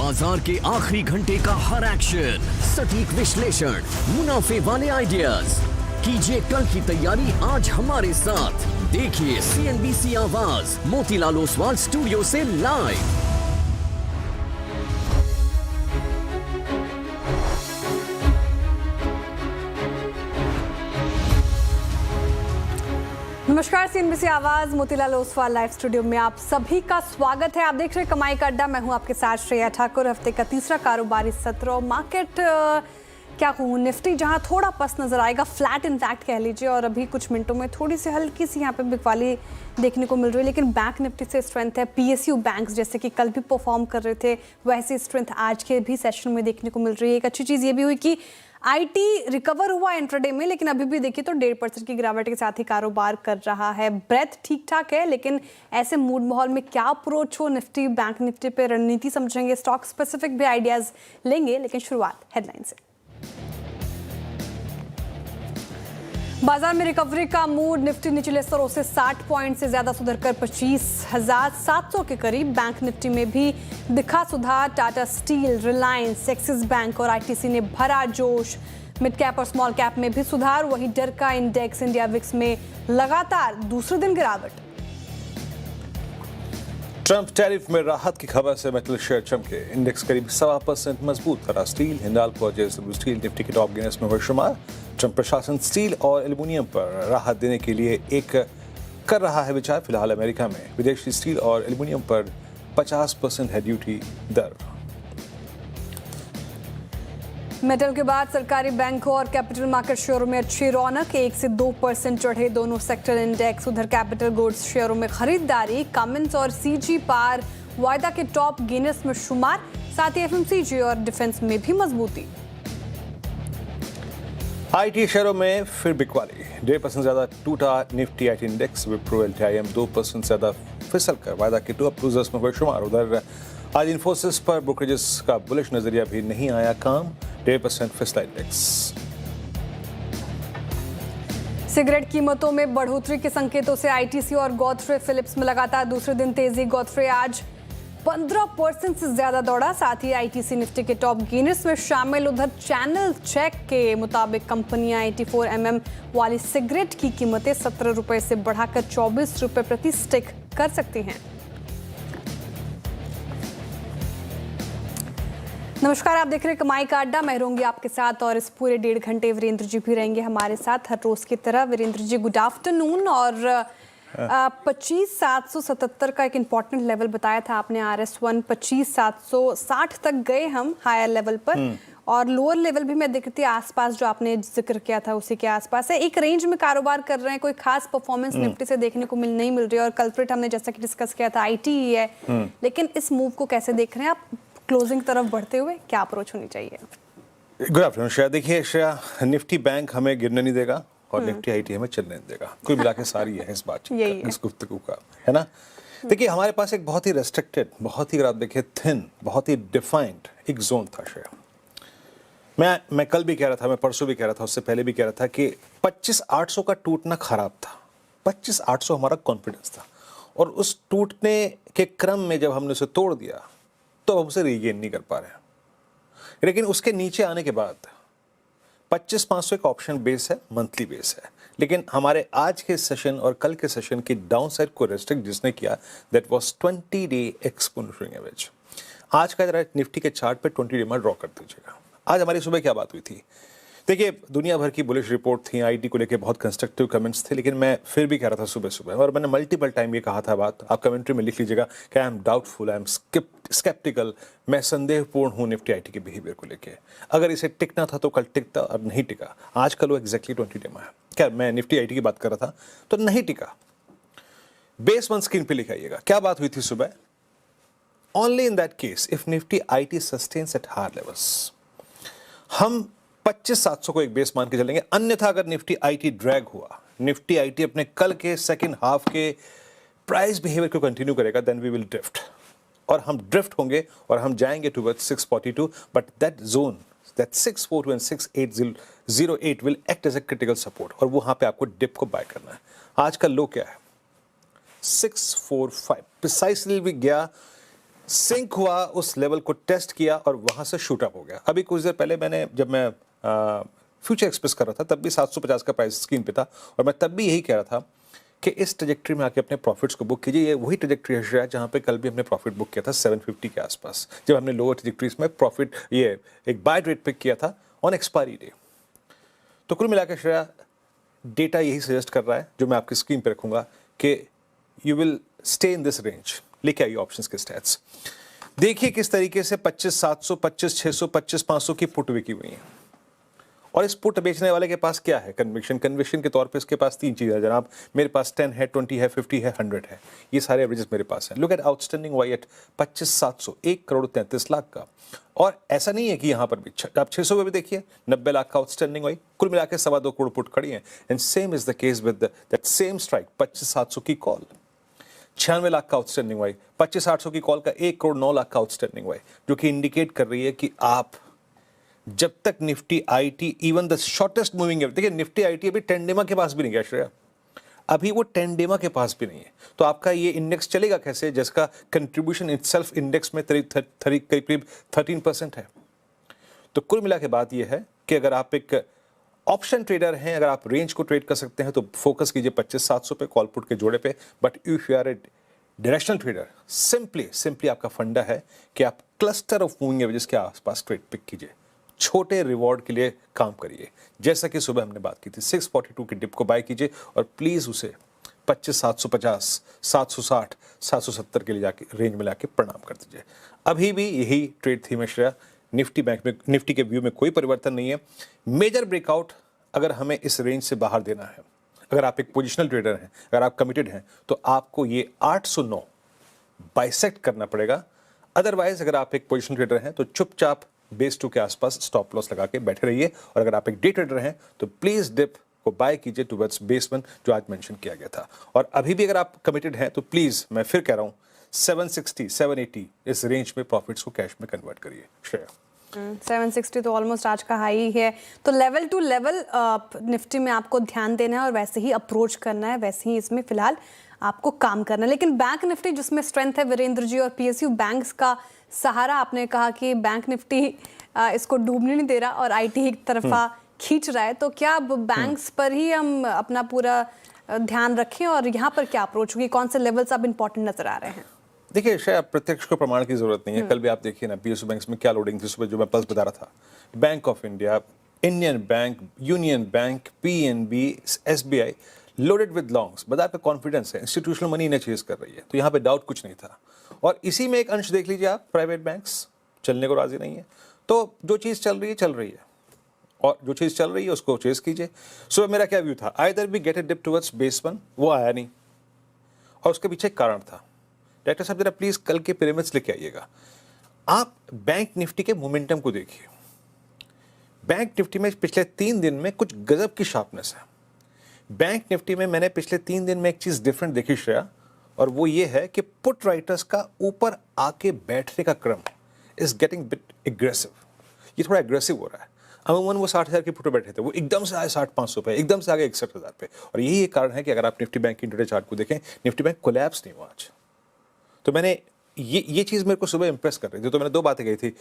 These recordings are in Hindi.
बाजार के आखिरी घंटे का हर एक्शन, सटीक विश्लेषण, मुनाफे वाले आइडियाज। कीजिए कल की तैयारी आज हमारे साथ। देखिए CNBC आवाज मोतीलाल ओसवाल स्टूडियो से लाइव। नमस्कार, CNBC आवाज मोतीलाल ओसवाल लाइव स्टूडियो में आप सभी का स्वागत है। आप देख रहे हैं कमाई का अड्डा। मैं हूं आपके साथ श्रेया ठाकुर। हफ्ते का तीसरा कारोबारी सत्र और मार्केट क्या कहूँ, निफ्टी जहां थोड़ा पस नजर आएगा, फ्लैट इनफैक्ट कह लीजिए, और अभी कुछ मिनटों में थोड़ी सी हल्की सी यहाँ पे बिकवाली देखने को मिल रही है, लेकिन बैंक निफ्टी से स्ट्रेंथ है। PSU बैंक्स जैसे कि कल भी परफॉर्म कर रहे थे, वैसे स्ट्रेंथ आज के भी सेशन में देखने को मिल रही है। एक अच्छी चीज़ ये भी हुई कि IT रिकवर हुआ इंट्राडे में, लेकिन अभी भी देखिए तो 1.5% की गिरावट के साथ ही कारोबार कर रहा है। ब्रेथ ठीक ठाक है, लेकिन ऐसे मूड माहौल में क्या अप्रोच हो निफ्टी बैंक निफ्टी पे, रणनीति समझेंगे, स्टॉक स्पेसिफिक भी आइडियाज लेंगे। लेकिन शुरुआत हेडलाइन से। बाजार में रिकवरी का मूड। निफ्टी निचले स्तरों से 60 पॉइंट से ज्यादा सुधरकर 25,700 के करीब। बैंक निफ्टी में भी दिखा सुधार। Tata steel, Reliance, axis bank और ITC ने भरा जोश। मिड कैप और स्मॉल कैप में भी सुधार। वहीं डरका इंडेक्स इंडिया विक्स में लगातार दूसरे दिन गिरावट। ट्रंप टैरिफ में राहत की खबर से मेटल शेयर चमके। इंडेक्स करीब 1.25% मजबूत। Tata steel, Hindalco, JSW steel Nifty के टॉप गेनर्स में हुए शुमार। ट्रंप प्रशासन स्टील और एल्युमिनियम पर राहत देने के लिए कर रहा है विचार। फिलहाल अमेरिका में विदेशी स्टील और एल्युमिनियम पर 50% है ड्यूटी दर। मेटल के बाद सरकारी बैंकों और कैपिटल मार्केट शेयरों में अच्छी रौनक। 1 से 2% चढ़े दोनों सेक्टर इंडेक्स। उधर कैपिटल गुड्स शेयरों में खरीदारी। कमिंस और CG पार वायदा के टॉप गेनर्स में शुमार। साथ ही FMCG और डिफेंस में भी मजबूती। IT शेयरों में फिर बिकवाली। 1.5% ज्यादा टूटा Nifty IT index. Wipro LTIM 2% ज्यादा फिसल कर वायदा के टॉप लूजर्स में हुए शुमार। उधर आज इन्फोसिस पर ब्रोकरेजेस का बुलिश नजरिया भी नहीं आया काम। 1.5% फिसला इंडेक्स। सिगरेट कीमतों में बढ़ोतरी के संकेतों से ITC और गॉडफ्रे फिलिप्स में लगातार दूसरे दिन तेजी। गॉडफ्रे आज 15% से ज्यादा दौड़ा। साथ ही ITC निफ्टी के टॉप गेनर्स में शामिल। उधर चैनल चेक के मुताबिक कंपनियां 84mm वाली सिगरेट की कीमतें 17 रुपए से बढ़ाकर 24 रुपए प्रति स्टिक कर सकती हैं। नमस्कार, आप देख रहे हैं कमाई का अड्डा। मैं रहूंगी आपके साथ और इस पूरे 1.5 घंटे वीरेंद्र जी भी रहेंगे हमारे साथ हर रोज की तरह। Virendra ji, good afternoon. और 25,777 का एक इम्पॉर्टेंट लेवल बताया था आपने, RS1 25,760 तक गए हम हायर लेवल पर। और लोअर लेवल भी मैं देखती आसपास, जो आपने जिक्र किया था उसी के आसपास है। एक रेंज में कारोबार कर रहे हैं। कोई खास परफॉर्मेंस निफ्टी से देखने को नहीं मिल रही है। और कल्प्रिट हमने जैसा कि डिस्कस किया था IT ही है। लेकिन इस मूव को कैसे देख रहे हैं आप? क्लोजिंग तरफ बढ़ते हुए क्या अप्रोच होनी चाहिए? Good afternoon Shreya. देखिए श्रेया, निफ्टी बैंक हमें गिरने नहीं देगा और निफ्टी IT हमें चलने नहीं देगा। कुल मिला के सारी है इस बात इस गुफ्तगू का, है ना। देखिए हमारे पास एक बहुत ही रेस्ट्रिक्टेड, बहुत ही, अगर आप देखिए थिन, बहुत ही डिफाइंड एक जोन था श्रेया। मैं कल भी कह रहा था, मैं परसों भी कह रहा था, उससे पहले भी कह रहा था कि 25,800 का टूटना खराब था। 25,800 हमारा कॉन्फिडेंस था, और उस टूटने के क्रम में जब हमने उसे तोड़ दिया तो हम उसे रीगेन नहीं कर पा रहे हैं। लेकिन उसके नीचे आने के बाद 25,500 एक ऑप्शन बेस है, मंथली बेस है। लेकिन हमारे आज के सेशन और कल के सेशन की डाउन साइड को रेस्ट्रिक्ट जिसने किया, that was 20-day exponential average. आज का जरा निफ्टी के चार्ट पे 20 डे में ड्रॉ कर दीजिएगा। आज हमारी सुबह क्या बात हुई थी? देखिए दुनिया भर की बुलिश रिपोर्ट थी, IT को लेकर बहुत कंस्ट्रक्टिव कमेंट्स थे, लेकिन मैं फिर भी कह रहा था सुबह सुबह, और मैंने मल्टीपल टाइम ये कहा था बात, आप कमेंट्री में लिख लीजिएगा कि I am doubtful, I am sceptical, मैं संदेहपूर्ण हूँ निफ्टी IT के बिहेवियर को लेके। अगर इसे टिकना था तो कल टिकता, और नहीं टिका। आज कल वो एग्जैक्टली 20 डे में है। क्या मैं निफ्टी IT की बात कर रहा था तो नहीं टिका। बेस वन स्क्रीन पे लिखाइएगा क्या बात हुई थी सुबह। Only in that case if Nifty IT sustains at higher levels, हम 25,700 को एक बेस मान के चलेंगे। अन्यथा अगर निफ्टी IT ड्रैग हुआ, निफ्टी IT अपने कल के सेकंड हाफ के प्राइस बिहेवियर को कंटिन्यू करेगा, देन वी विल ड्रिफ्ट, और हम ड्रिफ्ट होंगे और हम जाएंगे towards 642, but that zone, that 642 and 6808 will act as a critical support, और वहां पे आपको डिप को बाय करना है। आज का लो क्या है? 645 प्रिसाइसली भी गया सिंक हुआ, उस लेवल को टेस्ट किया और वहां से शूट अप हो गया। अभी कुछ देर पहले जब मैं फ्यूचर एक्सप्रेस कर रहा था तब भी 750 का प्राइस स्क्रीन पे था और मैं तब भी यही कह रहा था कि इस ट्रेजेक्ट्री में आके अपने प्रॉफिट्स को बुक कीजिए। ये वही ट्रेजेक्ट्री है जहाँ पे कल भी हमने प्रॉफिट बुक किया था 750 के आसपास, जब हमने लोअर ट्रेजेक्ट्रीज में प्रॉफिट ये एक बाय रेट पिक किया था ऑन एक्सपायरी डे। तो कुल मिलाकर श्रेया डेटा यही सजेस्ट कर रहा है, जो मैं आपकी स्क्रीन पे रखूंगा, कि you will stay in this range. लेके आइए ऑप्शंस के स्टैट्स, देखिए किस तरीके से 25,700, 25,600, 25,500 की पुट बिकी हुई है। और इस पुट बेचने वाले के पास क्या है? कन्विक्शन। कन्विक्शन के तौर पे इसके पास 3 चीज़ है जनाब। मेरे पास 10 है, 20 है, 50 है, 100 है। ये सारे एवरेजेस मेरे पास हैं। Look at outstanding Y at 25,700, 1,33,00,000 का। और ऐसा नहीं है कि यहाँ पर भी आप 600 में भी देखिए 90 लाख का आउटस्टैंडिंग वाई, कुल मिला के 2.25 करोड़ पुट खड़ी है। And same is the case with that same strike 25,700 की कॉल, 96 लाख का आउटस्टैंडिंग वाई, 25,800 की कॉल का 1,09,00,000 का आउटस्टैंडिंग वाई, जो कि इंडिकेट कर रही है कि आप जब तक Nifty IT even the shortest moving है, देखिए निफ्टी आईटी अभी 10 डेमा के पास भी नहीं गया श्रेया, अभी वो 10 डेमा के पास भी नहीं है। तो आपका ये इंडेक्स चलेगा कैसे जिसका कंट्रीब्यूशन इटसेल्फ इंडेक्स में करीब 13% है। तो कुल मिला के बात ये है कि अगर आप एक ऑप्शन ट्रेडर हैं, अगर आप रेंज को ट्रेड कर सकते हैं तो फोकस कीजिए 25,700 पे कॉल पुट के जोड़े पे। But if you are a directional trader, simply आपका फंडा है कि आप क्लस्टर ऑफ मूविंग एवरेजेस के आसपास ट्रेड पिक कीजिए, छोटे रिवॉर्ड के लिए काम करिए। जैसा कि सुबह हमने बात की थी, 642 की डिप को बाय कीजिए और प्लीज उसे 25,750, 760, 770 के लिए जाके रेंज में लाके प्रणाम कर दीजिए। अभी भी यही ट्रेड थी में श्रेया, निफ्टी बैंक में, निफ्टी के व्यू में कोई परिवर्तन नहीं है। मेजर ब्रेकआउट अगर हमें इस रेंज से बाहर देना है, अगर आप एक पोजिशनल ट्रेडर हैं, अगर आप कमिटेड हैं, तो आपको ये 809 बाइसेक्ट करना पड़ेगा। अदरवाइज अगर आप एक पोजिशनल ट्रेडर हैं तो चुपचाप बेस 2 के आसपास स्टॉप लॉस लगा के बैठे रहिए। और अगर आप एक डे ट्रेडर हैं तो प्लीज डिप को बाय कीजिए टुवर्ड्स बेस 1 जो आज मेंशन किया गया था। और अभी भी अगर आप कमिटेड हैं तो प्लीज मैं फिर कह रहा हूं 760, 780 इस रेंज में प्रॉफिट्स को कैश में कन्वर्ट करिए श्रेया। 760 तो ऑलमोस्ट आज का हाई ही है। तो लेवल टू लेवल निफ्टी में आपको ध्यान देना है और वैसे ही अप्रोच करना है, वैसे ही इसमें फिलहाल आपको काम करना है। लेकिन बैंक निफ्टी जिसमें स्ट्रेंथ है वीरेंद्र जी, और पीएसयू बैंक्स का सहारा, आपने कहा कि बैंक निफ्टी इसको डूबने नहीं दे रहा और आईटी एक तरफा खींच रहा है, तो क्या अब बैंक्स पर ही हम अपना पूरा ध्यान रखें और यहाँ पर क्या अप्रोच होगी? कौन से लेवल्स अब इंपॉर्टेंट नजर आ रहे हैं? देखिए शायद प्रत्यक्ष को प्रमाण की जरूरत नहीं है। कल भी आप देखिए ना पीएसयू बैंक्स में क्या लोडिंग थी सुबह, जो मैं पल्स बता रहा था। Bank of India, Indian bank, union bank, PNB, SBI loaded with longs. बाजार का कॉन्फिडेंस है, इंस्टीट्यूशनल मनी इन्हें चेज कर रही है, तो यहाँ पे डाउट कुछ नहीं था। और इसी में एक अंश देख लीजिए आप, प्राइवेट बैंक्स चलने को राजी नहीं है। तो जो चीज़ चल रही है और जो चीज़ चल रही है उसको चेज कीजिए। सो मेरा क्या व्यू था, either we get a dip towards base 1, वो आया नहीं और उसके पीछे एक कारण था। डायरेक्टर साहब जरा प्लीज कल के पिरामिड्स लेके आइएगा। आप बैंक निफ्टी के मोमेंटम को देखिए। बैंक निफ्टी में पिछले 3 दिन में कुछ गजब की शार्पनेस है। बैंक निफ्टी में मैंने पिछले 3 दिन में एक चीज डिफरेंट देखी श्रेया, और वो ये है कि पुट राइटर्स का ऊपर आके बैठने का क्रम इज गेटिंग बिट एग्रेसिव। ये थोड़ा एग्रेसिव हो रहा है। अमूमन वो 60,000 के पुट बैठे थे, वो एकदम से आए 60,500 पे, एकदम से आगे 61,000 पे। और यही एक कारण है कि अगर आप निफ्टी बैंक की इंट्राडे चार्ट को देखें, निफ्टी बैंक कोलैप्स नहीं हुआ आज। तो मैंने ये चीज मेरे को सुबह इंप्रेस कर रही थी। तो मैंने 2 बातें कही थी,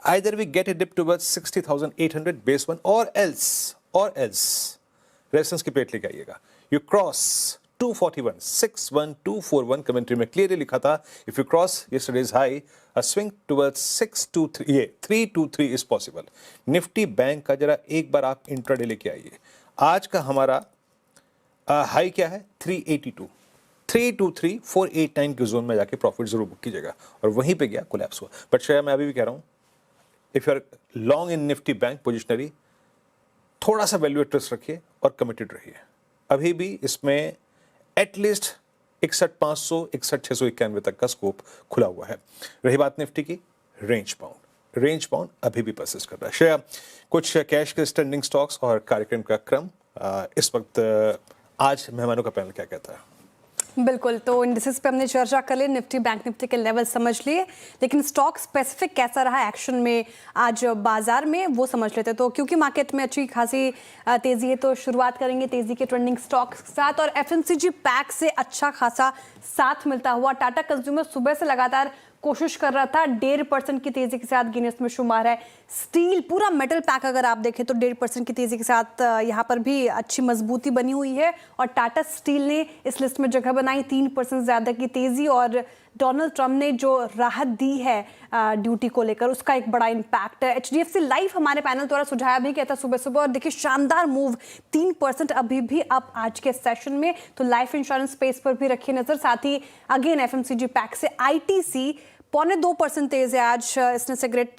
either we get a dip towards 60,800 base 1 और एल्स रेजिस्टेंस की प्लेट लेके आइएगा। यू क्रॉस 241, 61241 कमेंट्री में क्लियरली लिखा था, if you cross yesterday's high a swing towards 623, ये 323 इज पॉसिबल। निफ्टी बैंक का जरा एक बार आप इंट्राडे लेके आइए। आज का हमारा हाई क्या है? 382, 323, 489 के जोन में जाके प्रॉफिट जरूर बुक कीजिएगा। और वहीं पे गया, कोलैप्स हुआ। बट शायद मैं अभी भी कह रहा हूं, if you are long in Nifty bank पोजिशनरी, थोड़ा सा वैल्यू ट्रस्ट रखिए और कमिटेड रहिए। अभी भी इसमें एटलीस्ट 61,500, 61,691 तक का स्कोप खुला हुआ है। रही बात निफ्टी की, रेंज बाउंड अभी भी परसिस्ट कर रहा है। श्रेया, कुछ कैश के स्टैंडिंग स्टॉक्स और कार्यक्रम का क्रम इस वक्त आज मेहमानों का पैनल क्या कहता है? बिल्कुल, तो इंडिसेस पे हमने चर्चा कर ली, निफ्टी बैंक निफ्टी के लेवल समझ लिए, लेकिन स्टॉक स्पेसिफिक कैसा रहा एक्शन में आज बाजार में वो समझ लेते। तो क्योंकि मार्केट में अच्छी खासी तेजी है, तो शुरुआत करेंगे तेजी के ट्रेंडिंग स्टॉक्स के साथ। और एफएमसीजी पैक से अच्छा खासा साथ मिलता हुआ टाटा कंज्यूमर सुबह से लगातार कोशिश कर रहा था, 1.5% की तेजी के साथ गिनेस में शुमार है। स्टील पूरा मेटल पैक अगर आप देखें तो 1.5% की तेजी के साथ यहाँ पर भी अच्छी मजबूती बनी हुई है और टाटा स्टील ने इस लिस्ट में जगह बनाई, 3% ज्यादा की तेजी। और डोनाल्ड ट्रंप ने जो राहत दी है ड्यूटी को लेकर, उसका एक बड़ा इम्पैक्ट है। HDFC लाइफ हमारे पैनल द्वारा सुझाया भी गया था सुबह सुबह, और देखिए शानदार मूव, 3% अभी भी अप आज के सेशन में। तो लाइफ इंश्योरेंस स्पेस पर भी रखिए नजर। साथ ही अगेन FMCG पैक से ITC 0.25% तेज है आज। इसने सिगरेट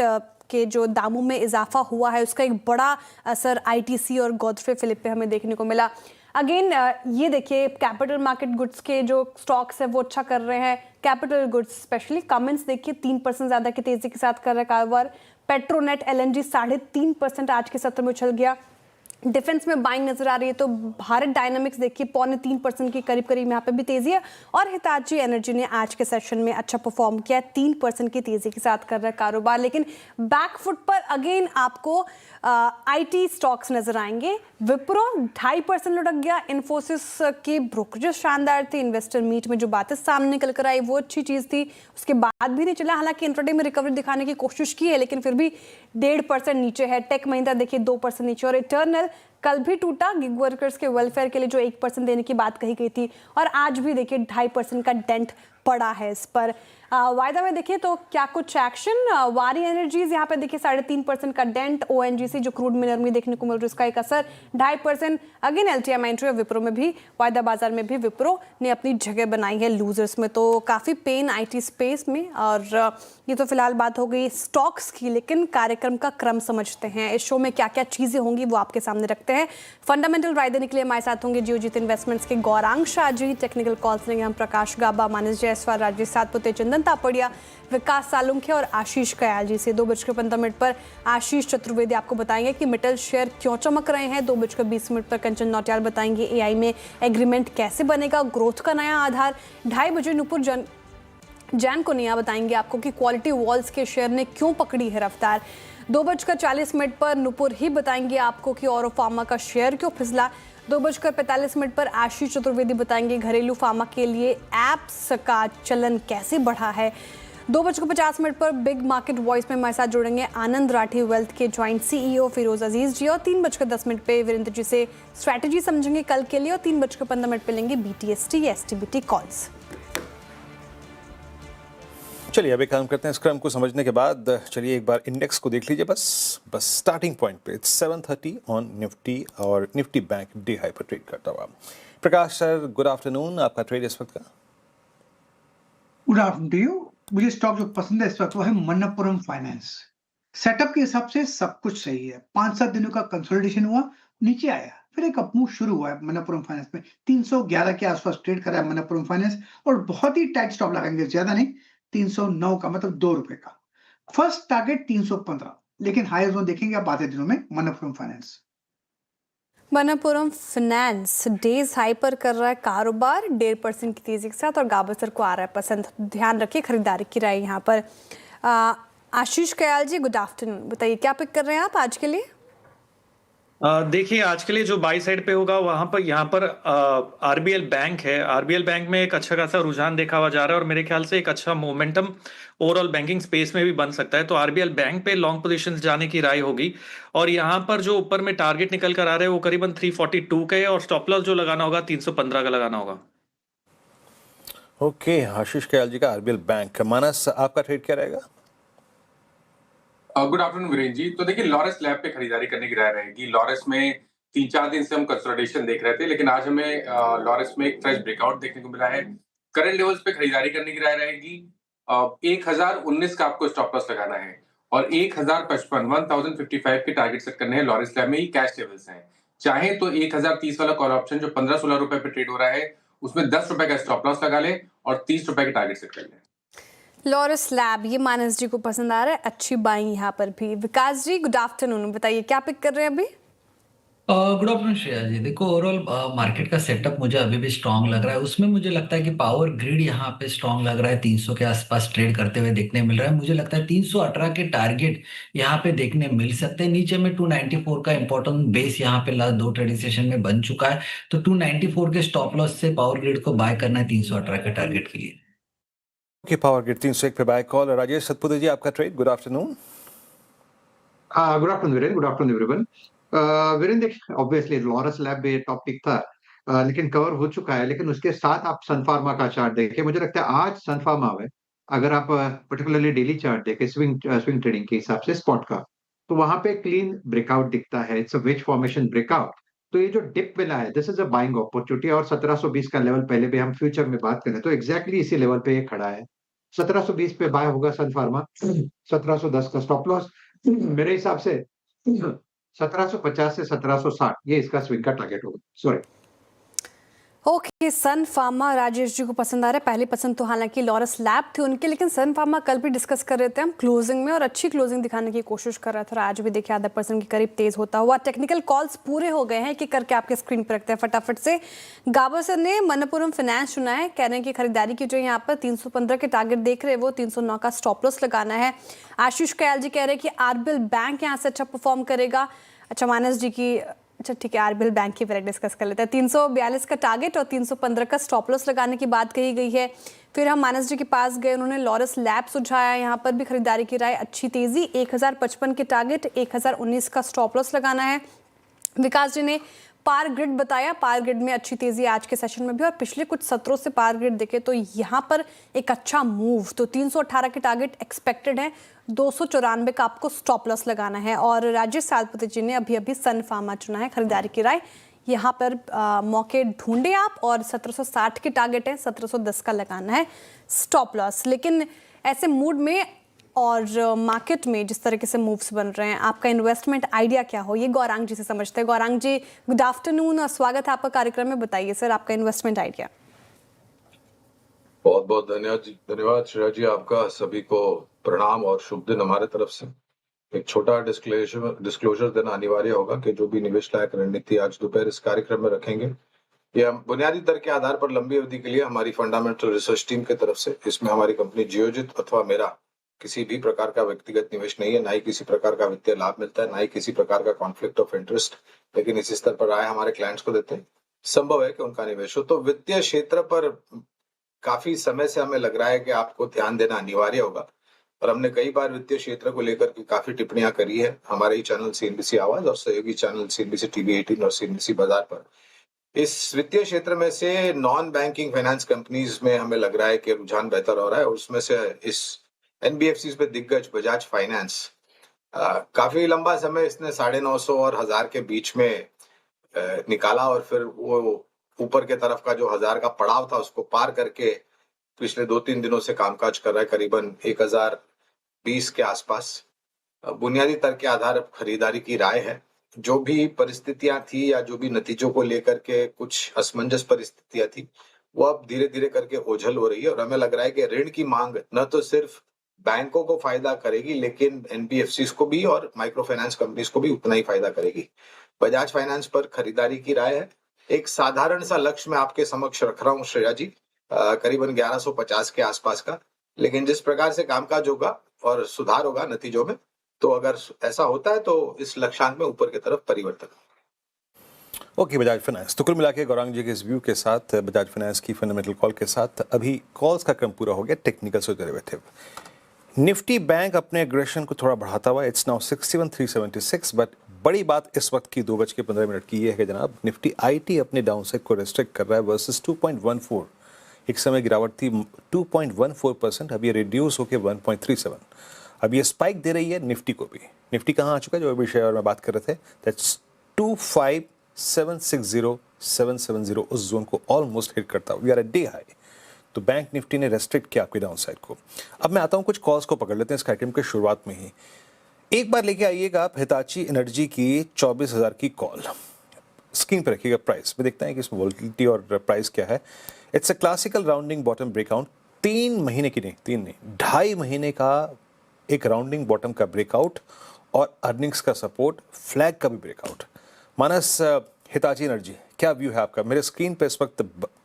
के जो दामों में इजाफा हुआ है उसका एक बड़ा असर ITC और गोदफ्रे फिलिप पे हमें देखने को मिला। अगेन ये देखिए कैपिटल मार्केट गुड्स के जो स्टॉक्स है वो अच्छा कर रहे हैं। कैपिटल गुड्स स्पेशली कमेंट्स देखिए 3% ज्यादा की तेजी के साथ कर रहा है कारोबार। पेट्रोनेट LNG 3.5% आज के सत्र में उछल गया। डिफेंस में बाइंग नजर आ रही है तो भारत डायनामिक्स देखिए 0.3% की करीब यहाँ पे भी तेजी है। और हिताची एनर्जी ने आज के सेशन में अच्छा परफॉर्म किया, 3% की तेजी के साथ कर रहा है कारोबार। लेकिन बैकफुट पर अगेन आपको IT स्टॉक्स नजर आएंगे। विप्रो 2.5% लुढ़क गया। इन्फोसिस की ब्रोकरेज शानदार थी, इन्वेस्टर मीट में जो बातें सामने निकल कर आई वो अच्छी चीज थी, उसके बाद भी नहीं चला। हालांकि इंट्राडे में रिकवरी दिखाने की कोशिश की है लेकिन फिर भी 1.5% नीचे है। टेक महिंद्रा देखिए 2% नीचे। और इटर्नल कल भी टूटा, गिग वर्कर्स के वेलफेयर के लिए जो 1% देने की बात कही गई थी, और आज भी देखिए 2.5% का डेंट पड़ा है इस पर। वायदा में देखिए तो क्या कुछ एक्शन, वारी एनर्जीज यहाँ पे देखिए 3.5% का डेंट। ONGC जो क्रूड मिनरल में देखने को मिल रहा है उसका एक असर 2.5%। अगेन LTI माइंट्री और विप्रो में भी, वायदा बाजार में भी विप्रो ने अपनी जगह बनाई है लूजर्स में। तो काफी पेन IT स्पेस में। और ये तो फिलहाल बात हो गई स्टॉक्स की, लेकिन कार्यक्रम का क्रम समझते हैं। इस शो में क्या क्या चीजें होंगी वो आपके सामने रखते हैं। फंडामेंटल राय देने के लिए हमारे साथ होंगे जियोजीत इन्वेस्टमेंट्स के गौरांग शाह जी। टेक्निकल कॉल्स लेंगे हम प्रकाश गाबा, मानस जायसवाल, राजेश सातपुते, चंदन तापड़िया, विकास सालुंखे और आशीष कयाल जी से। 2:15 पर आशीष चतुर्वेदी आपको बताएंगे कि मेटल शेयर क्यों चमक रहे हैं। 2:20 पर कंचन नौटियाल बताएंगे AI में एग्रीमेंट कैसे बनेगा, ग्रोथ का नया आधार। 2:30 बजे नुपुर जैन को नया बताएंगे आपको कि क्वालिटी वॉल्स के शेयर ने क्यों पकड़ी है रफ्तार। 2:40 पर नुपुर ही बताएंगे आपको कि औरो फार्मा का शेयर क्यों फिसला। 2:45 पर आशीष चतुर्वेदी बताएंगे घरेलू फार्मा के लिए एप्स का चलन कैसे बढ़ा है। 2:50 पर बिग मार्केट वॉइस में हमारे साथ जुड़ेंगे आनंद राठी वेल्थ के ज्वाइंट CEO फिरोज अजीज जी। और 3:10 पे वीरेंद्र जी से स्ट्रैटेजी समझेंगे कल के लिए। और 3:15 पे लेंगे BTST STBT कॉल्स। चलिए अभी काम करते हैं। इस क्रम को समझने के बाद चलिए एक बार इंडेक्स को देख लीजिए। बस स्टार्टिंग पॉइंट पे 730 ऑन निफ्टी, और निफ्टी बैंक डे हाई पर ट्रेड करता हुआ। Prakash sir, good afternoon. आपका ट्रेड इस वक्त का? Good afternoon to you. मुझे स्टॉक जो पसंद है इस वक्त वो है मनप्पुरम फाइनेंस। सेटअप के हिसाब से सब कुछ सही है। 5-7 दिनों का कंसोलिडेशन हुआ, नीचे आया, फिर एक अपमूव शुरू हुआ है मनप्पुरम फाइनेंस में। 311 के आसपास ट्रेड कर रहा है मनप्पुरम फाइनेंस, और बहुत ही टाइट स्टॉप लगाएंगे, ज्यादा नहीं, 309 का, मतलब 2 रुपए का। फर्स्ट टारगेट 315, लेकिन हाई जोन देखेंगे आप आधे दिनों में Manappuram finance. Manappuram finance days high पर कर रहा है कारोबार 1.5% की तेजी के साथ, और गावसर को आ रहा है पसंद। ध्यान रखिए खरीदारी की राय यहाँ पर। आशीष कयाल जी, गुड आफ्टरनून। बताइए क्या पिक कर रहे हैं आप आज के लिए? देखिए आज के लिए जो बाई साइड पे होगा वहां पर यहाँ पर RBL बैंक है। RBL बैंक में एक अच्छा खासा रुझान देखा हुआ जा रहा है, और मेरे ख्याल से एक अच्छा मोमेंटम ओवरऑल बैंकिंग स्पेस में भी बन सकता है। तो RBL बैंक पे लॉन्ग पोजीशंस जाने की राय होगी। और यहाँ पर जो ऊपर में टारगेट निकल कर आ रहे हैं वो करीबन 342 का है, और स्टॉप लॉस जो लगाना होगा 315 का लगाना होगा। ओके, आशीष कयाल जी का RBL बैंक। मानस, आपका ट्रेड क्या रहेगा? Good afternoon Virendra ji. तो देखिए लॉरेस लैब पे खरीदारी करने की राय रहेगी। लॉरेस में 3-4 दिन से हम कंसोलिडेशन देख रहे थे, लेकिन आज हमें लॉरेस में एक फ्रेश ब्रेकआउट देखने को मिला है। करंट लेवल्स पे खरीदारी करने की राय रहेगी। 1019 का आपको स्टॉप लॉस लगाना है, और 1055 के टारगेट सेट करने हैं। लॉरेस लैब में ही कैश लेवल्स हैं। चाहे तो 1030 वाला कॉल ऑप्शन जो 15-16 रुपए पे ट्रेड हो रहा है उसमें 10 रुपए का स्टॉप लॉस लगा ले और 30 रुपए के टारगेट सेट कर ले। लॉरेस लैब, ये मानस जी को पसंद आ रहा है, अच्छी बाइंग यहाँ पर भी। विकास जी, गुड आफ्टरनून। बताइए क्या पिक कर रहे हैं अभी? गुड आफ्टरनून श्रेया जी। देखो ओवरऑल मार्केट का सेटअप मुझे अभी भी स्ट्रांग लग रहा है। उसमें मुझे लगता है कि पावर ग्रिड यहाँ पे स्ट्रांग लग रहा है, 300 के आसपास ट्रेड करते हुए देखने मिल रहा है। मुझे लगता है 318 के टारगेट यहाँ पे देखने मिल सकते हैं। नीचे में 294 का इंपॉर्टेंट बेस यहाँ पे लास्ट 2 ट्रेडिंग सेशन में बन चुका है। तो 294 के स्टॉप लॉस से पावर ग्रिड को बाय करना है 318 के टारगेट के लिए। की पावर ग्रिड 301 पे बाय कॉल राजेश सतपुते जी, आपका trade. Good afternoon. Good afternoon Viren, good afternoon everyone. Viren देखिए, ऑब्वियसली लॉरस लैब में टॉपिक था, लेकिन कवर हो चुका है। लेकिन उसके साथ आप सन फार्मा का चार्ट देखिए, मुझे लगता है आज सन फार्मा में अगर आप पर्टिकुलरली डेली चार्ट देखें स्विंग ट्रेडिंग के हिसाब से स्पॉट का, तो वहां पे क्लीन ब्रेकआउट दिखता है। It's a wedge formation breakout. तो ये जो डिप मिला है, this is a buying opportunity. और 1720 का लेवल पहले भी हम फ्यूचर में बात करें तो एग्जैक्टली इसी लेवल पे ये खड़ा है। 1720 पे बाय होगा सन फार्मा, 1710 का स्टॉप लॉस मेरे हिसाब से 1750 से 1760 ये इसका स्विंग का टारगेट होगा। सॉरी। ओके, सन फार्मा राजेश जी को पसंद आ रहा है। पहली पसंद तो हालांकि लॉरस लैब थी उनकी, लेकिन सन फार्मा कल भी डिस्कस कर रहे थे हम क्लोजिंग में, और अच्छी क्लोजिंग दिखाने की कोशिश कर रहा था। और आज भी देखिए ½ % के करीब तेज होता हुआ। टेक्निकल कॉल्स पूरे हो गए हैं कि करके आपके स्क्रीन पर रखते हैं फटाफट से। गाबर सर ने मनप्पुरम फाइनेंस चुना है, कह रहे हैं कि खरीदारी की जो यहाँ पर 315 के टारगेट देख रहे हैं वो 309 का स्टॉप लॉस लगाना है। आशीष कयाल जी कह रहे हैं कि आरबीएल बैंक यहाँ से अच्छा परफॉर्म करेगा। अच्छा, मानस जी की, अच्छा ठीक है, आरबीएल बैंक की वैल्यू डिस्कस कर लेते हैं। 342 का टारगेट और 315 का स्टॉप लॉस लगाने की बात कही गई है। फिर हम मानस जी के पास गए, उन्होंने लॉरस लैब सुझाया, यहाँ पर भी खरीदारी की राय, अच्छी तेजी, 1055 के टारगेट, 1019 का स्टॉप लॉस लगाना है। विकास जी ने पार ग्रिड बताया, पार ग्रिड में अच्छी तेजी आज के सेशन में भी, और पिछले कुछ सत्रों से पार ग्रिड देखे तो यहाँ पर एक अच्छा मूव। तो 318 के टारगेट एक्सपेक्टेड है, 294 का आपको स्टॉप लॉस लगाना है। और राजेश सालपति जी ने अभी अभी सन फार्मा चुना है, खरीदारी की राय, यहाँ पर मौके ढूंढे आप, और 1760 के टारगेट है, 1710 का लगाना है स्टॉप लॉस। लेकिन ऐसे मूड में और मार्केट में जिस तरीके से मूव्स बन रहे हैं, आपका इन्वेस्टमेंट आइडिया क्या हो, ये गौरांग जी से समझते हैं। गौरांग जी, गुड आफ्टरनून और स्वागत है आपका कार्यक्रम में। बताइए सर, आपका इन्वेस्टमेंट आइडिया। बहुत बहुत धन्यवाद श्रेया जी, आपका सभी को प्रणाम और शुभ दिन हमारे तरफ से। एक छोटा डिस्क्लोजर देना अनिवार्य होगा कि जो भी निवेश लायक रणनीति आज दोपहर इस कार्यक्रम में रखेंगे, ये हम बुनियादी दर के आधार पर लंबी अवधि के लिए हमारी फंडामेंटल रिसर्च टीम की तरफ से, इसमें हमारी कंपनी जियोजित अथवा मेरा किसी भी प्रकार का व्यक्तिगत निवेश नहीं है, ना ही किसी प्रकार का वित्तीय लाभ मिलता है, ना ही किसी प्रकार का कॉन्फ्लिक्ट ऑफ इंटरेस्ट, लेकिन इस स्तर पर राय हमारे क्लाइंट्स को देते हैं। संभव है कि उनका निवेश हो। तो वित्तीय क्षेत्र पर काफी समय से हमें लग रहा है कि आपको ध्यान देना अनिवार्य होगा, और हमने कई बार वित्तीय क्षेत्र को लेकर के काफी टिप्पणियां करी है हमारे ही चैनल सीएनबीसी आवाज और सहयोगी चैनल सीएनबीसी टीवी 18 और सीएनबीसी बाजार पर। इस वित्तीय क्षेत्र में से नॉन बैंकिंग फाइनेंस कंपनीज में हमें लग रहा है कि रुझान बेहतर हो रहा है, और उसमें से इस एनबीएफसी पे दिग्गज बजाज फाइनेंस, काफी लंबा समय इसने 950 और 1000 के बीच में निकाला, और फिर वो ऊपर के तरफ का जो 1000 का पड़ाव था उसको पार करके पिछले 2-3 दिनों से कामकाज कर रहा है, करीबन 1020 के आसपास। बुनियादी दर के आधार पर खरीदारी की राय है। जो भी परिस्थितियां थी या जो भी नतीजों को लेकर के कुछ असमंजस परिस्थितियां थी, वो अब धीरे धीरे करके ओझल हो रही है, और हमें लग रहा है कि ऋण की मांग न तो सिर्फ बैंकों को फायदा करेगी, लेकिन एनबीएफसी को भी और माइक्रो फाइनेंस कंपनीज को भी उतना ही फायदा करेगी। बजाज फाइनेंस पर खरीदारी की राय है। एक साधारण सा लक्ष्य मैं आपके समक्ष रख रहा हूँ श्रेया जी, करीबन 1150 के आसपास का, लेकिन जिस प्रकार से कामकाज होगा और सुधार होगा नतीजों में, तो अगर ऐसा होता है तो इस लक्ष्यांक में ऊपर की तरफ परिवर्तन। Okay, Bajaj finance. तो कुल मिला के गौरांग जी के इस व्यू के साथ, बजाज फाइनेंस की फंडामेंटल कॉल के साथ, अभी कॉल्स का क्रम पूरा हो गया टेक्निकल से डेरिवेटिव। निफ्टी बैंक अपने एग्रेशन को थोड़ा बढ़ाता हुआ, इट्स नाउ 61,376, बट बड़ी बात इस वक्त की 2:15 की ये है कि जनाब निफ्टी आईटी अपने डाउनसाइड को रेस्ट्रिक्ट कर रहा है वर्सेस 2.14। एक समय गिरावट थी 2.14%, अब ये रिड्यूस होकर 1.37। अब ये स्पाइक दे रही है निफ्टी को भी। निफ्टी कहाँ आ चुका है, जो अभी शेयर में बात कर रहे थे, दैट्स 25,760,770, उस जोन को ऑलमोस्ट हिट करता हुआ we are a day high. तो बैंक निफ्टी ने रेस्ट्रिक्ट किया आपकी डाउन साइड को। अब मैं आता हूं, कुछ कॉल्स को पकड़ लेते हैं इस कार्यक्रम के शुरुआत में ही। एक बार लेके आइएगा आप हिताची एनर्जी की 24,000 की कॉल, स्क्रीन पर रखिएगा प्राइस में, देखते हैं कि इसमें वोलेटिलिटी और प्राइस क्या है। It's a classical rounding bottom breakout, 3 महीने की नहीं, 3 नहीं, 2.5 महीने का एक राउंडिंग बॉटम का ब्रेकआउट, और अर्निंग्स का सपोर्ट, फ्लैग का भी ब्रेकआउट। मानस, हिताची एनर्जी क्या व्यू है आपका? मेरे स्क्रीन पे इस वक्त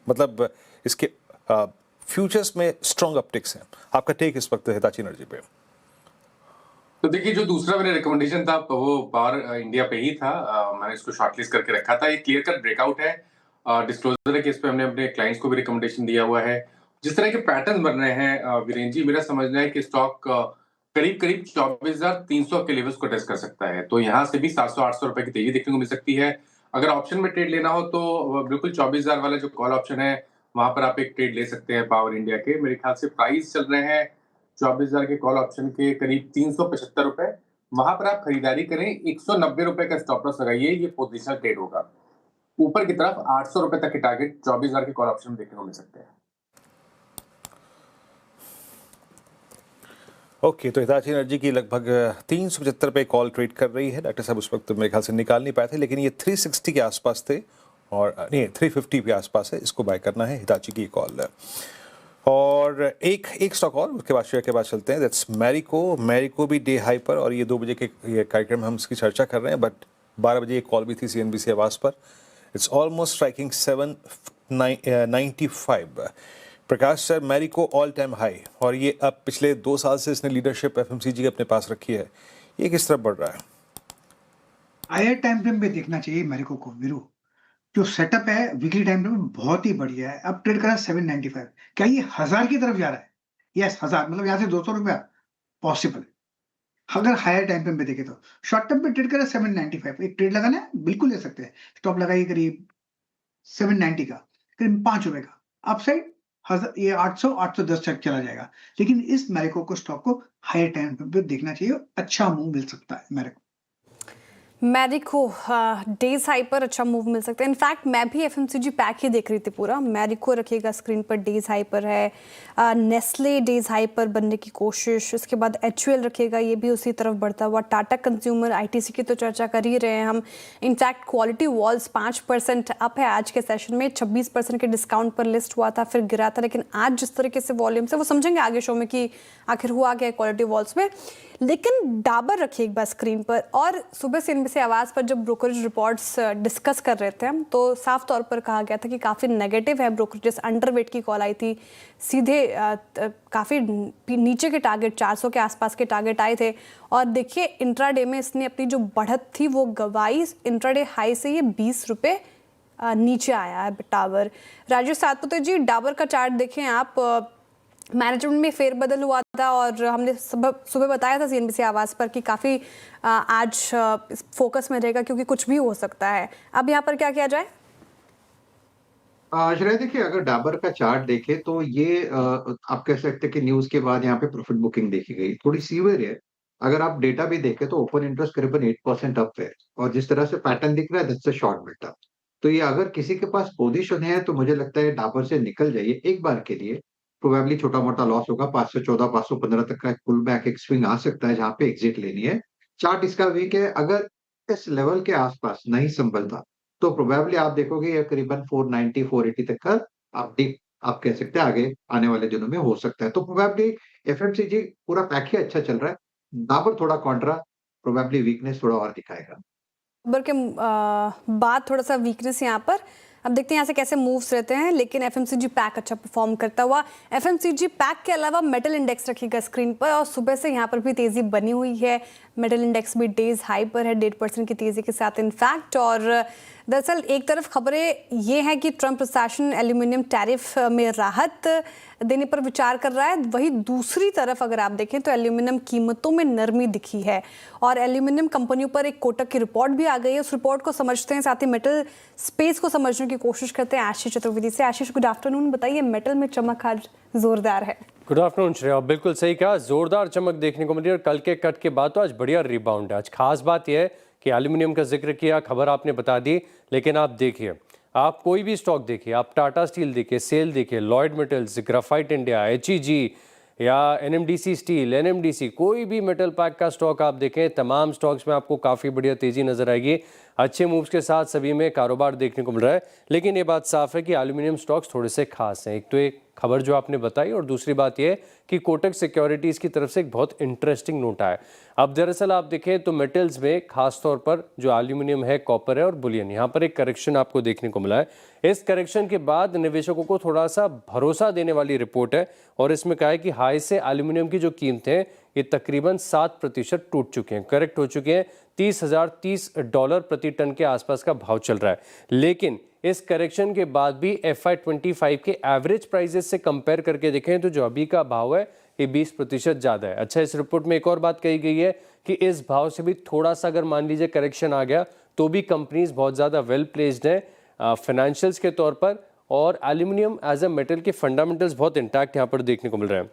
मतलब इसके फ्यूचर्स में स्ट्रॉन्ग अपटिक्स हैं, आपका टेक इस वक्त हिताची एनर्जी पे? तो देखिए, जो दूसरा मेरा रिकमेंडेशन था वो पावर इंडिया पे ही था। मैंने इसको शॉर्टलिस्ट करके रखा था। ये क्लियर कट ब्रेकआउट है। डिस्क्लोजर है कि इस पे हमने अपने क्लाइंट्स को भी रिकमेंडेशन दिया हुआ है, जिस तरह के पैटर्न बन रहे हैं वीरेंद्र जी, मेरा समझना है कि स्टॉक करीब करीब 24,300 के लेवल्स को टेस्ट कर सकता है। तो यहाँ से भी 700-800 रुपए की तेजी देखने को मिल सकती है। अगर ऑप्शन में ट्रेड लेना हो तो बिल्कुल 24,000 वाला जो कॉल ऑप्शन है वहां पर आप एक ट्रेड ले सकते हैं पावर इंडिया के। मेरे ख्याल से प्राइस चल रहे हैं 24,000 के कॉल ऑप्शन के करीब 375 रुपए। वहां पर आप खरीदारी करें, 190 रुपए का स्टॉप लॉस लगाइए, ये पोजिशनल ट्रेड होगा। ऊपर की तरफ 800 रुपए तक के टारगेट 24,000 के कॉल ऑप्शन देखने को मिल सकते हैं। ओके, तो हिताची एनर्जी की लगभग 375 पे कॉल ट्रेड कर रही है। डॉक्टर साहब उस वक्त मेरे ख्याल से निकाल नहीं पाए थे, लेकिन ये 360 के आसपास थे और नहीं 350 के आसपास है, इसको बाय करना है। हिताची की कॉल और एक स्टॉक और उसके बाद शेयर के बाद चलते हैं, दैट्स मैरिको भी डे हाई पर, और ये 2 बजे के ये कार्यक्रम हम इसकी चर्चा कर रहे हैं, बट 12 बजे एक कॉल भी थी CNBC आवाज़ पर। It's almost striking 795। Prakash sir, Marico all time high, और ये अब पिछले 2 साल से इसने लीडरशिप FMCG के अपने पास रखी है, ये किस तरह बढ़ रहा है? हायर टाइम फ्रेम पे देखना चाहिए मैरिको को वीरू। जो सेटअप है वीकली टाइम फ्रेम में बहुत ही बढ़िया है। अब ट्रेड करा 795। क्या ये 1000 की तरफ जा रहा है? यस, 1000 मतलब यहाँ से 200 रुपया पॉसिबल। अगर हायर टाइम फ्रेम पे देखे तो शॉर्ट टर्म पे ट्रेड करा 795, एक ट्रेड लगाना है बिल्कुल ले सकते हैं। स्टॉप लगाइए करीब 790 का, करीब 5 रुपए का। अपसाइड ये 800-810 तक चला जाएगा, लेकिन इस मैरिको को स्टॉक को हायर टाइम फ्रेम पे देखना चाहिए, अच्छा मूव मिल सकता है मैरिको डेज हाई पर अच्छा मूव मिल सकता है। इनफैक्ट मैं भी FMCG पैक ही देख रही थी पूरा। मैरिको रखिएगा स्क्रीन पर, डेज हाई पर है। नेस्ले डेज हाई पर बनने की कोशिश, उसके बाद HUL रखिएगा, ये भी उसी तरफ बढ़ता हुआ। टाटा कंज्यूमर, ITC की तो चर्चा कर ही रहे हैं हम। इनफैक्ट क्वालिटी वॉल्स 5% अप है आज के सेशन में। 26% के डिस्काउंट पर लिस्ट हुआ था, फिर गिरा था, लेकिन आज जिस तरीके से वॉल्यूम से, वो समझेंगे आगे शो में कि आखिर हुआ क्या क्वालिटी वॉल्स में। लेकिन डाबर रखिए एक बार स्क्रीन पर। और सुबह CNBC आवाज़ पर जब ब्रोकरेज रिपोर्ट्स डिस्कस कर रहे थे हम, तो साफ तौर पर कहा गया था कि काफ़ी नेगेटिव है ब्रोकरेजेस। अंडरवेट की कॉल आई थी, सीधे काफ़ी नीचे के टारगेट 400 के आसपास के टारगेट आए थे। और देखिए इंट्राडे में इसने अपनी जो बढ़त थी वो गवाई। इंट्राडे हाई से ये 20 रुपये नीचे आया है डाबर। राजेश सातपुते जी, डाबर का चार्ट देखें आप। मैनेजमेंट में फेरबदल हुआ था और हमने सुबह बताया था CNBC आवाज़ पर कि काफ़ी आज फोकस में रहेगा, क्योंकि कुछ भी हो सकता है। अब यहाँ पर क्या किया जाए? श्रेया, देखिए अगर डाबर का चार्ट देखे तो ये आप कह सकते हैं कि न्यूज के बाद यहाँ पे प्रॉफिट बुकिंग देखी गई, थोड़ी सीवियर है। अगर आप डेटा भी देखें तो ओपन इंटरेस्ट करीबन 8% अप है, और जिस तरह से पैटर्न दिख रहा है दैट्स अ शॉर्ट बेटा। तो ये अगर किसी के पास पोजीशन है तो मुझे लगता है डाबर से निकल जाइए एक बार के लिए। प्रोबेबली छोटा मोटा लॉस होगा, 514 515 तक का पुल बैक एक स्विंग आ सकता है जहां पे एग्जिट लेनी है। चार्ट इसका वीक है, अगर इस लेवल के आसपास नहीं संभलता तो प्रोबेबली आप देखोगे ये करीबन 490 480 तक का आप डिप आप कह सकते हैं आगे आने वाले दिनों में हो सकता है। तो प्रोबेबली FMCG पूरा पैक ही अच्छा चल रहा है। डाबर थोड़ा कॉन्ट्रा, प्रोबेबली वीकनेस थोड़ा और दिखाएगा। डाबर के बाद थोड़ा सा वीकनेस यहाँ पर। अब देखते हैं यहाँ से कैसे मूव्स रहते हैं, लेकिन FMCG पैक अच्छा परफॉर्म करता हुआ। FMCG पैक के अलावा मेटल इंडेक्स रखिएगा स्क्रीन पर, और सुबह से यहाँ पर भी तेजी बनी हुई है। मेटल इंडेक्स भी डेज हाई पर है 1.5% की तेजी के साथ इनफैक्ट। और दरअसल एक तरफ खबरें ये हैं कि ट्रंप प्रशासन एल्यूमिनियम टैरिफ में राहत देने पर विचार कर रहा है, वहीं दूसरी तरफ अगर आप देखें तो एल्यूमिनियम कीमतों में नरमी दिखी है। और एल्यूमिनियम कंपनियों पर एक कोटक की रिपोर्ट भी आ गई है, उस रिपोर्ट को समझते हैं, साथ ही मेटल स्पेस को समझने की कोशिश करते हैं आशीष चतुर्वेदी से। आशीष, गुड आफ्टरनून। बताइए, मेटल में चमक आज जोरदार है। गुड आफ्टरनून श्रेया, बिल्कुल सही कहा, जोरदार चमक देखने को मिली और कल के कट के बाद तो आज बढ़िया रिबाउंड है। आज खास बात यह है कि एल्यूमिनियम का जिक्र किया, खबर आपने बता दी, लेकिन आप देखिए, आप कोई भी स्टॉक देखिए, आप टाटा स्टील देखिए, सेल देखिए, Lloyd metals, graphite India, HEG या NMDC स्टील, NMDC, कोई भी मेटल पैक का स्टॉक आप देखें, तमाम स्टॉक्स में आपको काफ़ी बढ़िया तेज़ी नजर आएगी। अच्छे मूव्स के साथ सभी में कारोबार देखने को मिल रहा है। लेकिन ये बात साफ है कि एल्यूमिनियम स्टॉक्स थोड़े से खास हैं। एक तो एक खबर जो आपने बताई, और दूसरी बात यह कि कोटक सिक्योरिटीज़ की तरफ से एक बहुत इंटरेस्टिंग नोट आया। अब दरअसल आप देखें तो मेटल्स में खास तौर पर जो एल्यूमिनियम है, कॉपर है और बुलियन, यहाँ पर एक करेक्शन आपको देखने को मिला है। इस करेक्शन के बाद निवेशकों को थोड़ा सा भरोसा देने वाली रिपोर्ट है, और इसमें कहा है कि हाई से एल्यूमिनियम की जो कीमतें ये तकरीबन 7% टूट चुके हैं, करेक्ट हो चुके हैं। $30,030 प्रति टन के आसपास का भाव चल रहा है। लेकिन इस करेक्शन के बाद भी FY25 के एवरेज प्राइसेस से कंपेयर करके देखें तो जो अभी का भाव है ये 20% ज़्यादा है। अच्छा, इस रिपोर्ट में एक और बात कही गई है कि इस भाव से भी थोड़ा सा अगर मान लीजिए करेक्शन आ गया तो भी कंपनीज बहुत ज़्यादा वेल प्लेस्ड हैं फाइनेंशियल्स के तौर पर, और एल्यूमिनियम एज अ मेटल के फंडामेंटल्स बहुत इंटैक्ट यहाँ पर देखने को मिल रहे हैं।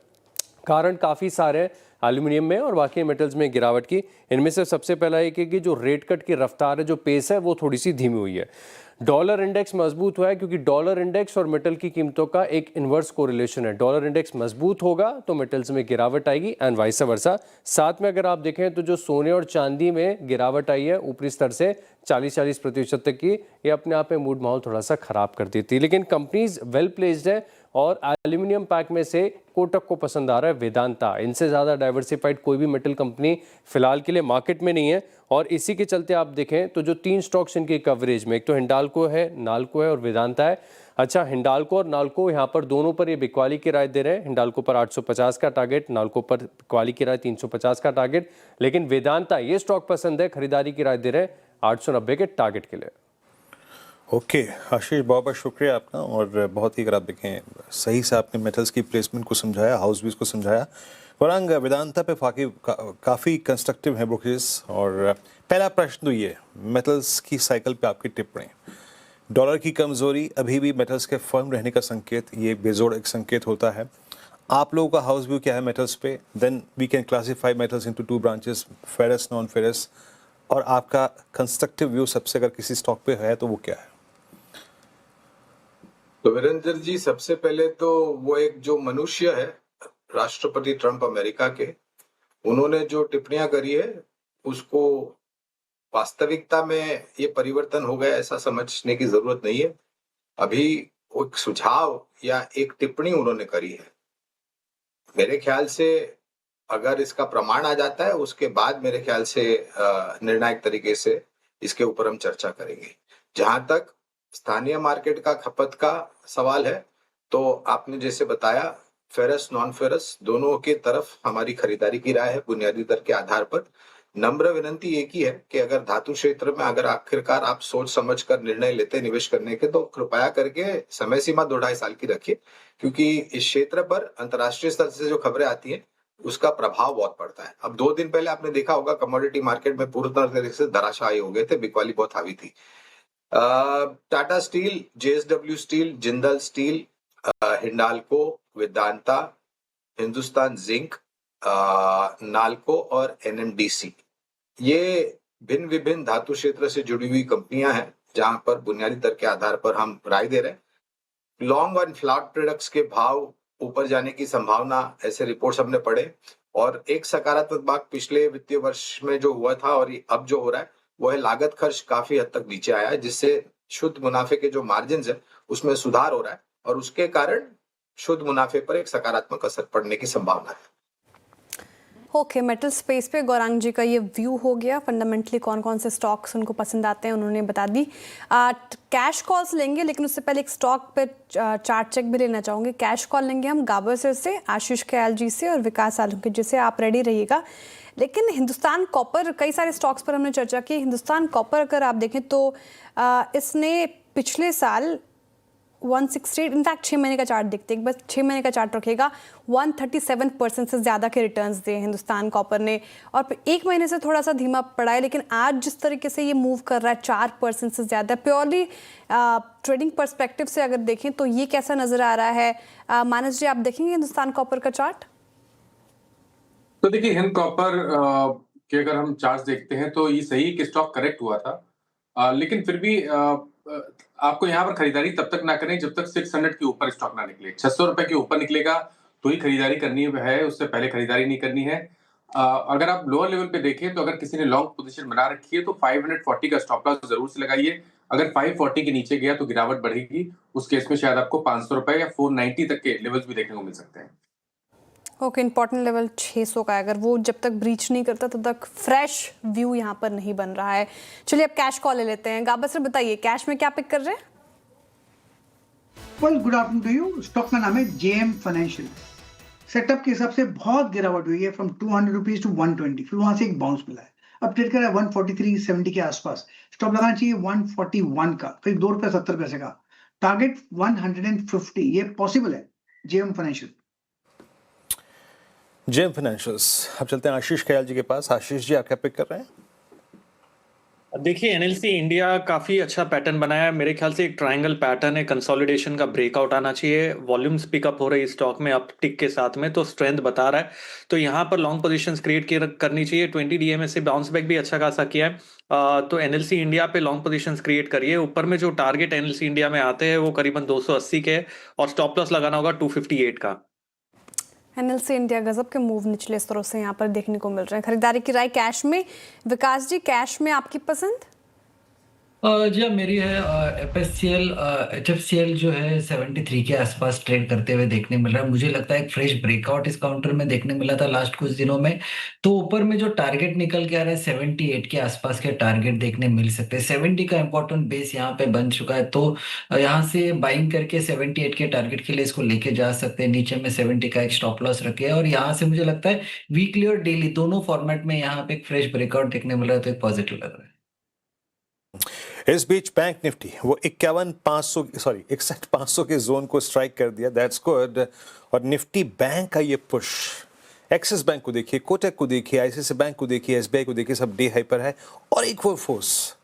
कारण काफ़ी सारे हैं एल्यूमिनियम में और बाकी मेटल्स में गिरावट की। इनमें से सबसे पहला एक है कि जो रेट कट की रफ्तार है, जो पेस है, वो थोड़ी सी धीमी हुई है। डॉलर इंडेक्स मजबूत हुआ है क्योंकि डॉलर इंडेक्स और मेटल की कीमतों का एक इन्वर्स कोरिलेशन है। डॉलर इंडेक्स मजबूत होगा तो मेटल्स में गिरावट आएगी एंड वाइस वर्सा। साथ में अगर आप देखें तो जो सोने और चांदी में गिरावट आई है ऊपरी स्तर से 40-40% तक की, ये अपने आप में मूड माहौल थोड़ा सा खराब कर देती है। लेकिन कंपनीज वेल प्लेस्ड है और एल्यूमिनियम पैक में से कोटक को पसंद आ रहा है वेदांता। इनसे ज़्यादा डाइवर्सिफाइड कोई भी मेटल कंपनी फिलहाल के लिए मार्केट में नहीं है, और इसी के चलते आप देखें तो जो 3 स्टॉक्स इनकी कवरेज में, एक तो हिंडाल्को है, नाल्को है और वेदांता है। अच्छा, हिंडाल्को और नाल्को यहाँ पर दोनों पर ये बिकवाली की राय दे रहे हैं। हिंडाल्को पर 850 का टारगेट, नाल्को पर बिकवाली की राय 350 का टारगेट। लेकिन वेदांता ये स्टॉक पसंद है, खरीदारी की राय दे रहे हैं 890 के टारगेट के लिए। ओके आशीष, बहुत बहुत शुक्रिया आपका। और बहुत ही अगर आप देखें सही से आपने मेटल्स की प्लेसमेंट को समझाया, हाउस व्यूज को समझाया। वरंग वेदांता पे काफ़ी कंस्ट्रक्टिव है ब्रोकरेज। और पहला प्रश्न तो ये, मेटल्स की साइकिल पे आपकी टिप्पणी। डॉलर की कमज़ोरी अभी भी मेटल्स के फर्म रहने का संकेत, ये बेजोड़ एक संकेत होता है। आप लोगों का हाउस व्यू क्या है मेटल्स पे? Then we can classify metals into 2 branches, ferrous, non ferrous. और आपका कंस्ट्रक्टिव व्यू सबसे अगर किसी स्टॉक पे है तो वो क्या है? तो वीरेंद्र जी, सबसे पहले तो वो एक जो मनुष्य है राष्ट्रपति ट्रंप अमेरिका के, उन्होंने जो टिप्पणियां करी है उसको वास्तविकता में ये परिवर्तन हो गया ऐसा समझने की जरूरत नहीं है। अभी एक सुझाव या एक टिप्पणी उन्होंने करी है। मेरे ख्याल से अगर इसका प्रमाण आ जाता है उसके बाद मेरे ख्याल से निर्णायक तरीके से इसके ऊपर हम चर्चा करेंगे। जहां तक स्थानीय मार्केट का खपत का सवाल है, तो आपने जैसे बताया फेरस नॉन फेरस दोनों के तरफ हमारी खरीदारी की राय है बुनियादी दर के आधार पर। नम्र विनंती एक ही है कि अगर धातु क्षेत्र में अगर आखिरकार आप सोच समझ कर निर्णय लेते निवेश करने के, तो कृपया करके समय सीमा 2-2.5 साल की रखिए, क्योंकि इस क्षेत्र पर अंतर्राष्ट्रीय स्तर से जो खबरें आती हैं उसका प्रभाव बहुत पड़ता है। अब 2 दिन पहले आपने देखा होगा कमोडिटी मार्केट में पूरी तरह से धराशायी हो गए थे, बिकवाली बहुत हावी थी। Tata steel, JSW steel, Jindal steel, Hindalco, Vedanta, Hindustan zinc, NALCO और NMDC, ये भिन्न विभिन्न धातु क्षेत्र से जुड़ी हुई कंपनियां हैं जहां पर बुनियादी दर के आधार पर हम राय दे रहे हैं। लॉन्ग और फ्लैट प्रोडक्ट्स के भाव ऊपर जाने की संभावना, ऐसे रिपोर्ट्स हमने पढ़े। और एक सकारात्मक बात पिछले वित्तीय वर्ष में जो हुआ था और अब जो हो रहा है वो है लागत खर्च काफी हद तक नीचे आया है, जिससे शुद्ध मुनाफे के जो मार्जिन है उसमें सुधार हो रहा है और उसके कारण शुद्ध मुनाफे पर एक सकारात्मक असर पड़ने की संभावना है। ओके, मेटल स्पेस पे गौरांग जी का ये व्यू हो गया। फंडामेंटली कौन कौन से स्टॉक्स उनको पसंद आते हैं उन्होंने बता दी। कैश कॉल्स लेंगे, लेकिन उससे पहले एक स्टॉक पे चार्ट चेक भी लेना चाहूँगी। कैश कॉल लेंगे हम गाबरसर से, आशीष कयाल जी से और विकास आलूके जी से। आप रेडी रहिएगा। लेकिन हिंदुस्तान कॉपर, कई सारे स्टॉक्स पर हमने चर्चा की। हिंदुस्तान कॉपर अगर आप देखें तो इसने पिछले साल 168, इनफैक्ट 6 महीने का चार्ट देखते हैं, बस 6 महीने का चार्ट रखेगा, 137% से ज़्यादा के रिटर्न्स दिए हिंदुस्तान कॉपर ने। और 1 महीने से थोड़ा सा धीमा पड़ा है, लेकिन आज जिस तरीके से ये मूव कर रहा है 4% से ज़्यादा, प्योरली ट्रेडिंग पर्सपेक्टिव से अगर देखें तो ये कैसा नज़र आ रहा है? मानस जी, आप देखेंगे हिंदुस्तान कॉपर का चार्ट? तो देखिए, हिंद कॉपर के अगर हम चार्ट देखते हैं तो ये सही कि स्टॉक करेक्ट हुआ था, लेकिन फिर भी आपको यहाँ पर खरीदारी तब तक ना करें जब तक 600 के ऊपर स्टॉक ना निकले। 600 रुपए के ऊपर निकलेगा तो ही खरीदारी करनी है, उससे पहले खरीदारी नहीं करनी है। अगर आप लोअर लेवल पे देखें तो अगर किसी ने लॉन्ग पोजीशन बना रखी है तो 540 का स्टॉप लॉस जरूर से लगाइए। अगर 540 के नीचे गया तो गिरावट बढ़ेगी, उस केस में शायद आपको 500 रुपए या 490 तक के लेवल्स भी देखने को मिल सकते हैं। ओके, इंपॉर्टेंट लेवल 600 का है, अगर वो जब तक ब्रीच नहीं करता तब तक फ्रेश व्यू यहाँ पर नहीं बन रहा है। चलिए अब कैश कॉल ले लेते हैं। गाबर सर बताइए, कैश में क्या पिक कर रहे हैं? Well, good afternoon to you. Stock का नाम है JM फाइनेंशियल। सेटअप के हिसाब से बहुत गिरावट हुई है फ्रॉम 200 रुपीज टू 120, फिर वहां से एक बाउंस मिला है, अब ट्रेड कर रहा है 143.70 के आसपास। स्टॉप लगाना चाहिए 141 का, करीब ₹2.70 का। टारगेट 150, ये पॉसिबल है जेएम फाइनेंशियल। JM financials. अब चलते हैं आशीष खयाल जी के पास। आशीष जी, आप क्या पिक कर रहे हैं? देखिए, एनएलसी इंडिया काफी अच्छा पैटर्न बनाया है। मेरे ख्याल से एक ट्रायंगल पैटर्न है, कंसोलिडेशन का ब्रेकआउट आना चाहिए। वॉल्यूम्स पिकअप हो रही है स्टॉक में अपटिक के साथ में, तो स्ट्रेंथ बता रहा है। तो यहाँ पर लॉन्ग पोजीशंस क्रिएट करनी चाहिए। 20 डीएमए से बाउंस बैक भी अच्छा खासा किया है। तो एनएलसी इंडिया पे लॉन्ग पोजीशंस क्रिएट करिए। ऊपर में जो टारगेट एनएलसी इंडिया में आते हैं वो करीबन 280 के है और स्टॉप लॉस लगाना होगा 258 का। एनएलसी इंडिया गजब के मूव निचले स्तरों से यहाँ पर देखने को मिल रहे हैं। खरीदारी की राय कैश में। विकास जी, कैश में आपकी पसंद? जी हाँ, मेरी है एचएफसीएल जो है 73 के आसपास ट्रेड करते हुए देखने मिल रहा है। मुझे लगता है एक फ्रेश ब्रेकआउट इस काउंटर में देखने मिला था लास्ट कुछ दिनों में। तो ऊपर में जो टारगेट निकल के आ रहा है 78 के आसपास के टारगेट देखने मिल सकते हैं। 70 का इंपॉर्टेंट बेस यहाँ पे बन चुका है, तो यहाँ से बाइंग करके 78 के टारगेट के लिए इसको लेके जा सकते हैं। नीचे में 70 का एक स्टॉप लॉस रखे और यहाँ से मुझे लगता है वीकली और डेली दोनों फॉर्मेट में यहाँ पे एक फ्रेश ब्रेकआउट देखने मिल रहा है, तो एक पॉजिटिव लग रहा है। इस बीच बैंक निफ्टी वो 61,500 के जोन को स्ट्राइक कर दिया, दैट्स गुड। और निफ्टी बैंक का ये पुश, एक्सिस बैंक को देखिए, कोटक को देखिए, आईसीआईसीआई बैंक को देखिए, एसबीआई को देखिए, सब डे हाई पर है। और एक वो फोर्स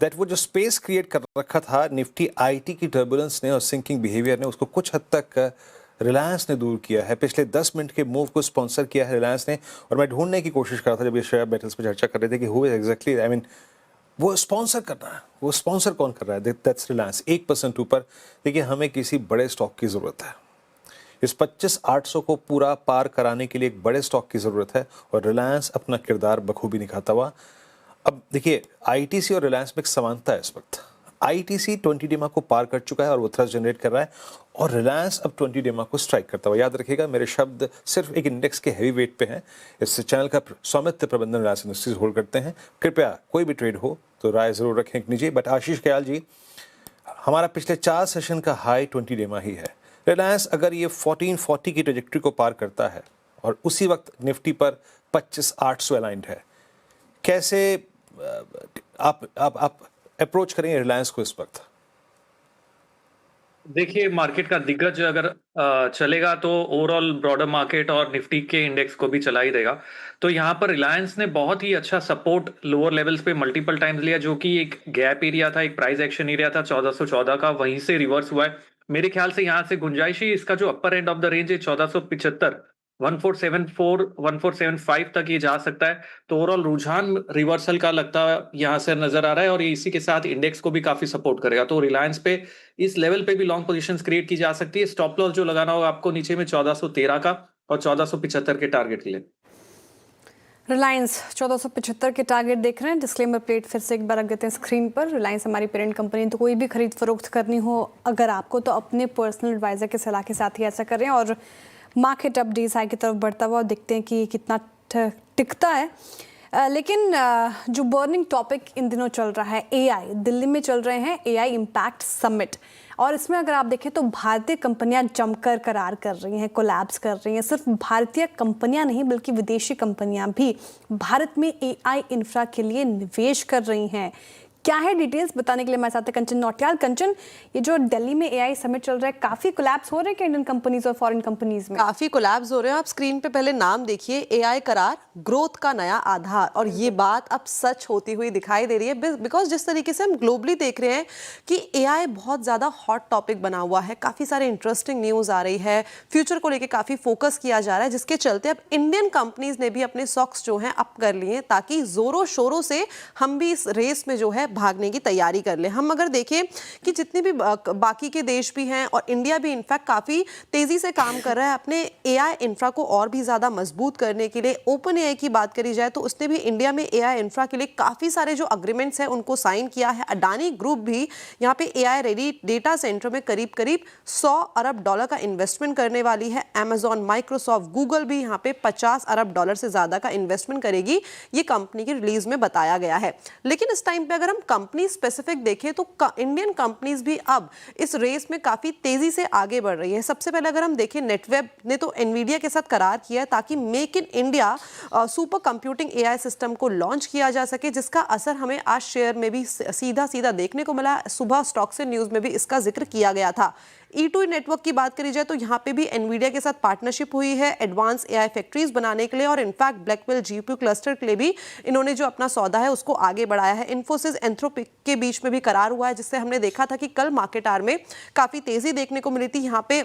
दैट वो जो स्पेस क्रिएट कर रखा था निफ्टी आईटी की टर्बुलेंस ने और सिंकिंग बिहेवियर ने, उसको कुछ हद तक रिलायंस ने दूर किया है। पिछले 10 मिनट के मूव को स्पॉन्सर किया है रिलायंस ने। और मैं ढूंढने की कोशिश कर रहा था जब ये शेयर मेटल्स पर चर्चा कर रहे थे कि who is exactly, I mean वो स्पॉन्सर कर रहा है, वो स्पॉन्सर कौन कर रहा है? दैट्स रिलायंस। 1% ऊपर। देखिए, हमें किसी बड़े स्टॉक की ज़रूरत है। इस 25,800 को पूरा पार कराने के लिए एक बड़े स्टॉक की ज़रूरत है और रिलायंस अपना किरदार बखूबी निभाता हुआ। अब देखिए, आईटीसी और रिलायंस में एक समानता है इस वक्त। आईटीसी 20 डेमा को पार कर चुका है और वो थ्रस्ट जनरेट कर रहा है, और रिलायंस अब 20 डेमा को स्ट्राइक करता हुआ। याद रखिएगा, मेरे शब्द सिर्फ एक इंडेक्स के हैवी वेट पे हैं। इस चैनल का स्वामित्व प्रबंधन रिलायंस इंडस्ट्रीज होल्ड करते हैं। कृपया कोई भी ट्रेड हो तो राय जरूर रखें एक निजी। बट आशीष खयाल जी, हमारा पिछले 4 सेशन का हाई 20 डेमा ही है। रिलायंस अगर ये 1440 की ट्रेजेक्ट्री को पार करता है और उसी वक्त निफ्टी पर 25,800 अलाइंड है, कैसे आप अप्रोच करेंगे रिलायंस को इस वक्त? देखिए, मार्केट का दिग्गज अगर चलेगा तो ओवरऑल ब्रॉडर मार्केट और निफ्टी के इंडेक्स को भी चला ही देगा। तो यहाँ पर रिलायंस ने बहुत ही अच्छा सपोर्ट लोअर लेवल्स पे मल्टीपल टाइम्स लिया, जो कि एक गैप एरिया था, एक प्राइस एक्शन एरिया था 1414 का, वहीं से रिवर्स हुआ है। मेरे ख्याल से यहाँ से गुंजाइश ही, इसका जो अपर एंड ऑफ द रेंज है 1475, 1474, 1475 तक ये जा सकता है। तो ओवरऑल रुझान रिवर्सल का लगता है यहाँ से नजर आ रहा है और ये इसी के साथ इंडेक्स को भी काफी सपोर्ट करेगा। तो रिलायंस पे इस लेवल पे भी लॉन्ग पोजीशंस क्रिएट की जा सकती है। स्टॉप लॉस जो लगाना होगा आपको नीचे में 1413 का और 1475 के टारगेट के लिए। रिलायंस 1475 के टारगेट देख रहे हैं। डिस्क्लेमर प्लेट फिर से एक बार रख देते हैं स्क्रीन पर। रिलायंस हमारी पेरेंट कंपनी, तो कोई भी खरीद फरोख्त करनी हो अगर आपको, तो अपने पर्सनल एडवाइजर की सलाह के साथ ही ऐसा करें। और मार्केट अपडेट्स हाई की तरफ बढ़ता हुआ देखते हैं कि कितना टिकता है। लेकिन जो बर्निंग टॉपिक इन दिनों चल रहा है, एआई, दिल्ली में चल रहे हैं एआई इम्पैक्ट समिट, और इसमें अगर आप देखें तो भारतीय कंपनियां जमकर करार कर रही हैं, कोलैब्स कर रही हैं। सिर्फ भारतीय कंपनियां नहीं बल्कि विदेशी कंपनियां भी भारत में एआई इंफ्रा के लिए निवेश कर रही हैं। क्या है डिटेल्स बताने के लिए हमारे साथ है कंचन नौटियाल। कंचन, ये जो दिल्ली में एआई समिट चल रहा है, काफी कोलैब्स हो रहे हैं कि इंडियन कंपनीज और फॉरेन कंपनीज में? काफी कोलैब्स हो रहे हैं। आप स्क्रीन पे पहले नाम देखिए, एआई करार, ग्रोथ का नया आधार, और ये बात अब सच होती हुई दिखाई दे रही है। बिकॉज जिस तरीके से हम ग्लोबली देख रहे हैं कि एआई बहुत ज्यादा हॉट टॉपिक बना हुआ है, काफी सारे इंटरेस्टिंग न्यूज आ रही है, फ्यूचर को लेकर काफी फोकस किया जा रहा है, जिसके चलते अब इंडियन कंपनीज ने भी अपने स्टॉक्स जो हैं अप कर लिए, ताकि जोरों शोरों से हम भी इस रेस में जो है भागने की तैयारी कर ले। हम अगर देखें कि जितने भी बाकी के देश भी हैं और इंडिया भी इनफैक्ट काफी तेजी से काम कर रहा है अपने एआई इंफ्रा को और भी ज्यादा मजबूत करने के लिए। ओपन एआई की बात करी जाए तो उसने भी इंडिया में एआई इंफ्रा के लिए काफी सारे जो अग्रीमेंट्स हैं उनको साइन किया है। अडानी ग्रुप भी यहाँ पे एआई रेडी डेटा सेंटर में करीब करीब $100 अरब का इन्वेस्टमेंट करने वाली है। अमेजॉन, माइक्रोसॉफ्ट, गूगल भी यहाँ पे $50 अरब से ज्यादा का इन्वेस्टमेंट करेगी, ये कंपनी की रिलीज में बताया गया है। लेकिन इस टाइम पे अगर हम कंपनी स्पेसिफिक देखें तो इंडियन कंपनीज भी अब इस रेस में काफी तेजी से आगे बढ़ रही है। सबसे पहले अगर हम देखें, नेटवेब ने तो एनवीडिया के साथ करार किया है ताकि make in India super computing AI system को लॉन्च किया जा सके, जिसका असर हमें आज शेयर में भी सीधा सीधा देखने को मिला। सुबह स्टॉक्स एंड न्यूज में भी इसका जिक्र किया गया था। E2E नेटवर्क की बात करी जाए तो यहाँ पे भी एनवीडिया के साथ पार्टनरशिप हुई है एडवांस एआई फैक्ट्रीज बनाने के लिए, और इनफैक्ट ब्लैकवेल जीपीयू क्लस्टर के लिए भी इन्होंने जो अपना सौदा है उसको आगे बढ़ाया है। इन्फोसिस एंथ्रोपिक के बीच में भी करार हुआ है, जिससे हमने देखा था कि कल मार्केट आवर में काफी तेजी देखने को मिली थी। यहाँ पे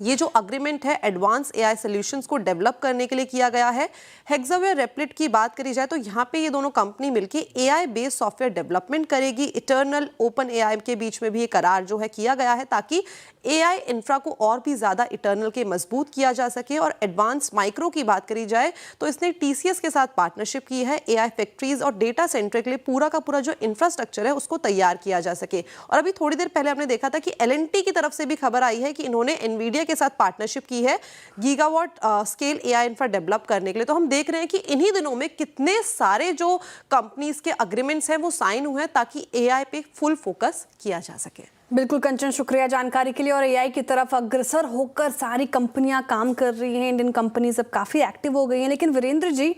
ये जो अग्रीमेंट है एडवांस एआई सॉल्यूशंस को डेवलप करने के लिए किया गया है। हेक्सावेयर रेपलिट की बात करी जाए तो यहाँ पे ये दोनों कंपनी मिलकर एआई बेस्ड सॉफ्टवेयर डेवलपमेंट करेगी। इटर्नल ओपन एआई के बीच में भी ये करार जो है किया गया है ताकि एआई इंफ्रा को और भी ज्यादा इटर्नल के मजबूत किया जा सके। और एडवांस माइक्रो की बात करी जाए तो इसने टीसीएस के साथ पार्टनरशिप की है एआई फैक्ट्रीज और डेटा सेंटर के लिए पूरा का पूरा जो इंफ्रास्ट्रक्चर है उसको तैयार किया जा सके। और अभी थोड़ी देर पहले हमने देखा था कि एलएनटी की तरफ से भी खबर आई है कि इन्होंने एनवीडिया के साथ पार्टनरशिप की है gigawatt scale AI infra develop करने के लिए। तो हम देख रहे हैं कि इन्हीं दिनों में कितने सारे जो कंपनीज के अग्रीमेंट्स हैं वो साइन हुए हैं ताकि एआई पे फुल फोकस किया जा सके। बिल्कुल कंचन, शुक्रिया जानकारी के लिए। और एआई की तरफ अग्रसर होकर सारी कंपनियां काम कर रही हैं, इंडियन कंपनीज अब काफ़ी एक्टिव हो गई हैं। लेकिन वीरेंद्र जी,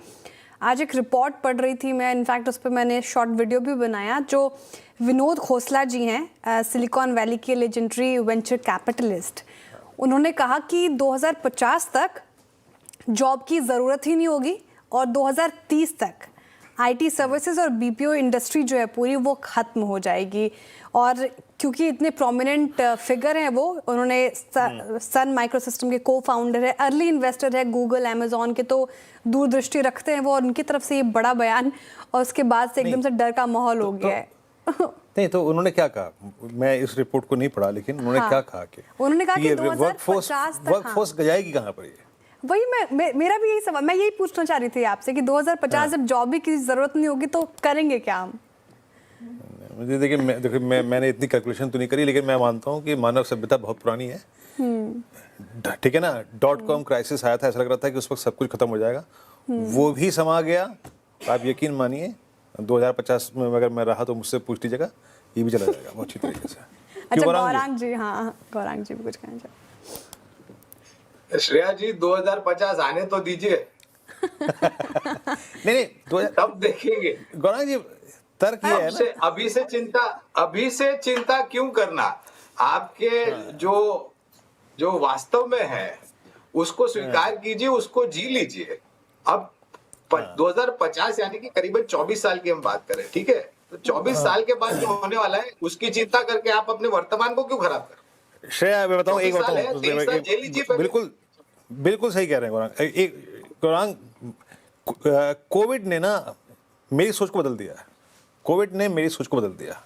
आज एक रिपोर्ट पढ़ रही थी मैं, इनफैक्ट उस पर मैंने शॉर्ट वीडियो भी बनाया, जो विनोद खोसला जी हैं, सिलिकॉन वैली के लेजेंडरी वेंचर कैपिटलिस्ट, उन्होंने कहा कि 2050 तक जॉब की ज़रूरत ही नहीं होगी और 2030 तक आईटी सर्विसेज और बीपीओ इंडस्ट्री जो है पूरी वो ख़त्म हो जाएगी। और क्योंकि इतने प्रोमिनेंट फिगर हैं वो, उन्होंने सन माइक्रोसिस्टम के को फाउंडर है, अर्ली इन्वेस्टर है गूगल अमेजोन के, तो दूरदृष्टि रखते हैं वो, और उनकी तरफ से ये बड़ा बयान और उसके बाद से एकदम से डर का माहौल हो गया है। नहीं तो उन्होंने क्या कहा, मैं इस रिपोर्ट को नहीं पढ़ा, लेकिन उन्होंने क्या कहा कि उन्होंने कहा कि वर्कफोर्स जाएगी कहाँ पर? ये वही मेरा भी यही सवाल, मैं यही पूछना चाह रही थी आपसे कि 2050 जब जॉब भी की जरूरत नहीं होगी तो करेंगे क्या हम? मुझे देखिए मैंने इतनी कैलकुलेशन तो नहीं करी, लेकिन मैं मानता हूँ कि मानव सभ्यता बहुत पुरानी है, ठीक है ना। .com क्राइसिस आया था, ऐसा लग रहा था कि उस वक्त सब कुछ खत्म हो जाएगा, वो भी समा गया। आप यकीन मानिए 2050 में अगर मैं रहा तो मुझसे पूछ लीजिएगा, ये भी चला जाएगा बहुत अच्छी तरीके से। अच्छा गौरांग जी, हाँ गौरांग जी भी कुछ कहना चाहते। श्रेया जी 2050 आने तो दीजिए। नहीं तब देखेंगे। गौरांग जी तर्क ये है ना, अभी से चिंता क्यों करना? आपके जो वास्तव में है उसको स्वीकार कीजिए, उसको जी लीजिए। अब 2050 यानी कि करीबन 24 साल की हम बात करें, ठीक है? तो 24 साल के बाद जो होने वाला है उसकी चिंता करके आप अपने वर्तमान को क्यों खराब कर? श्रेया मैं बताऊं, एक बताऊं, बिल्कुल सही कह रहे हैं गौरांग। कोविड ने ना मेरी सोच को बदल दिया है, कोविड ने मेरी सोच को बदल दिया।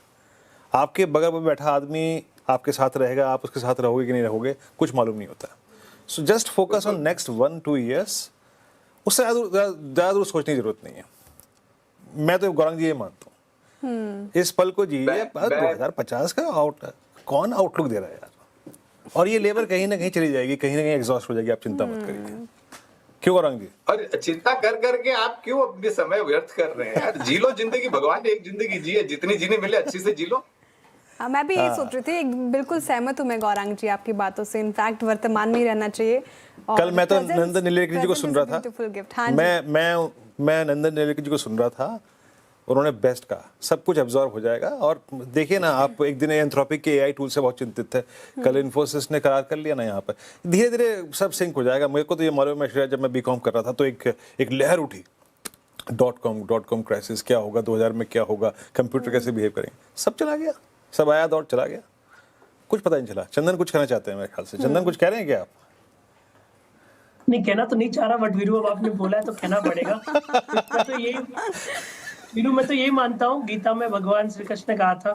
आपके बगल में बैठा आदमी आपके साथ रहेगा, आप उसके साथ रहोगे कि नहीं रहोगे कुछ मालूम नहीं होता। So just focus on next 1-2 years, उससे ज़्यादा दूर सोचने की जरूरत नहीं है। मैं तो गौरांग जी ये मानता हूँ, इस पल को जिए। 2050 का कौन आउटलुक दे रहा है यार? और ये लेबर कहीं ना कहीं चली जाएगी, कहीं ना कहीं एग्जॉस्ट हो जाएगी, आप चिंता मत करिए। क्यों गौरांग जी? और चिंता कर करके आप क्यों अपने समय व्यर्थ कर रहे हैं यार? जी लो जिंदगी, भगवान ने एक जिंदगी जी है, जितनी जीने मिले अच्छी से जी लो। मैं भी यही सोच रही थी, बिल्कुल सहमत हूँ मैं गौरांग जी आपकी बातों से। इनफैक्ट वर्तमान में ही रहना चाहिए। कल मैं तो नंदन नीलेकणी जी को सुन रहा था, मैं नंदन नीलेकणी जी को सुन रहा था, उन्होंने बेस्ट कहा, सब कुछ एब्जॉर्ब हो जाएगा। और देखिए ना, आप एक दिन एंथ्रोपिक के एआई टूल से बहुत चिंतित थे, कल इन्फोसिस ने करार कर लिया ना, यहाँ पर धीरे धीरे सब सिंक हो जाएगा। मेरे को तो ये मालूम है, जब मैं बीकॉम कर रहा था तो एक लहर उठी, .com क्राइसिस क्या होगा, 2000 में क्या होगा, कंप्यूटर कैसे बिहेव करेंगे, सब चला गया, सब आया दौड़ चला गया, कुछ पता नहीं चला। चंदन कुछ कहना चाहते हैं मेरे ख्याल से, चंदन कुछ कह रहे हैं क्या आप? नहीं कहना तो नहीं चाह रहा, बट वीरू अब आपने बोला है तो कहना पड़ेगा। मैं तो यही मानता हूँ, गीता में भगवान श्री कृष्ण ने कहा था,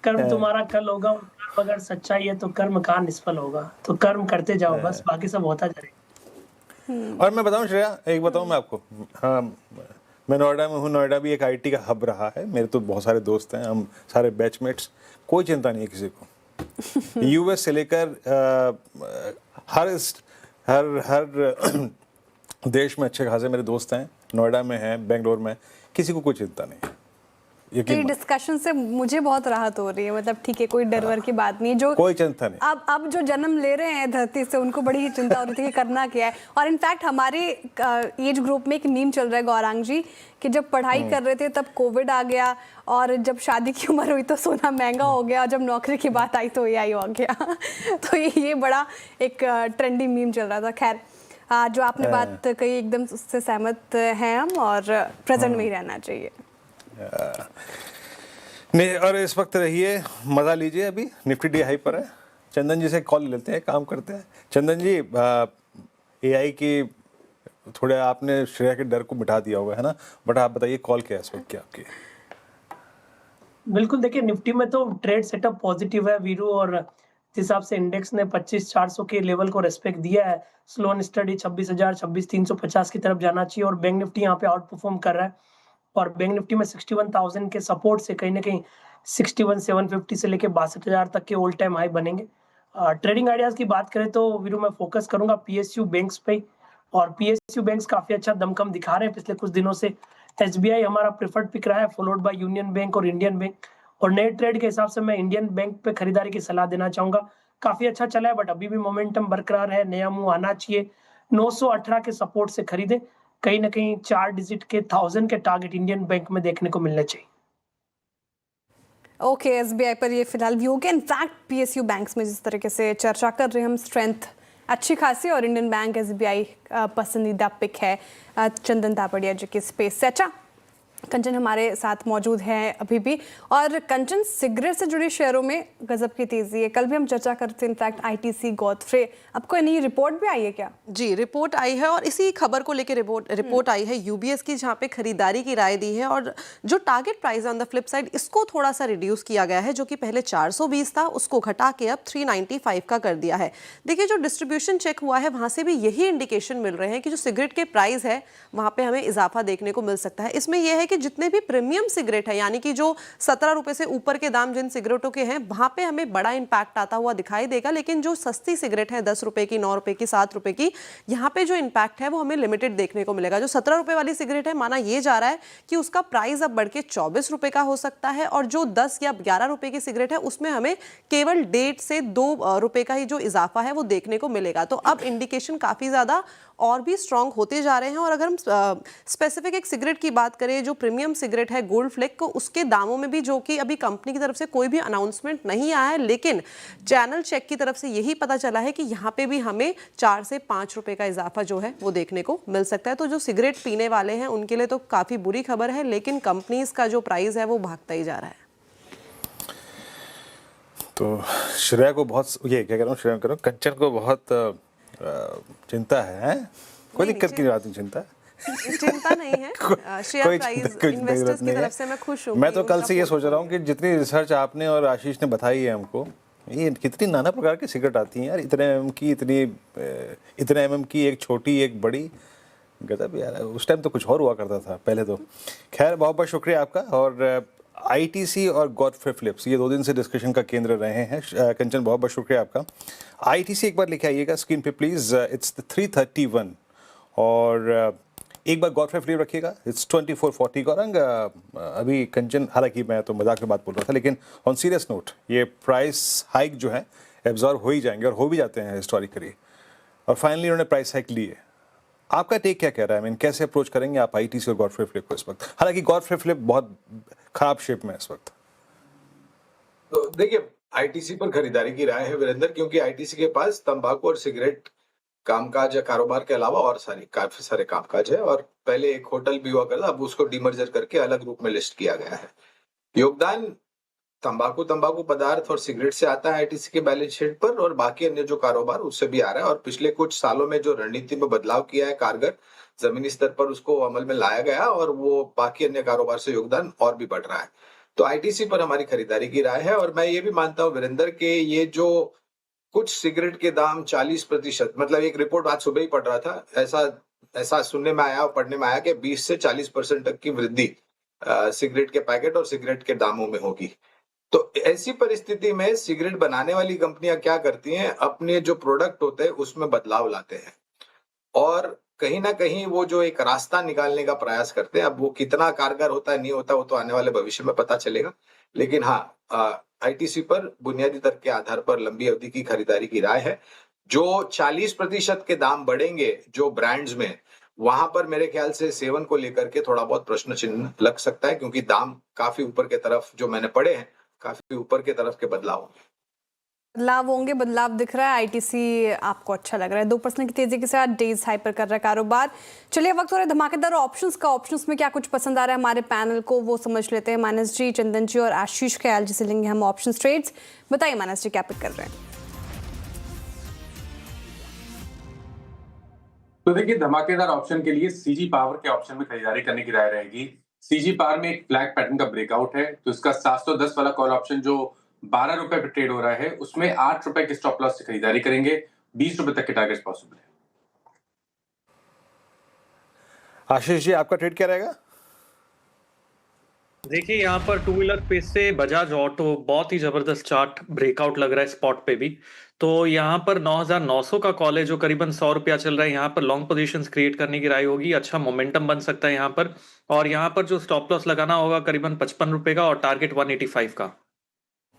कर्म तुम्हारा कल होगा, कर्म अगर सच्चाई है तो कर्म कहाँ निष्फल होगा, तो कर्म करते जाओ बस, बाकी सब होता जाएगा। और मैं बताऊं श्रेया, एक बताऊं मैं आपको, हाँ मैं नोएडा में हूँ, नोएडा भी एक आईटी का हब रहा है, मेरे तो बहुत सारे दोस्त हैं, हम सारे बैचमेट्स, कोई चिंता नहीं है किसी को। यूएस से लेकर हर देश में अच्छे खासे मेरे दोस्त हैं, नोएडा में हैं, बेंगलोर में, किसी को कोई चिंता नहीं है। यकीन डिस्कशन से मुझे बहुत राहत हो रही है, मतलब ठीक है, कोई डर वर की बात नहीं, जो कोई चिंता नहीं। अब जो जन्म ले रहे हैं धरती से उनको बड़ी ही चिंता हो रही थी कि करना क्या है। और इनफैक्ट हमारे एज ग्रुप में एक मीम चल रहा है गौरांग जी, कि जब पढ़ाई कर रहे थे तब कोविड आ गया, और जब शादी की उम्र हुई तो सोना महंगा हो गया, और जब नौकरी की बात आई तो AI हो गया। तो ये बड़ा एक ट्रेंडी मीम चल रहा था। खैर, जो आपने बात कही एकदम उससे सहमत हैं हम, और प्रेजेंट में ही रहना चाहिए। नहीं, और इस वक्त रहिए, मजा लीजिए। अभी निफ्टी डे हाई पर है। चंदन जी से कॉल लेते हैं, काम करते हैं। चंदन जी, AI की थोड़े आपने श्रेया के डर को मिटा दिया होगा, है ना, बट आप बताइए कॉल क्या है इस वक्त, क्या आपकी? बिल्कुल, देखिए निफ्टी में तो ट्रेड सेटअप पॉजिटिव है वीरू, और इस हिसाब से इंडेक्स ने 25,400 के लेवल को रेस्पेक्ट दिया है। स्लो एंड स्टडी 26,000 26,350 की तरफ जाना चाहिए, और बैंक निफ्टी यहाँ पे आउट परफॉर्म कर रहा है, और बैंक निफ्टी में 61,000 के सपोर्ट से कहीं ना कहीं 61,750 से लेके 62,000 तक के ऑल टाइम हाई बनेंगे। ट्रेडिंग आइडियाज की बात करें तो वीरू मैं फोकस करूंगा PSU बैंक्स पे, और PSU बैंक्स काफी अच्छा दमखम दिखा रहे हैं पिछले कुछ दिनों से। SBI हमारा प्रेफर्ड पिक रहा है, फॉलोड बाय यूनियन बैंक और इंडियन बैंक, और नए ट्रेड के हिसाब से मैं इंडियन बैंक पे खरीदारी की सलाह देना चाहूंगा। काफी अच्छा चला है, बट अभी भी मोमेंटम बरकरार है, नया मुंह आना चाहिए। 918 के सपोर्ट से खरीदे, कहीं ना कहीं 4 डिजिट के 1000 के टारगेट इंडियन बैंक में देखने को मिलने चाहिए। ओके, SBI पर ये फिलहाल व्यू के। इनफैक्ट PSU बैंक्स में जिस तरीके से चर्चा कर रहे हैं हम, स्ट्रेंथ अच्छी खासी, और इंडियन बैंक SBI पसंदीदा पिक है चंदन तापड़िया जी की स्पेस से। अच्छा, कंचन हमारे साथ मौजूद हैं अभी भी, और कंचन, सिगरेट से जुड़े शेयरों में गजब की तेजी है। कल भी हम चर्चा करते थे इनफैक्ट ITC गॉडफ्रे, आपको नई रिपोर्ट भी आई है क्या? जी, रिपोर्ट आई है, और इसी खबर को लेकर रिपोर्ट आई है UBS की, जहां पे खरीदारी की राय दी है, और जो target price on the flip side इसको थोड़ा सा रिड्यूस किया गया है, जो कि पहले 420 था, उसको घटा के अब 395 का कर दिया है। देखिए, जो डिस्ट्रीब्यूशन चेक हुआ है वहां से भी यही इंडिकेशन मिल रहे हैं कि जो सिगरेट के प्राइस है वहां पे हमें इजाफा देखने को मिल सकता है। इसमें यह है कि जितने भी प्रीमियम सिगरेट है, यानी कि जो 17 रुपए से ऊपर के दाम जिन सिगरेटों के हैं, वहां पे हमें बड़ा इंपैक्ट आता हुआ दिखाई देगा, लेकिन जो सस्ती सिगरेट है 10 रुपए की, 9 रुपए की, 7 रुपए की, यहाँ पे जो इंपैक्ट है वो हमें लिमिटेड देखने को मिलेगा। जो 17 रुपए वाली सिगरेट है, माना ये जा रहा है कि उसका प्राइस अब बढ़ के 24 रुपए का हो सकता है, और जो 10 या 11 रुपए की सिगरेट है उसमें हमें केवल 1.5 से 2 रुपए का ही जो इजाफा है वो देखने को मिलेगा। तो अब इंडिकेशन काफी ज्यादा और भी स्ट्रांग होते जा रहे हैं। और अगर हम स्पेसिफिक एक सिगरेट की बात करें, जो प्रीमियम सिगरेट है गोल्ड फ्लेक को, उसके दामों में भी, जो कि अभी कंपनी की तरफ से कोई भी अनाउंसमेंट नहीं आया है, लेकिन चैनल चेक की तरफ से यही पता चला है कि यहाँ पे भी हमें 4 से 5 रुपए का इजाफा जो है वो देखने को मिल सकता है। तो जो सिगरेट पीने वाले हैं उनके लिए तो काफी बुरी खबर है, लेकिन कंपनीज का जो प्राइस है वो भागता ही जा रहा है। तो श्रेया को बहुत, ये क्या कह रहा हूँ, श्रेया कह रहा हूँ, कंचन को बहुत चिंता है? कोई दिक्कत की बात नहीं, चिंता नहीं है। शेयर प्राइस इन्वेस्टर्स की तरफ से मैं खुश हूँ। मैं तो कल से ये सोच रहा हूँ कि जितनी रिसर्च आपने और आशीष ने बताई है हमको, ये कितनी नाना प्रकार की सिगरेट आती हैं यार, इतने mm की, इतने mm की, एक छोटी एक बड़ी, गजब यार। उस टाइम तो कुछ और हुआ करता था पहले तो। खैर, बहुत बहुत शुक्रिया आपका। और ITC और गॉडफ्रे फिलिप्स ये 2 दिन से डिस्कशन का केंद्र रहे हैं। कंचन, बहुत बहुत शुक्रिया आपका। ITC एक बार लिखे आइएगा स्क्रीन पे प्लीज़, इट्स 331, और एक बार गॉडफ्रे फिलिप रखिएगा, इट्स 2440। गौरंग, अभी कंचन, हालांकि मैं तो मजाक में बात बोल रहा था, लेकिन ऑन सीरियस नोट, ये प्राइस हाइक जो है एब्जॉर्ब हो ही जाएंगे, और हो भी जाते हैं हिस्टोरिकली, और फाइनली उन्होंने प्राइस हाइक ली है। आपका टेक क्या कह रहा है? कैसे अप्रोच करेंगे आप ITC और गॉडफ्रे फिलिप को इस वक्त? हालांकि गॉडफ्रे फिलिप बहुत खराब शेप में है इस वक्त। तो देखिए, ITC पर खरीदारी की राय है वीरेंद्र, क्योंकि ITC के पास तंबाकू और सिगरेट कामकाज या कारोबार के अलावा और काफी सारे कामकाज है, और पहले एक होटल भी हुआ करता, अब उसको डीमर्जर करके अलग रूप में लिस्ट किया गया है। योगदान तंबाकू पदार्थ और सिगरेट से आता है ITC के बैलेंस शीट पर, और बाकी अन्य जो कारोबार उससे भी आ रहा है। और पिछले कुछ सालों में जो रणनीति में बदलाव किया है कारगर, जमीनी स्तर पर उसको अमल में लाया गया, और वो बाकी अन्य कारोबार से योगदान और भी बढ़ रहा है। तो ITC पर हमारी खरीदारी की राय है। और मैं ये भी मानता हूँ वीरेंद्र के, ये जो कुछ सिगरेट के दाम 40%, मतलब एक रिपोर्ट आज सुबह ही पढ़ रहा था, ऐसा सुनने में आया और पढ़ने में आया कि 20 से 40% तक की वृद्धि सिगरेट के पैकेट और सिगरेट के दामों में होगी। तो ऐसी परिस्थिति में सिगरेट बनाने वाली कंपनियां क्या करती हैं, अपने जो प्रोडक्ट होते हैं उसमें बदलाव लाते हैं, और कहीं ना कहीं वो जो एक रास्ता निकालने का प्रयास करते हैं, अब वो कितना कारगर होता है नहीं होता वो तो आने वाले भविष्य में पता चलेगा। लेकिन हाँ, आईटीसी पर बुनियादी दर के आधार पर लंबी अवधि की खरीदारी की राय है। जो 40% के दाम बढ़ेंगे जो ब्रांड्स में, वहां पर मेरे ख्याल से सेवन को लेकर के थोड़ा बहुत प्रश्न चिन्ह लग सकता है, क्योंकि दाम काफी ऊपर के तरफ जो मैंने पढ़े हैं, काफी ऊपर के तरफ के बदलाव होंगे। बदलाव दिख रहा है। आईटीसी आपको अच्छा लग रहा है। 2% की तेजी के साथ डेज हाई पर कर रहा है कारोबार। चलिए वक्त हो रहा है धमाकेदार ऑप्शंस का। ऑप्शंस में क्या कुछ पसंद आ रहा है हमारे पैनल को, वो समझ लेते हैं। मानस जी, चंदन जी और आशीष ख्याल जी से लेंगे हम ऑप्शंस ट्रेड्स। बताइए मानस जी, क्या पिक कर रहे हैं? तो देखिए, धमाकेदार ऑप्शन के लिए सीजी पावर के ऑप्शन में खरीदारी करने की राय रहेगी। सीजी पावर में एक फ्लैग पैटर्न का ब्रेकआउट है, तो इसका 710 वाला कॉल ऑप्शन जो 12 रुपए पे ट्रेड हो रहा है, उसमें 8 रुपए के स्टॉप लॉस से खरीदारी करेंगे। 20 रुपए तक के टारगेट पॉसिबल है। आशीष जी, आपका ट्रेड क्या रहेगा? देखिए, यहाँ पर टू व्हीलर स्पेस से बजाज ऑटो बहुत ही जबरदस्त चार्ट ब्रेकआउट लग रहा है स्पॉट पे भी। तो यहाँ पर 9,900 का कॉल है जो करीबन 100 रुपया चल रहा है। यहाँ पर लॉन्ग पोजीशंस क्रिएट करने की राय होगी। अच्छा मोमेंटम बन सकता है यहाँ पर। और यहाँ पर जो स्टॉप लॉस लगाना होगा करीबन 55 रुपए का और टारगेट 185 का।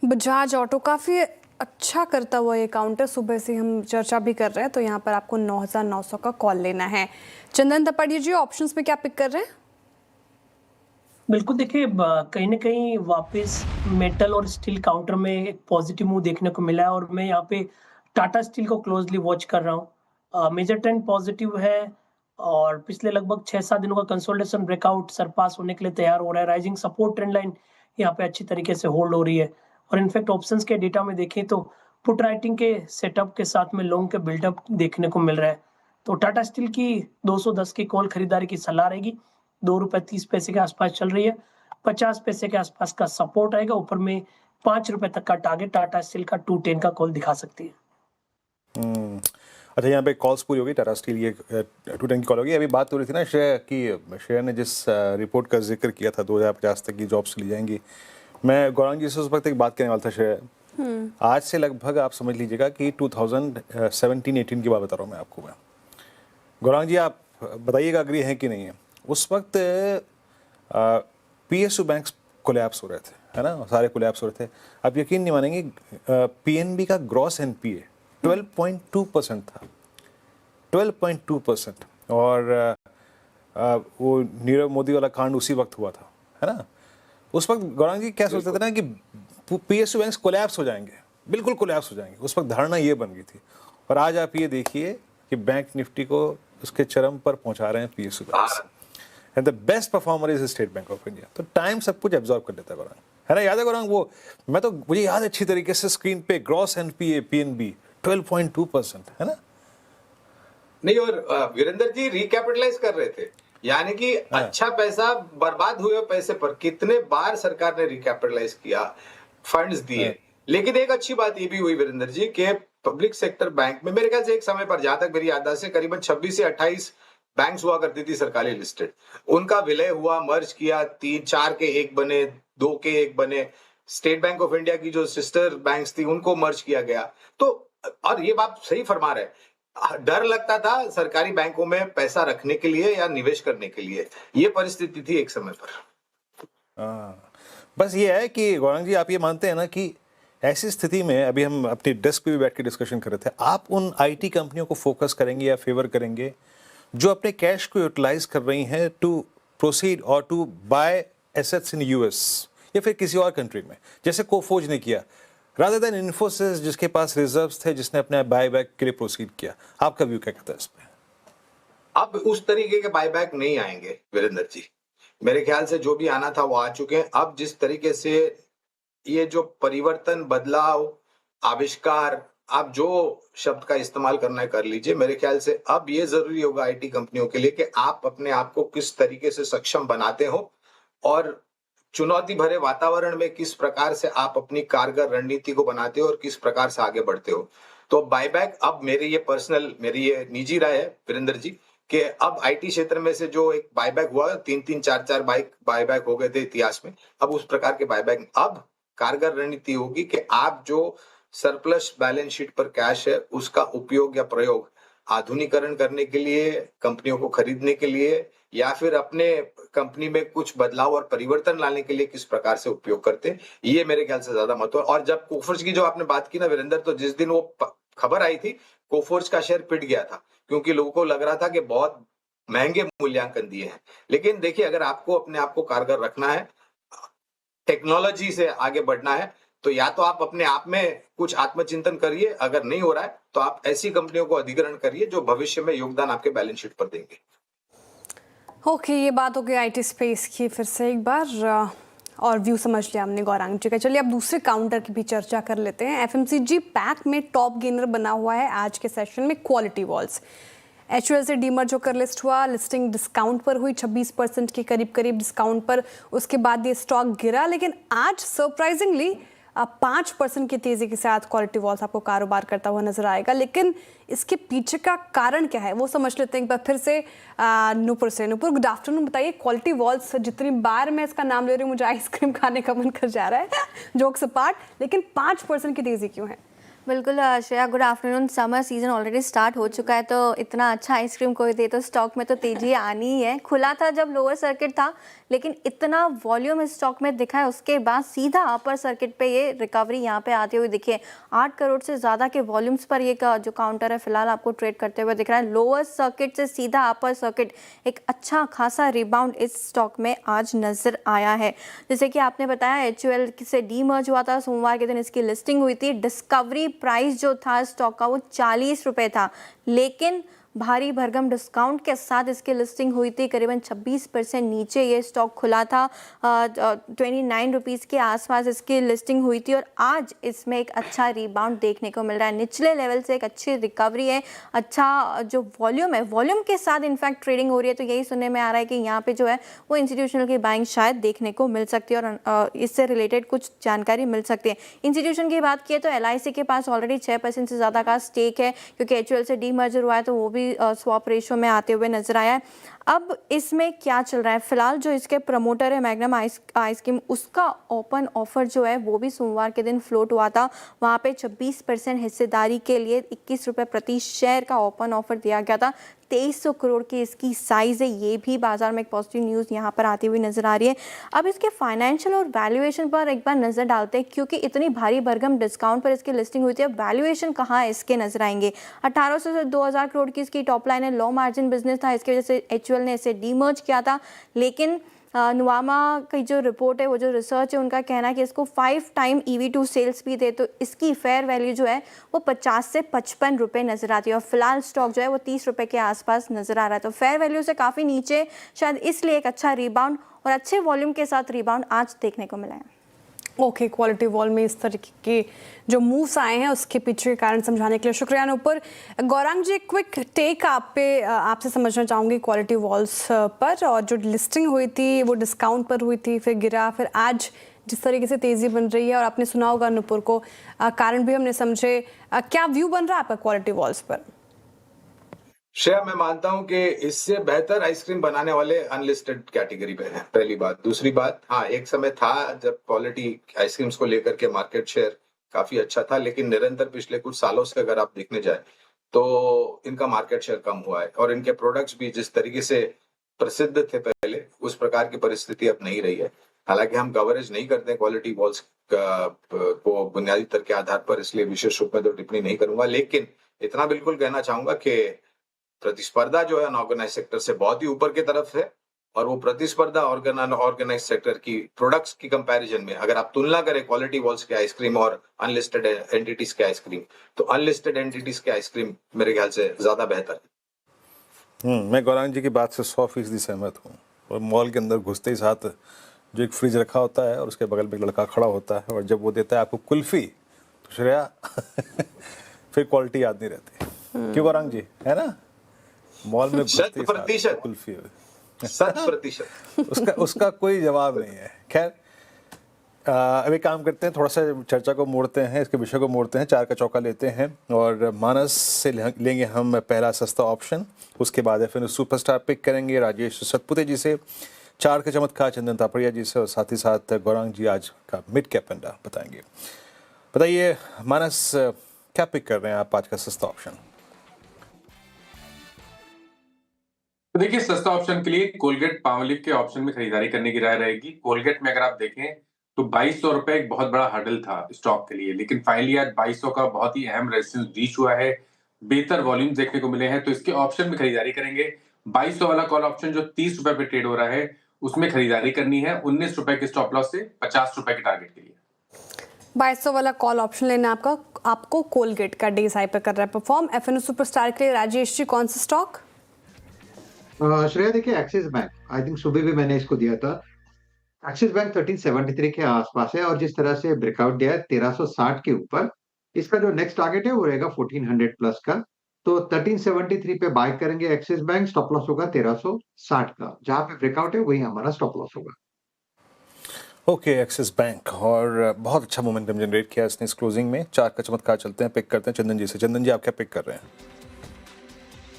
बजाज ऑटो काफी अच्छा करता हुआ ये काउंटर, सुबह से हम चर्चा भी कर रहे हैं। तो यहाँ पर आपको 9,900 का कॉल लेना है। चंदन तपड़िया जी, ऑप्शंस में क्या पिक कर रहे हैं? बिल्कुल, देखिए कहीं ना कहीं वापस मेटल और स्टील काउंटर में एक पॉजिटिव मूव देखने को मिला है और मैं यहाँ पे टाटा स्टील को क्लोजली वॉच कर रहा हूँ। मेजर ट्रेंड पॉजिटिव है और पिछले लगभग 6-7 दिनों का कंसोलिडेशन ब्रेकआउट सरपास होने के लिए तैयार हो रहा है। राइजिंग सपोर्ट ट्रेंड लाइन यहाँ पे अच्छी तरीके से होल्ड हो रही है और इनफैक्ट ऑप्शंस के डेटा में देखें तो पुट राइटिंग के सेटअप के साथ में लॉन्ग के बिल्डअप देखने को मिल रहा है। तो टाटा स्टील की 210 की कॉल खरीदारी की सलाह रहेगी। 2 रुपए 30 पैसे के आसपास चल रही है। 50 पैसे के आसपास का सपोर्ट आएगा। ऊपर में 5 रुपए तक का टारगेट टाटा स्टील का 210 का कॉल दिखा सकती है। अच्छा, यहाँ पे कॉल्स पूरी होगी। टाटा स्टील ये 210 की कॉल होगी। अभी बात हो रही थी ना शेयर की, शेयर ने जिस रिपोर्ट का जिक्र किया था 2050 तक की जॉब्स ली जाएंगी। मैं गौरांग जी से उस वक्त एक बात कहने वाला था। शेयर आज से लगभग आप समझ लीजिएगा कि 2017-18 की बात बता रहा हूँ मैं आपको। मैं गौरांग जी, आप बताइएगा अग्री हैं कि नहीं है। उस वक्त पीएसयू बैंक्स कोलैप्स हो रहे थे, है ना, सारे कोलैप्स हो रहे थे। आप यकीन नहीं मानेंगे, पीएनबी का ग्रॉस एनपीए 12.2% था। 12.2%। और वो नीरव मोदी वाला कांड उसी वक्त हुआ था, है ना। उस वक्त गौरांग जी क्या सोचते थे ना कि पीएसयू बैंक्स कोलैप्स हो जाएंगे, बिल्कुल कोलैप्स हो जाएंगे। उस वक्त धारणा ये बन गई थी। और आज आप ये देखिए कि बैंक निफ्टी को उसके चरम पर पहुंचा रहे हैं PSU banks. And the best performer is state Bank of India. तो टाइम सब कुछ एब्जॉर्ब कर लेता है गौरांग, है ना। याद है गौरांग, वो मुझे याद है अच्छी तरीके से स्क्रीन पे ग्रॉस एनपीए पीएनबी 12.2%, है ना। नहीं, और वीरेंद्र जी रिकैपिटलाइज कर रहे थे, यानी कि अच्छा पैसा बर्बाद हुए पैसे पर कितने बार सरकार ने रिकैपिटलाइज किया, फंड्स दिए। लेकिन एक अच्छी बात ये भी हुई वीरेंद्र जी के पब्लिक सेक्टर बैंक में मेरे ख्याल से एक समय पर, जहां तक मेरी याददाश्त से, करीबन 26 से 28 बैंक्स हुआ करती थी सरकारी लिस्टेड। उनका विलय हुआ, मर्ज किया, 3-4 के एक बने, 2 के एक बने। स्टेट बैंक ऑफ इंडिया की जो सिस्टर बैंक्स थी उनको मर्ज किया गया। तो और ये बात सही फरमा रहे, डर लगता था सरकारी बैंकों में पैसा रखने के लिए या निवेश करने के लिए। ये परिस्थिति थी एक समय पर। बस ये है कि गौरांग जी, आप ये मानते हैं ना कि ऐसी स्थिति में, अभी हम अपनी डेस्क पे भी बैठ के डिस्कशन कर रहे थे, आप उन आईटी कंपनियों को फोकस करेंगे या फेवर करेंगे जो अपने कैश को यूटिलाइज कर रही हैं टू प्रोसीड और to buy assets in US या फिर किसी और कंट्री में, जैसे कोफोज ने किया, रादर देन इन्फोसिस जिसके पास रिजर्व्स थे, जिसने अपने बायबैक के लिए प्रोसीड किया। आपका व्यू क्या कहता है इस पे? अब उस तरीके के बायबैक नहीं आएंगे वीरेंद्र जी। मेरे ख्याल से जो भी आना था वो आ चुके हैं। अब जिस तरीके से ये जो परिवर्तन, बदलाव, आविष्कार, आप जो शब्द का इस्तेमाल करना है कर लीजिए। मेरे ख्याल से अब ये जरूरी होगा आईटी कंपनियों के लिए कि आप अपने आप को किस तरीके से सक्षम बनाते हो और चुनौती भरे वातावरण में किस प्रकार से आप अपनी कारगर रणनीति को बनाते हो और किस प्रकार से आगे बढ़ते हो। तो बायबैक, अब मेरी ये निजी राय है वीरेंद्र जी कि अब आईटी क्षेत्र में से जो एक बायबैक हुआ, 3-3, 4-4 बायबैक हो गए थे इतिहास में, अब उस प्रकार के बायबैक, अब कारगर रणनीति होगी कि आप जो सरप्लस बैलेंस शीट पर कैश है उसका उपयोग या प्रयोग आधुनिकीकरण करने के लिए, कंपनियों को खरीदने के लिए, या फिर अपने कंपनी में कुछ बदलाव और परिवर्तन लाने के लिए किस प्रकार से उपयोग करते हैं, ये मेरे ख्याल से ज्यादा महत्व है। और जब कोफोर्ज की जो आपने बात की ना वीरेंद्र, तो जिस दिन वो खबर आई थी, कोफोर्ज का शेयर पिट गया था, क्योंकि लोगों को लग रहा था कि बहुत महंगे मूल्यांकन दिए हैं। लेकिन देखिए, अगर आपको अपने आप को कारगर रखना है, टेक्नोलॉजी से आगे बढ़ना है, तो या तो आप अपने आप में कुछ आत्मचिंतन करिए, अगर नहीं हो रहा है तो आप ऐसी कंपनियों को अधिग्रहण करिए जो भविष्य में योगदान आपके बैलेंस शीट पर देंगे। ओके, ये बात हो गई आईटी स्पेस की। फिर से एक बार और व्यू समझ लिया हमने गौरांग जी का। चलिए अब दूसरे काउंटर की भी चर्चा कर लेते हैं। एफएमसीजी पैक में टॉप गेनर बना हुआ है आज के सेशन में क्वालिटी वॉल्स। HUL से डीमर्ज होकर लिस्ट हुआ, लिस्टिंग डिस्काउंट पर हुई 26% के करीब डिस्काउंट पर। उसके बाद ये स्टॉक गिरा, लेकिन आज सरप्राइजिंगली 5% की तेजी के साथ क्वालिटी वॉल्स आपको कारोबार करता हुआ नजर आएगा। लेकिन इसके पीछे का कारण क्या है वो समझ लेते हैं एक बार फिर से नूपुर से। Nupur, good afternoon. बताइए, क्वालिटी वॉल्स, जितनी बार मैं इसका नाम ले रही हूँ मुझे आइसक्रीम खाने का मन कर जा रहा है, जोक्स अपार्ट, लेकिन 5% की तेजी क्यों है? बिल्कुल Shreya, good afternoon. Summer season already start हो चुका है, तो इतना अच्छा आइसक्रीम कोई दे तो स्टॉक में तो तेजी आनी ही है। खुला था जब लोअर सर्किट था, लेकिन इतना वॉल्यूम इस स्टॉक में दिखा है, उसके बाद सीधा अपर सर्किट पे ये रिकवरी यहाँ पे आती हुई दिखी है। 8 करोड़ से ज़्यादा के वॉल्यूम्स पर ये जो काउंटर है फिलहाल आपको ट्रेड करते हुए दिख रहा है। लोअर सर्किट से सीधा अपर सर्किट, एक अच्छा खासा रिबाउंड इस स्टॉक में आज नज़र आया है। जैसे कि आपने बताया, HUL से डीमर्ज हुआ था, सोमवार के दिन इसकी लिस्टिंग हुई थी। डिस्कवरी प्राइस जो था स्टॉक का वो 40 रुपये था, लेकिन भारी भरगम डिस्काउंट के साथ इसकी लिस्टिंग हुई थी। करीबन 26% नीचे ये स्टॉक खुला था। 29 रुपीज़ के आसपास इसकी लिस्टिंग हुई थी, और आज इसमें एक अच्छा रिबाउंड देखने को मिल रहा है। निचले लेवल से एक अच्छी रिकवरी है, अच्छा जो वॉल्यूम है, वॉल्यूम के साथ इनफैक्ट ट्रेडिंग हो रही है। तो यही सुनने में आ रहा है कि यहाँ पे जो है वो इंस्टीट्यूशनल की बाइंग शायद देखने को मिल सकती है, और इससे रिलेटेड कुछ जानकारी मिल सकती है। इंस्टीट्यूशन की बात की तो LIC के पास ऑलरेडी 6% से ज़्यादा का स्टेक है, क्योंकि HUL से डीमर्जर हुआ है तो वो भी स्वैप रेशो में आते हुए नजर आया है। अब इसमें क्या चल रहा है, फिलहाल जो इसके प्रमोटर है मैग्नम आइसक्रीम, उसका ओपन ऑफर जो है वो भी सोमवार के दिन फ्लोट हुआ था। वहाँ पे 26% हिस्सेदारी के लिए 21 रुपये प्रति शेयर का ओपन ऑफर दिया गया था। 2300 करोड़ की इसकी साइज़ है, ये भी बाजार में एक पॉजिटिव न्यूज़ यहाँ पर आती हुई नजर आ रही है। अब इसके फाइनेंशियल और वैल्यूएशन पर एक बार नज़र डालते हैं, क्योंकि इतनी भारी भरगम डिस्काउंट पर इसकी लिस्टिंग हुई थी। अब वैल्यूएशन कहाँ है इसके नजर आएंगे। 1800 से 2000 करोड़ की इसकी टॉप लाइन है। लो मार्जिन बिजनेस था, इसकी वजह से HUL ने इसे डीमर्ज किया था। लेकिन नुवामा की जो रिपोर्ट है, वो जो रिसर्च है, उनका कहना है कि इसको 5 टाइम EV टू सेल्स भी दे तो इसकी फेयर वैल्यू जो है वो 50 से 55 रुपये नज़र आती है, और फिलहाल स्टॉक जो है वो 30 रुपये के आसपास नज़र आ रहा है। तो फेयर वैल्यू से काफ़ी नीचे, शायद इसलिए एक अच्छा रिबाउंड और अच्छे वॉल्यूम के साथ रिबाउंड आज देखने को मिला है। ओके, क्वालिटी वॉल में इस तरीके के जो मूव्स आए हैं उसके पीछे के कारण समझाने के लिए शुक्रिया नूपुर। गौरांग जी, क्विक टेक आपसे समझना चाहूँगी क्वालिटी वॉल्स पर। और जो लिस्टिंग हुई थी वो डिस्काउंट पर हुई थी, फिर गिरा, फिर आज जिस तरीके से तेज़ी बन रही है, और आपने सुना होगा नूपुर को, कारण भी हमने समझे। क्या व्यू बन रहा है आपका क्वालिटी वॉल्स पर? श्रेया, मैं मानता हूं कि इससे बेहतर आइसक्रीम बनाने वाले अनलिस्टेड कैटेगरी पे हैं, पहली बात। दूसरी बात, हाँ, एक समय था जब क्वालिटी आइसक्रीम्स को लेकर के मार्केट शेयर काफी अच्छा था, लेकिन निरंतर पिछले कुछ सालों से अगर आप देखने जाए तो इनका मार्केट शेयर कम हुआ है, और इनके प्रोडक्ट्स भी जिस तरीके से प्रसिद्ध थे पहले, उस प्रकार की परिस्थिति अब नहीं रही है। हालांकि हम कवरेज नहीं करते क्वालिटी वॉल्स को बुनियादी तर्क के आधार पर, इसलिए विशेष रूप में तो टिप्पणी नहीं करूंगा, लेकिन इतना बिल्कुल कहना चाहूंगा कि प्रतिस्पर्धा जो है अनऑर्गेनाइज सेक्टर से बहुत ही ऊपर की तरफ है, और वो प्रतिस्पर्धा ऑर्गेनाइज सेक्टर की प्रोडक्ट्स की कंपैरिजन में अगर आप तुलना करें क्वालिटी वॉल्स के आइसक्रीम और अनलिस्टेड एंटिटीज के आइसक्रीम, तो अनलिस्टेड एंटिटीज के आइसक्रीम मेरे ख्याल से ज्यादा बेहतर है। मैं गौरांग जी की बात से 100% सहमत हूँ। और मॉल के अंदर घुसते ही साथ जो एक फ्रिज रखा होता है और उसके बगल में एक लड़का खड़ा होता है, और जब वो देता है आपको कुल्फी, तो श्रेया फिर क्वालिटी याद नहीं रहती। क्यों गौरांग जी, है ना? मॉल में 100% कुल्फी, 100% उसका कोई जवाब नहीं है। खैर, अभी काम करते हैं, थोड़ा सा चर्चा को मोड़ते हैं, इसके विषय को मोड़ते हैं, 4 का चौका लेते हैं, और मानस से लेंगे हम पहला सस्ता ऑप्शन। उसके बाद फिर सुपरस्टार पिक करेंगे राजेश सतपुते जी से, 4 का चमत्कार चंदन तापड़िया जी से, और साथ ही साथ गौरांग जी आज का मिड कैप अंडा बताएंगे। बताइए मानस, क्या पिक कर रहे हैं आप आज का सस्ता ऑप्शन? तो देखिए सस्ता ऑप्शन के लिए कोलगेट पामोलिव के ऑप्शन में खरीदारी करने की राय रहेगी। कोलगेट में अगर आप देखें तो 2200 रुपए एक बहुत बड़ा हर्डल था स्टॉक के लिए, लेकिन फाइनली आज 2200 का बहुत ही अहम रेजिस्टेंस रीच हुआ है। बेहतर वॉल्यूम देखने को मिले हैं, तो इसके ऑप्शन में खरीदारी करेंगे। 2200 वाला कॉल ऑप्शन जो 30 रुपए पे ट्रेड हो रहा है, उसमें खरीदारी करनी है 19 रुपए के स्टॉप लॉस से 50 रुपए के टारगेट के लिए। 2200 वाला कॉल ऑप्शन लेना आपको कोलगेट का डेज हाई पे कर रहा है परफॉर्म। एफएनओ सुपरस्टार के लिए राजेश जी कौन सा स्टॉक? श्रेया देखिए, एक्सिस बैंक आई थिंक सुबह भी मैंने इसको दिया था। एक्सिस बैंक 1373 के आसपास है और जिस तरह से ब्रेकआउट दिया है 1360 के ऊपर, इसका जो नेक्स्ट टारगेट है वो रहेगा 1400 प्लस का। तो 1373 पे बाय करेंगे एक्सिस बैंक, स्टॉप लॉस होगा 1360 का। जहां पे ब्रेकआउट है वही हमारा स्टॉप लॉस होगा। ओके, एक्सिस बैंक और बहुत अच्छा मोमेंटम जनरेट किया इसने इस क्लोजिंग में। चार्ट का चमत्कार चलते हैं, पिक करते हैं चंदन जी से। चंदन जी, आप क्या पिक कर रहे हैं?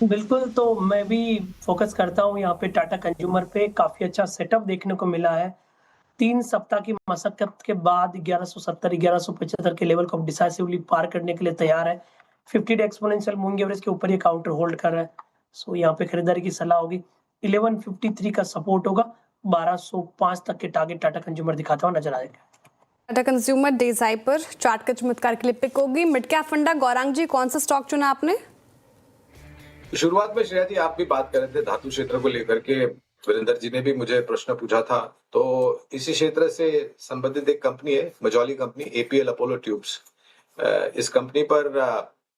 बिल्कुल, तो मैं भी फोकस करता हूँ यहाँ पे टाटा कंज्यूमर पे। काफी अच्छा सेटअप देखने को मिला है। 3 सप्ताह की मशक्कत के बाद 1170 1175 के लेवल को अब डिसाइसिवली पार करने के लिए तैयार है। 50 डे एक्सपोनेंशियल मूविंग एवरेज के ऊपर ये काउंटर होल्ड कर रहा है, सो यहाँ पे खरीदारी की सलाह होगी। 1153 का सपोर्ट होगा, 1205 तक के टारगेट टाटा कंज्यूमर दिखाता हुआ नजर आएगा। टाटा कंज्यूमर डेज हाई पर चार्ट का चमत्कार के लिए पिक होगी। मिड कैप फंडा गौरांग जी, कौन सा स्टॉक चुना आपने? शुरुआत में श्रेया जी आप भी बात कर रहे थे धातु क्षेत्र को लेकर के, वीरेंद्र जी ने भी मुझे प्रश्न पूछा था। तो इसी क्षेत्र से संबंधित एक कंपनी है, Majauli company, APL Apollo tubes. इस कंपनी पर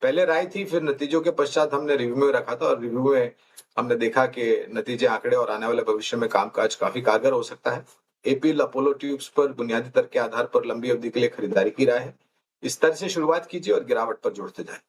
पहले राय थी, फिर नतीजों के पश्चात हमने रिव्यू में रखा था और रिव्यू में हमने देखा कि नतीजे, आंकड़े और आने वाले भविष्य में कामकाज काफी कारगर हो सकता है। एपीएल अपोलो ट्यूब्स पर बुनियादी तर्क के आधार पर लंबी अवधि के लिए खरीदारी की राय है। इस तरह से शुरुआत कीजिए और गिरावट पर जोड़ते जाए।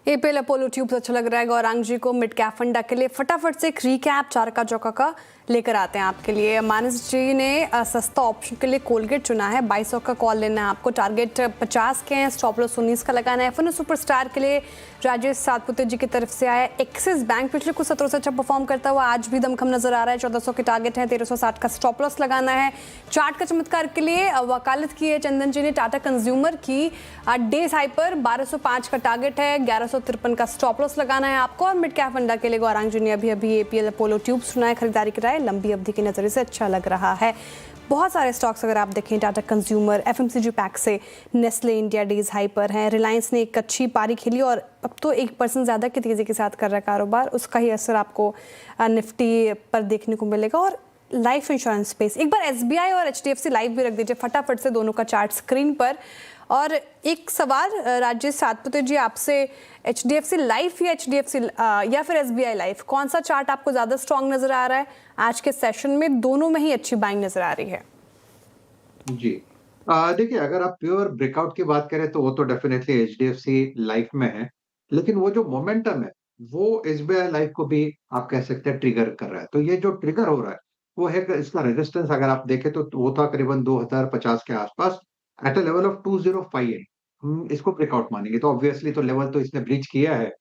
एपीएल अपोलो ट्यूब्स अच्छा लग रहा है गौरांग जी को। मिड कैप फंडा के लिए फटाफट से एक रिकैप चार का चौका का लेकर आते हैं आपके लिए। मानस जी ने सस्ता ऑप्शन के लिए कोलगेट चुना है। 2200 का कॉल लेना है आपको, टारगेट 50 के हैं, स्टॉप लॉस 19 का लगाना है। एफएनओ सुपरस्टार के लिए राजेश सातपुते जी की तरफ से आया। एक्सिस बैंक पिछले कुछ सत्रों से अच्छा परफॉर्म करता हुआ आज भी दमखम नजर आ रहा है। 1400 के टारगेट है, 1360 का स्टॉप लॉस लगाना है। चार्ट का चमत्कार के लिए वकालत की है चंदन जी ने टाटा कंज्यूमर की। डेज हाई पर 1205 का टारगेट है, 1153 का स्टॉप लॉस लगाना है आपको। और मिड कैप फंडा के लिए गौरांग जी ने अभी एपीएल अपोलो ट्यूब्स चुना है। खरीदारी की राय लंबी अवधि की नजरिए से अच्छा लग रहा है। बहुत सारे स्टॉक्स अगर आप देखें, टाटा कंज्यूमर, एफएमसीजी पैक से नेस्ले इंडिया डेज हाई पर है। रिलायंस ने एक अच्छी पारी खेली और अब तो 1% ज़्यादा की तेज़ी के साथ कर रहा है कारोबार। उसका ही असर आपको निफ्टी पर देखने को मिलेगा। और लाइफ इंश्योरेंस स्पेस, एक बार एसबीआई और एचडीएफसी लाइफ भी रख दीजिए फटाफट से, दोनों का चार्ट स्क्रीन पर। और एक सवाल राजेश सातपुते जी आपसे, एचडीएफसी लाइफ या फिर एसबीआई लाइफ, कौन सा चार्ट आपको ज़्यादा स्ट्रॉन्ग नज़र आ रहा है आज के सेशन में? दोनों में ही अच्छी बाइंग नज़र आ रही है। जी देखिए, अगर आप प्योर ब्रेकआउट की बात करें तो वो तो डेफिनेटली एचडीएफसी लाइफ में है, लेकिन वो जो मोमेंटम है वो एसबीआई लाइफ को भी आप कह सकते हैं ट्रिगर कर रहा है। तो ये जो ट्रिगर हो रहा है वो है कि इसका रेजिस्टेंस अगर आप देखें तो वो था करीबन 2050 के आसपास एट अ लेवल ऑफ 2058। हम इसको ब्रेकआउट मानेंगे तो ऑब्वियसली तो लेवल तो इसने ब्रीच किया है।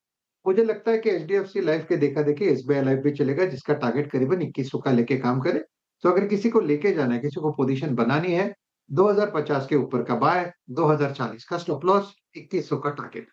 मुझे लगता है कि एचडीएफसी लाइफ के देखा देखी एसबीआई लाइफ भी चलेगा, जिसका टारगेट करीबन 2100 का लेके काम करे। तो अगर किसी को लेके जाना है, किसी को पोजीशन बनानी है, 2050 के ऊपर का बाय, 2040 का स्टॉप लॉस, 2100 का टारगेट।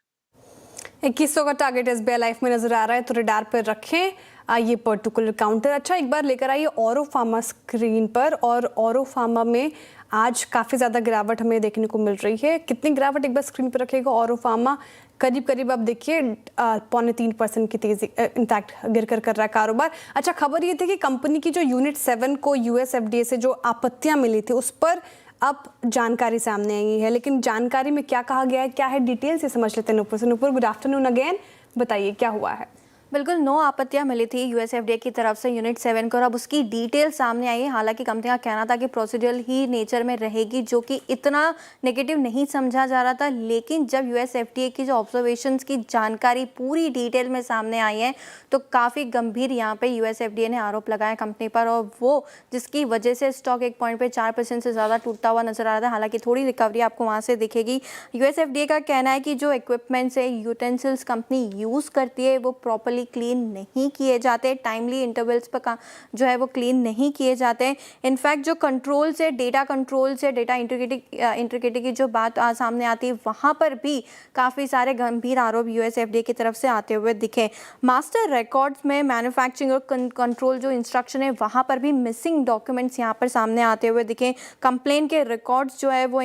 2100 का टारगेट एसबीआई लाइफ में नजर आ रहा है, तो रडार पर रखें ये पर्टिकुलर काउंटर। अच्छा, एक बार लेकर आइए ऑरो फार्मा स्क्रीन पर। और ऑरो फार्मा में आज काफ़ी ज़्यादा गिरावट हमें देखने को मिल रही है। कितनी गिरावट एक बार स्क्रीन पर रखेगा? ऑरो फार्मा करीब आप देखिए 0.3% की तेजी इंटैक्ट गिर कर रहा है कारोबार। अच्छा, खबर ये थी कि कंपनी की जो यूनिट 7 को यूएस एफडीए से जो आपत्तियां मिली थी उस पर अब जानकारी सामने आई है, लेकिन जानकारी में क्या कहा गया है, क्या है, डिटेल से समझ लेते हैं नूपुर से। नूपुर, गुड आफ्टरनून अगेन, बताइए क्या हुआ है? बिल्कुल 9 आपत्तियां मिली थी यूएसएफडीए की तरफ से यूनिट 7 को, और अब उसकी डिटेल सामने आई है। हालांकि कंपनी का कहना था कि प्रोसीड्यूरल ही नेचर में रहेगी, जो कि इतना नेगेटिव नहीं समझा जा रहा था। लेकिन जब यूएसएफडीए की जो ऑब्जर्वेशंस की जानकारी पूरी डिटेल में सामने आई है तो काफ़ी गंभीर यहाँ पे यूएसएफडीए ने आरोप लगाया कंपनी पर, और वो जिसकी वजह से स्टॉक एक पॉइंट पे 4% से ज़्यादा टूटता हुआ नजर आ रहा था। हालांकि थोड़ी रिकवरी आपको वहाँ से दिखेगी। यूएसएफडीए का कहना है कि जो इक्विपमेंट्स है, यूटेंसिल्स कंपनी यूज़ करती है, वो प्रॉपरली प्रॉपरली क्लीन नहीं किए जाते, टाइमली इंटरवल्स पर जो है वो क्लीन नहीं किए जाते। इनफैक्ट जो कंट्रोल्स है, डेटा कंट्रोल्स है, डेटा इंटीग्रिटी की जो बात सामने आती है, वहाँ पर भी काफ़ी सारे गंभीर आरोप यूएसएफडीए की तरफ से आते हुए दिखे। मास्टर रिकॉर्ड्स में मैन्युफैक्चरिंग और कंट्रोल जो इंस्ट्रक्शन है वहाँ पर भी मिसिंग डॉक्यूमेंट्स यहाँ पर सामने आते हुए दिखे। कंप्लेन के रिकॉर्ड्स जो है वो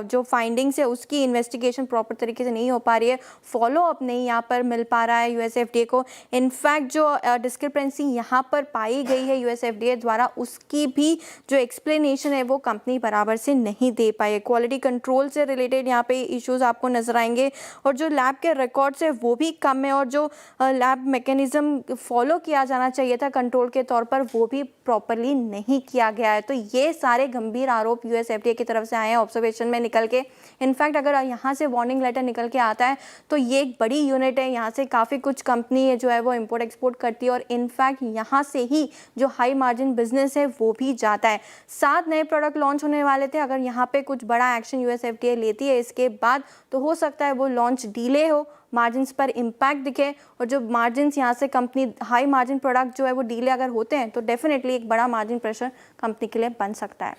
जो फाइंडिंग्स है उसकी इन्वेस्टिगेशन प्रॉपर तरीके से नहीं हो पा रही है, फॉलो अप नहीं यहाँ पर मिल पा रहा है यूएसएफडीए को। इनफैक्ट जो डिस्क्रिपेंसी यहाँ पर पाई गई है यूएसएफडीए द्वारा, उसकी भी जो एक्सप्लेनेशन है वो कंपनी बराबर से नहीं दे पाई है। क्वालिटी कंट्रोल से रिलेटेड यहाँ पे इश्यूज आपको नजर आएंगे और जो लैब के रिकॉर्ड्स है वो भी कम है और जो लैब मैकेनिज्म फॉलो किया जाना चाहिए था कंट्रोल के तौर पर वो भी प्रॉपरली नहीं किया गया है। तो ये सारे गंभीर आरोप यूएसएफडीए की तरफ से आए हैं ऑब्जर्वेशन में निकल के। इनफैक्ट अगर यहाँ से वार्निंग लेटर निकल के आता है तो ये एक बड़ी यूनिट है, यहाँ से काफ़ी कुछ कंपनी है जो है वो इंपोर्ट एक्सपोर्ट करती है और इनफैक्ट यहाँ से ही जो हाई मार्जिन बिजनेस है वो भी जाता है। 7 नए प्रोडक्ट लॉन्च होने वाले थे, अगर यहाँ पे कुछ बड़ा एक्शन यूएसएफडीए लेती है इसके बाद तो हो सकता है वो लॉन्च डिले हो, मार्जिन्स पर इम्पैक्ट दिखे और जो मार्जिन्स यहाँ से कंपनी हाई मार्जिन प्रोडक्ट जो है वो डीले अगर होते हैं तो डेफिनेटली एक बड़ा मार्जिन प्रेशर कंपनी के लिए बन सकता है।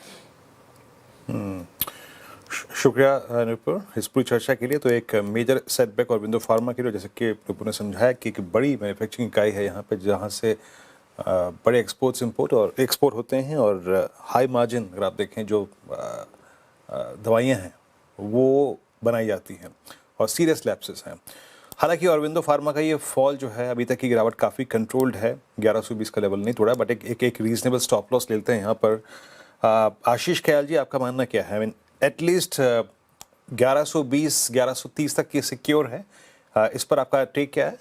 शुक्रिया नुपुर इस पूरी चर्चा के लिए। तो एक मेजर सेटबैक और अरबिंदो फार्मा के लिए, जैसे कि नुपुर ने समझाया कि एक बड़ी मैन्युफैक्चरिंग इकाई है यहाँ पे जहाँ से बड़े एक्सपोर्ट होते हैं और हाई मार्जिन अगर आप देखें जो दवाइयाँ हैं वो बनाई जाती हैं और सीरियस लैप्सेस हैं। हालांकि अरबिंदो फार्मा का ये फॉल जो है अभी तक की गिरावट काफ़ी कंट्रोल्ड है, 1120 का लेवल नहीं तोड़ा, बट एक रीजनेबल स्टॉप लॉस लेते हैं यहाँ पर। आशीष ख्याल जी, आपका मानना क्या है? आई मीन एटलीस्ट 1120 1130 तक ये सिक्योर है, इस पर आपका टेक क्या है?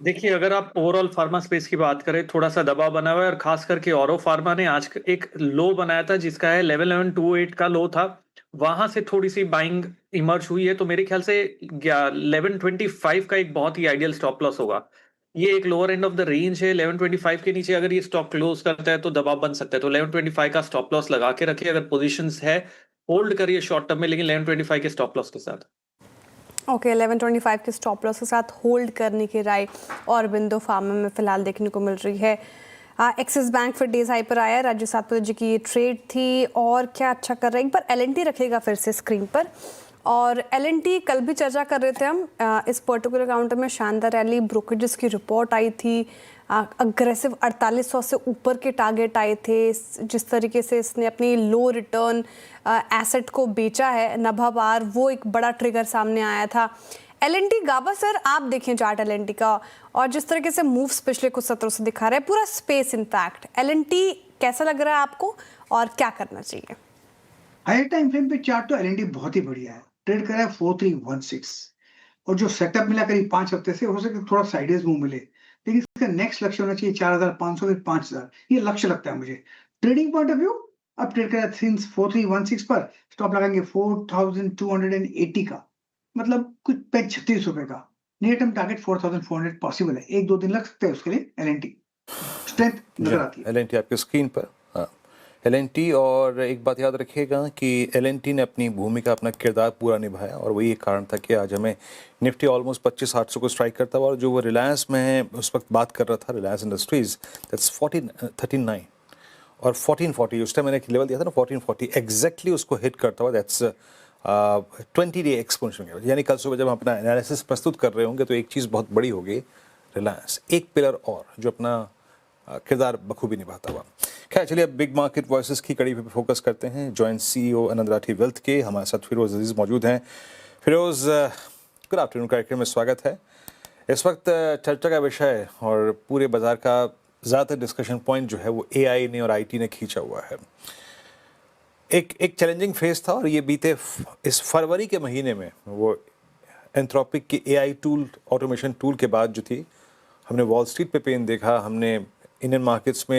देखिए, अगर आप ओवरऑल फार्मा स्पेस की बात करें, थोड़ा सा दबाव बना हुआ है और खास करके औरो फार्मा ने आज एक लो बनाया था जिसका है 1128 का लो था, वहां से थोड़ी सी बाइंग इमर्ज हुई है। तो मेरे ख्याल से 1125 का एक बहुत ही आइडियल स्टॉप लॉस होगा। ये एक lower end of the range है, 1125 के नीचे अगर ये स्टॉक क्लोज करता है तो दबाव बन सकता है। तो 1125 का स्टॉप लॉस लगा के रखिए, अगर पोजीशंस है होल्ड करिए शॉर्ट टर्म में, लेकिन 1125 के स्टॉप लॉस के साथ। ओके, 1125 के स्टॉप लॉस के साथ होल्ड करने की राय और अरबिंदो फार्मा में फिलहाल देखने को मिल रही है। एक्सिस बैंक फिर डेज हाई पर आया, राज्य 7 बजे की ट्रेड थी और क्या अच्छा कर रहा है। एक बार एल&टी रखेगा फिर से स्क्रीन पर, और एल&टी कल भी चर्चा कर रहे थे हम, इस पर्टिकुलर काउंटर में शानदार रैली, ब्रोकरेजेस की रिपोर्ट आई थी, अग्रेसिव 4800 से ऊपर के टारगेट आए थे। जिस तरीके से इसने अपनी लो रिटर्न एसेट को बेचा है नभा बार, वो एक बड़ा ट्रिगर सामने आया था। एल&टी गाबा सर, आप देखें चार्ट एल&टी का और जिस तरीके से मूव्स पिछले कुछ सत्रों से दिखा रहा है पूरा स्पेस, इनफैक्ट एल&टी कैसा लग रहा है आपको और क्या करना चाहिए? हायर टाइम फ्रेम पे चार्ट तो एल&टी बहुत ही बढ़िया है, ट्रेड कर रहा है 4316 और जो सेटअप मिला करीब 5 हफ्ते से, हो सके थोड़ा साइडेज मूव मिले, लेकिन इसका नेक्स्ट लक्ष्य होना चाहिए 4500 फिर 5000, ये लक्ष्य लगता है मुझे। ट्रेडिंग पॉइंट ऑफ व्यू अब ट्रेड कर रहा है सिंस 4316 पर, स्टॉप लगाएंगे 4280 का, मतलब कुछ 36 रुपए का। नियर टर्म टारगेट 4400 पॉसिबल है, 1-2 दिन लग सकते हैं उसके लिए। एल&टी स्ट्रेंथ नजर आती है। एल&टी आपके स्क्रीन पर, हाँ एल&टी। और एक बात याद रखिएगा कि एल&टी ने अपनी भूमिका, अपना किरदार पूरा निभाया और वही एक कारण था कि आज हमें निफ्टी ऑलमोस्ट 25,800 को स्ट्राइक करता हुआ, और जो वो रिलायंस में उस वक्त बात कर रहा था, रिलायंस इंडस्ट्रीज, दैट्स 1439 और 1440, उस टाइम मैंने एक लेवल दिया था ना 1440, एग्जैक्टली उसको हिट करता हुआ, दैट्स 20 डे एक्सपोनेंशियल। यानी कल सुबह जब हम अपना एनालिसिस प्रस्तुत कर रहे होंगे तो एक चीज़ बहुत बड़ी होगी, रिलायंस एक पिलर और जो अपना किरदार बखूबी निभाता हुआ। खैर चलिए, अब बिग मार्केट वॉइसेस की कड़ी पे फोकस करते हैं। जॉइंट CEO आनंद राठी वेल्थ के हमारे साथ फिरोज अजीज मौजूद हैं। फिरोज, गुड आफ्टरनून, कार्यक्रम में स्वागत है। इस वक्त चर्चा का विषय और पूरे बाजार का ज़्यादातर डिस्कशन पॉइंट जो है वो AI ने और IT ने खींचा हुआ है। एक चैलेंजिंग फेज था और ये बीते इस फरवरी के महीने में वो एंथ्रोपिक की AI टूल, ऑटोमेशन टूल के बाद जो थी, हमने वॉल स्ट्रीट पे पेन देखा, हमने इंडियन मार्केट्स में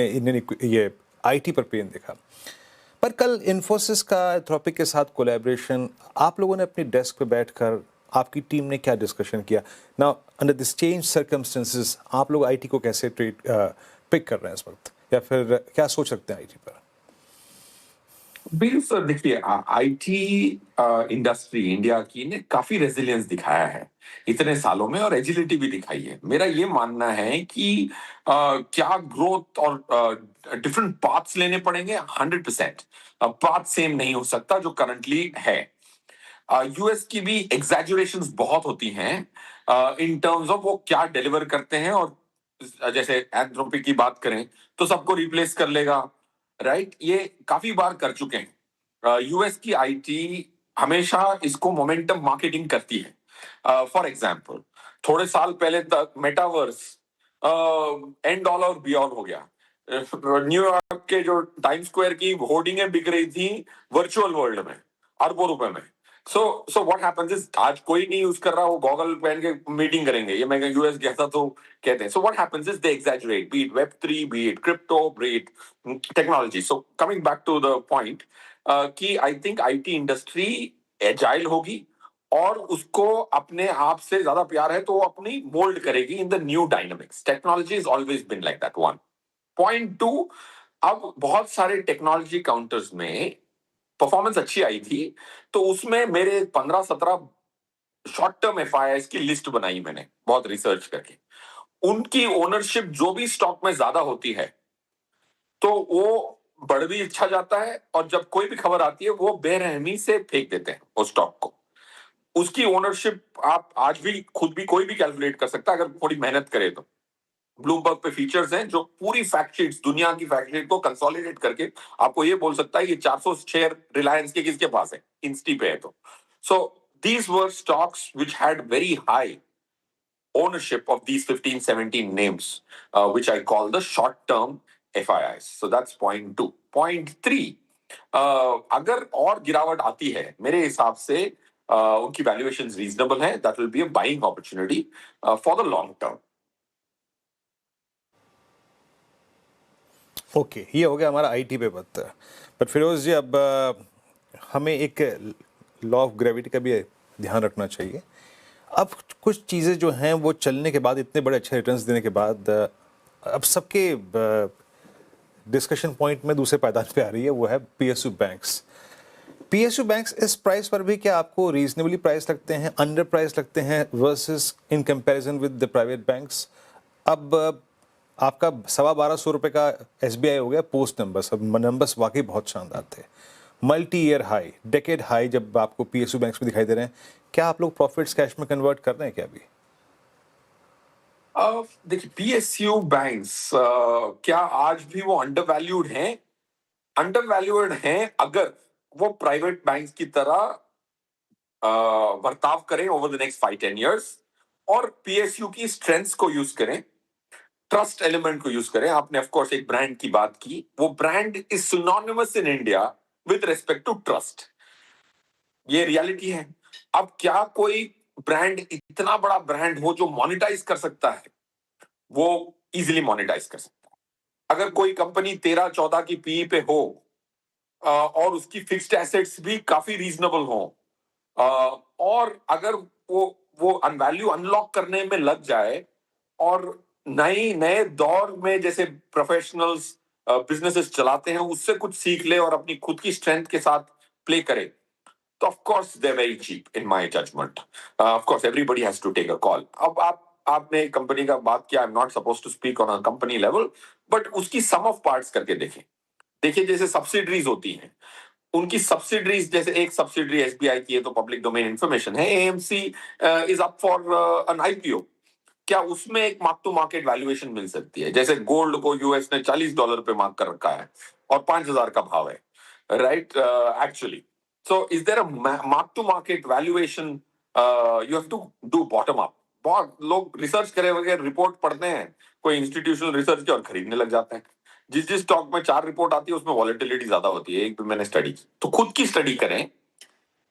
ये IT पर पेन देखा। पर कल इन्फोसिस का एंथ्रोपिक के साथ कोलैबोरेशन, आप लोगों ने अपनी डेस्क पे बैठकर, आपकी टीम ने क्या डिस्कशन किया? Now under this change circumstances आप लोग IT को कैसे पिक कर रहे हैं इस वक्त, या फिर क्या सोच सकते हैं IT पर? बिल्कुल सर, देखिए आईटी इंडस्ट्री इंडिया की ने काफी रेजिलियंस दिखाया है इतने सालों में और एजिलिटी भी दिखाई है। मेरा ये मानना है कि क्या ग्रोथ और डिफरेंट पाथ्स लेने पड़ेंगे। 100% पाथ सेम नहीं हो सकता जो करंटली है। यूएस की भी एग्जैजुरेशंस बहुत होती हैं इन टर्म्स ऑफ वो क्या डिलीवर करते हैं, और जैसे एंथ्रोपी की बात करें तो सबको रिप्लेस कर लेगा, राइट? ये काफी बार कर चुके हैं। यूएस की आईटी हमेशा इसको मोमेंटम मार्केटिंग करती है। फॉर एग्जांपल थोड़े साल पहले तक मेटावर्स एंड ऑल और बी ऑल हो गया। न्यूयॉर्क के जो टाइम स्क्वायर की होर्डिंगें बिक रही थी वर्चुअल वर्ल्ड में अरबों रुपए में। सो व्हाट हैपेंस इज आज कोई नहीं यूज कर रहा, वो गॉगल पहन के मीटिंग करेंगे। ये मैं यूएस गया था तो कहते हैं। So what happens is they exaggerate, be it वेब3, be it crypto, be it technology. So coming back to the point कि I think IT industry agile होगी और उसको अपने आप से ज्यादा प्यार है तो वो अपनी मोल्ड करेगी in the new dynamics. Technology is always been like that. One point two, अब बहुत सारे टेक्नोलॉजी काउंटर्स में परफॉर्मेंस अच्छी आई थी तो उसमें मेरे 15-17 शॉर्ट टर्म एफआईआईस की लिस्ट बनाई मैंने बहुत रिसर्च करके। उनकी ओनरशिप जो भी स्टॉक में ज्यादा होती है तो वो बढ़ भी अच्छा जाता है, और जब कोई भी खबर आती है वो बेरहमी से फेंक देते हैं उस स्टॉक को। उसकी ओनरशिप आप आज भी खुद भी कोई भी कैलकुलेट कर सकता है अगर थोड़ी मेहनत करे तो। ब्लूमबर्ग पे फीचर्स हैं जो पूरी फैक्ट शीट्स, दुनिया की फैक्ट शीट को कंसोलिडेट करके आपको ये बोल सकता है कि 400 शेयर रिलायंस के किसके पास है, इंस्टी पे है तो। So these were stocks which had very high ownership of these 15-17 names, which I call the short-term FIIs. So that's point 2. Point 3, अगर और गिरावट आती है मेरे हिसाब से उनकी वैल्यूएशंस रीजनेबल है, that will be a buying opportunity for the long term. Okay, ये हो गया हमारा आईटी पे बात। पर फिरोज जी, अब हमें एक लॉ ऑफ ग्रेविटी का भी ध्यान रखना चाहिए। अब कुछ चीज़ें जो हैं वो चलने के बाद, इतने बड़े अच्छे रिटर्न्स देने के बाद, अब सबके डिस्कशन पॉइंट में दूसरे पायदान पे आ रही है, वो है पीएसयू बैंक्स। पीएसयू बैंक्स इस प्राइस पर भी क्या आपको रीजनेबली प्राइस लगते हैं, अंडर प्राइस लगते हैं versus in comparison with the private banks? अब आपका 1250 रुपये का एसबीआई हो गया पोस्ट नंबर्स। अब नंबर्स वाकई बहुत शानदार थे, multi year high, decade high जब आपको पीएसयू बैंक्स में दिखाई दे रहे हैं। क्या आप लोग प्रॉफिट्स कैश में कन्वर्ट कर रहे हैं क्या अभी? देखिए पीएसयू बैंक्स क्या आज भी वो अंडरवैल्यूड हैं? अंडरवैल्यूड हैं अगर वो प्राइवेट बैंक्स की तरह बर्ताव करें ओवर द नेक्स्ट 5-10 इयर्स और पीएसयू की स्ट्रेंथ्स को यूज करें, ट्रस्ट एलिमेंट को यूज करें। आपने ऑफ कोर्स एक ब्रांड की बात की, वो brand is synonymous in India with respect to trust. ये रियलिटी है। अब क्या कोई ब्रांड, इतना बड़ा ब्रांड हो जो मोनेटाइज कर सकता है, वो इजीली मोनेटाइज कर सकता है। अगर कोई कंपनी 13-14 की पीई पे हो और उसकी फिक्स्ड एसेट्स भी काफी रीजनेबल हो, और अगर वो वैल्यू अनलॉक करने में लग जाए और नए दौर में जैसे प्रोफेशनल्स बिजनेसेस चलाते हैं उससे कुछ सीख ले और अपनी खुद की स्ट्रेंथ के साथ प्ले करे, तो of course they are very cheap in my judgement. Of course everybody has to take a call. अब आपने कंपनी का बात किया, I am not supposed to speak on a company level, but उसकी सम ऑफ पार्ट्स करके देखिए जैसे सब्सिडरीज होती हैं, उनकी सब्सिडरीज, जैसे एक सब्सिडरी एसबीआई की है तो पब्लिक डोमेन इंफॉर्मेशन है, AMC is up for an IPO. क्या उसमें एक मार्क टू मार्केट वैल्यूएशन मिल सकती है? जैसे गोल्ड को यूएस ने $40 पे मार्क कर रखा है और 5000 का भाव है, right? Actually, so is there a mark to market valuation? You have to do bottom up. बहुत लोग रिसर्च करे वगैरह रिपोर्ट पढ़ते हैं, कोई इंस्टीट्यूशनल रिसर्च के, और खरीदने लग जाते हैं। जिस स्टॉक में 4 रिपोर्ट आती है उसमें वॉलेटिलिटी ज्यादा होती है। एक भी मैंने स्टडी की, तो खुद की स्टडी करें,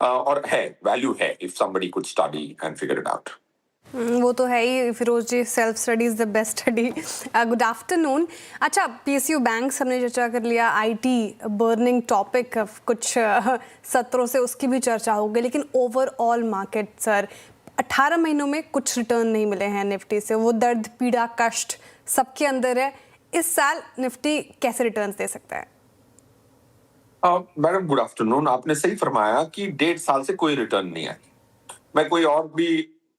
और है वैल्यू है if somebody could study and figure it out. वो तो है ही Firoz ji, self study is the best study. Good afternoon. अच्छा, पीएसयू बैंक्स हमने चर्चा कर लिया, आईटी बर्निंग टॉपिक कुछ सत्रों से उसकी भी चर्चा होगी, लेकिन ओवरऑल मार्केट सर 18 महीनों में कुछ रिटर्न नहीं मिले हैं निफ्टी से। वो दर्द, पीड़ा, कष्ट सबके अंदर है। इस साल निफ्टी कैसे रिटर्न्स दे सकता है? Madam good afternoon. आपने सही फरमाया कि 1.5 साल से कोई रिटर्न नहीं है। मैं कोई और भी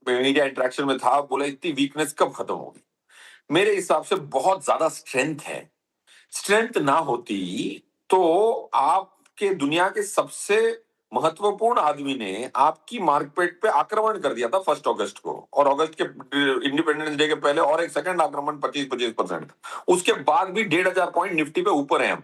मीडिया इंटरेक्शन में था, बोला इतनी वीकनेस कब खत्म होगी। मेरे हिसाब से बहुत ज्यादा स्ट्रेंथ है। स्ट्रेंथ ना होती तो आपके दुनिया के सबसे महत्वपूर्ण आदमी ने आपकी मार्केट पे आक्रमण कर दिया था 1 अगस्त को, और अगस्त के इंडिपेंडेंस डे के पहले और एक सेकंड आक्रमण 25% उसके बाद भी 1,500 पॉइंट निफ्टी पे ऊपर है हम,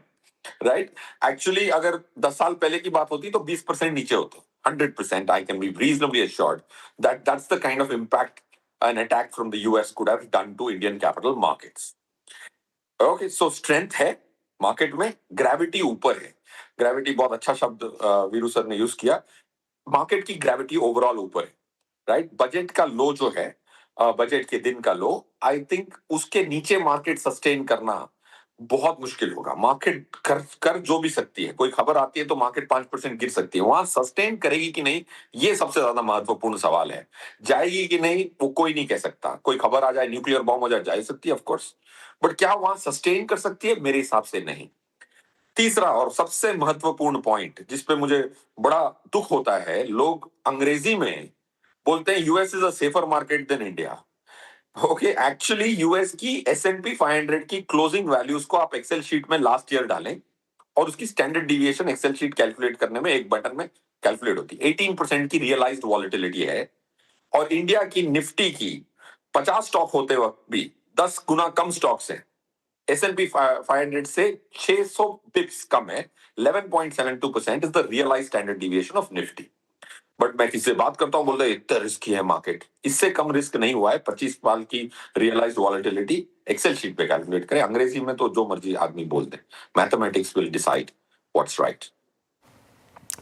राइट। एक्चुअली अगर 10 साल पहले की बात होती तो 20% नीचे होते। 100% I can be reasonably assured that that's the kind of impact an attack from the US could have done to Indian capital markets. Okay, so strength है मार्केट में, ग्रेविटी ऊपर है। ग्रेविटी बहुत अच्छा शब्द वीरू सर ने यूज किया। मार्केट की ग्रेविटी ओवरऑल ऊपर है, राइट। बजट का लो जो है, बजट के दिन का लो, आई थिंक उसके नीचे मार्केट सस्टेन करना बहुत मुश्किल होगा। मार्केट कर जो भी सकती है, कोई खबर आती है तो मार्केट 5% गिर सकती है, वहां सस्टेन करेगी कि नहीं, ये सबसे ज्यादा महत्वपूर्ण सवाल है। जाएगी कि नहीं वो कोई नहीं कह सकता। कोई खबर आ जाए, न्यूक्लियर बॉम्ब हो जाए, जा सकती है ऑफ कोर्स, बट क्या वहां सस्टेन कर सकती है? मेरे हिसाब से नहीं। तीसरा और सबसे महत्वपूर्ण पॉइंट जिसपे मुझे बड़ा दुख होता है, लोग अंग्रेजी में बोलते हैं US is a safer market than India. Okay, actually US की S&P 500 की क्लोजिंग वैल्यूज को आप एक्सेल शीट में लास्ट ईयर डालें और उसकी standard deviation Excel sheet calculate करने में एक बटन में कैलकुलेट होती है। 18% की रियलाइज्ड वॉलेटिलिटी है, और इंडिया की निफ्टी की 50 स्टॉक होते वक्त भी 10 गुना कम स्टॉक्स हैं। S&P 500 से 600 बिप्स कम है। 11.72% is the realised standard deviation of Nifty. But मैं किससे बात करता हूं, बोलते हैं इतना रिस्की है मार्केट। इससे कम रिस्क नहीं हुआ है। 25 साल की रियलाइज्ड वॉलेटिलिटी एक्सेल शीट पे कैलकुलेट करें। अंग्रेजी में तो जो मर्जी आदमी बोल दे, mathematics will decide what's right.